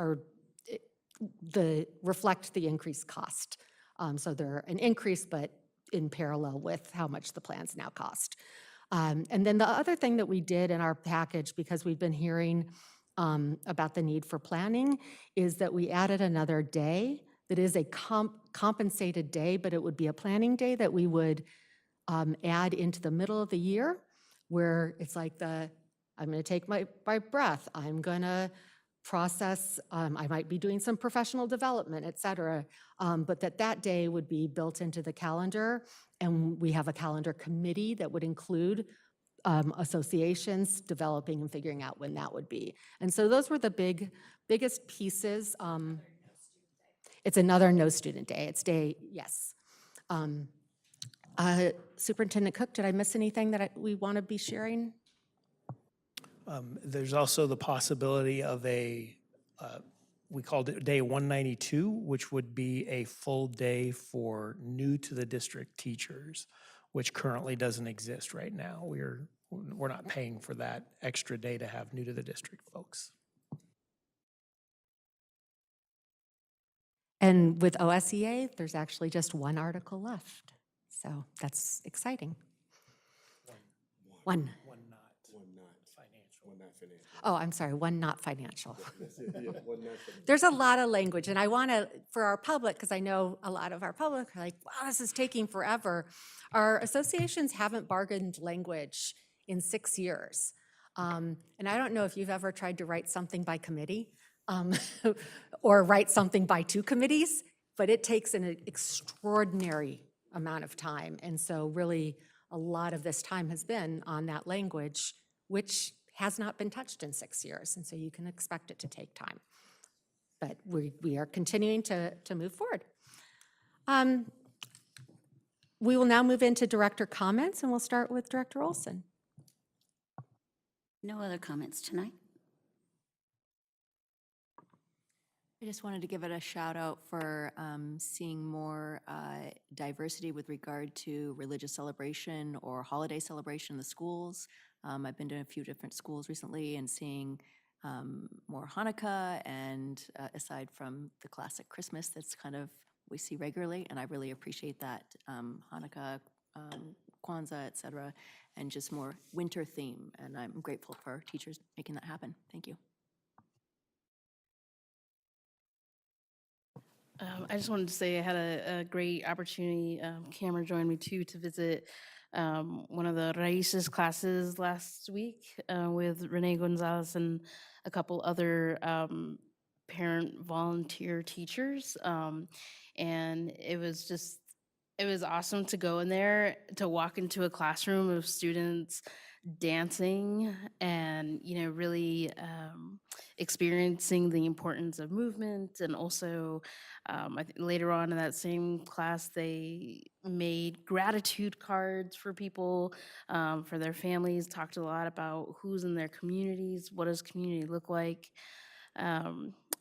reflect the increased cost. So they're an increase, but in parallel with how much the plans now cost. And then the other thing that we did in our package, because we've been hearing about the need for planning, is that we added another day that is a compensated day, but it would be a planning day that we would add into the middle of the year, where it's like I'm going to take my breath, I'm going to process, I might be doing some professional development, et cetera, but that day would be built into the calendar, and we have a calendar committee that would include associations developing and figuring out when that would be. And so those were the biggest pieces. It's another no student day. It's day, yes. Superintendent Cook, did I miss anything that we want to be sharing? There's also the possibility of we called it day 192, which would be a full day for new to the district teachers, which currently doesn't exist right now. We're not paying for that extra day to have new to the district folks. And with OSEA, there's actually just one article left. So that's exciting. One. Oh, I'm sorry, one not financial. There's a lot of language, and I want to, for our public, because I know a lot of our public are like, wow, this is taking forever. Our associations haven't bargained language in 6 years. And I don't know if you've ever tried to write something by committee or write something by 2 committees, but it takes an extraordinary amount of time. And so really a lot of this time has been on that language, which has not been touched in 6 years. And so you can expect it to take time. But we are continuing to move forward. We will now move into director comments, and we'll start with Director Olson. No other comments tonight? I just wanted to give it a shout out for seeing more diversity with regard to religious celebration or holiday celebration in the schools. I've been to a few different schools recently and seeing more Hanukkah and aside from the classic Christmas that's kind of we see regularly, and I really appreciate that. Hanukkah, Kwanzaa, et cetera, and just more winter theme, and I'm grateful for teachers making that happen. Thank you. I just wanted to say I had a great opportunity. Cameron joined me too to visit one of the Raices classes last week with Renee Gonzalez and a couple other parent volunteer teachers. And it was awesome to go in there, to walk into a classroom of students dancing and, really experiencing the importance of movement. And also, I think later on in that same class, they made gratitude cards for people, for their families, talked a lot about who's in their communities, what does community look like.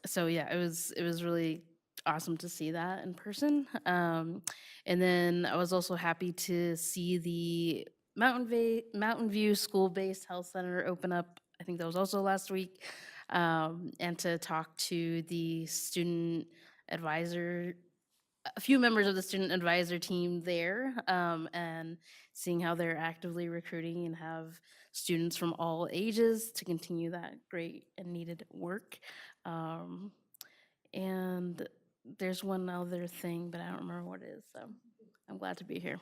So yeah, it was really awesome to see that in person. And then I was also happy to see the Mountain View School-Based Health Center open up. I think that was also last week. And to talk to the student advisor, a few members of the student advisor team there, and seeing how they're actively recruiting and have students from all ages to continue that great and needed work. And there's one other thing, but I don't remember what it is, so I'm glad to be here.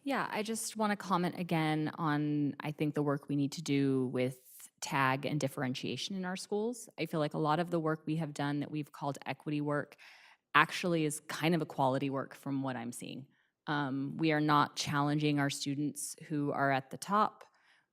Yeah, I just want to comment again on, I think, the work we need to do with tag and differentiation in our schools. I feel like a lot of the work we have done that we've called equity work actually is kind of equality work from what I'm seeing. We are not challenging our students who are at the top.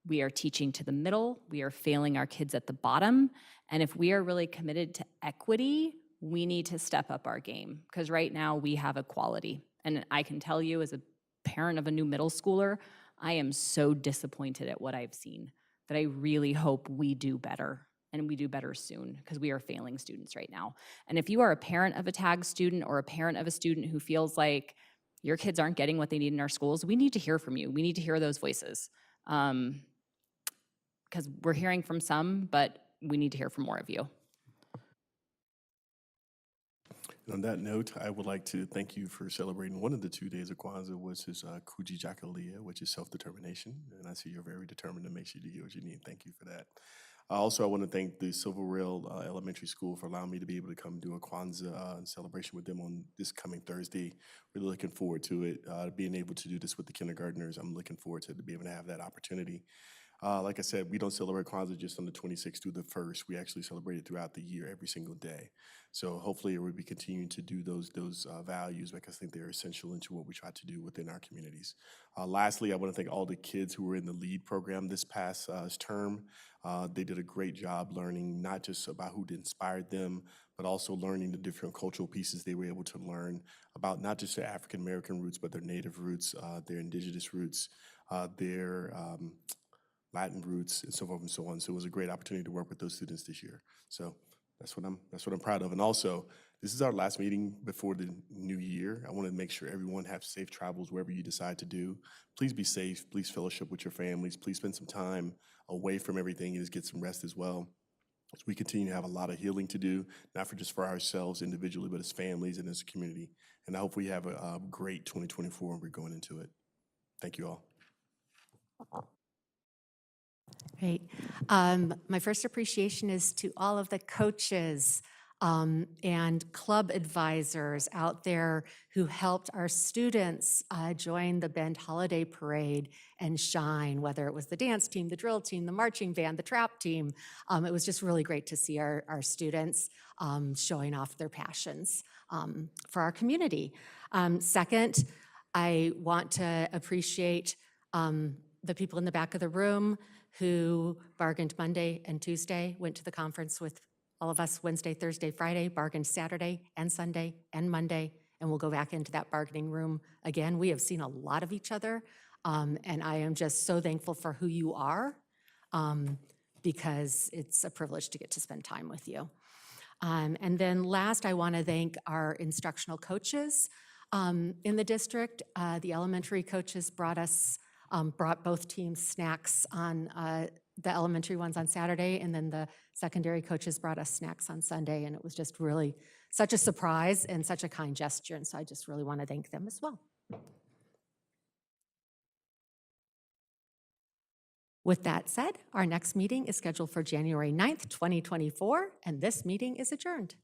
We are teaching to the middle. We are failing our kids at the bottom. And if we are really committed to equity, we need to step up our game, because right now we have equality. And I can tell you, as a parent of a new middle schooler, I am so disappointed at what I've seen that I really hope we do better, and we do better soon, because we are failing students right now. And if you are a parent of a tag student or a parent of a student who feels like your kids aren't getting what they need in our schools, we need to hear from you. We need to hear those voices. Because we're hearing from some, but we need to hear from more of you. And on that note, I would like to thank you for celebrating one of the 2 days of Kwanzaa, which is Kujijakalia, which is self-determination. And I see you're very determined to make sure you get what you need. Thank you for that. Also, I want to thank the Silver Rail Elementary School for allowing me to be able to come do a Kwanzaa celebration with them on this coming Thursday. Really looking forward to it, being able to do this with the kindergartners. I'm looking forward to be able to have that opportunity. Like I said, we don't celebrate Kwanzaa just on the 26th through the 1st. We actually celebrate it throughout the year, every single day. So hopefully we'll be continuing to do those values, because I think they're essential into what we try to do within our communities. Lastly, I want to thank all the kids who were in the LEAD program this past term. They did a great job learning not just about who inspired them, but also learning the different cultural pieces they were able to learn about, not just their African American roots, but their Native roots, their Indigenous roots, their Latin roots, and so forth and so on. So it was a great opportunity to work with those students this year. So that's what I'm proud of. And also, this is our last meeting before the new year. I want to make sure everyone has safe travels wherever you decide to do. Please be safe. Please fellowship with your families. Please spend some time away from everything and just get some rest as well. As we continue to have a lot of healing to do, not just for ourselves individually, but as families and as a community. And I hope we have a great 2024 and we're going into it. Thank you all. Great. My first appreciation is to all of the coaches and club advisors out there who helped our students join the Bend Holiday Parade and shine, whether it was the dance team, the drill team, the marching band, the trap team. It was just really great to see our students showing off their passions for our community. Second, I want to appreciate the people in the back of the room who bargained Monday and Tuesday, went to the conference with all of us Wednesday, Thursday, Friday, bargained Saturday and Sunday and Monday, and we'll go back into that bargaining room again. We have seen a lot of each other, and I am just so thankful for who you are, because it's a privilege to get to spend time with you. And then last, I want to thank our instructional coaches in the district. The elementary coaches brought both teams snacks on the elementary ones on Saturday, and then the secondary coaches brought us snacks on Sunday, and it was just really such a surprise and such a kind gesture, and so I just really want to thank them as well. With that said, our next meeting is scheduled for January 9th, 2024, and this meeting is adjourned.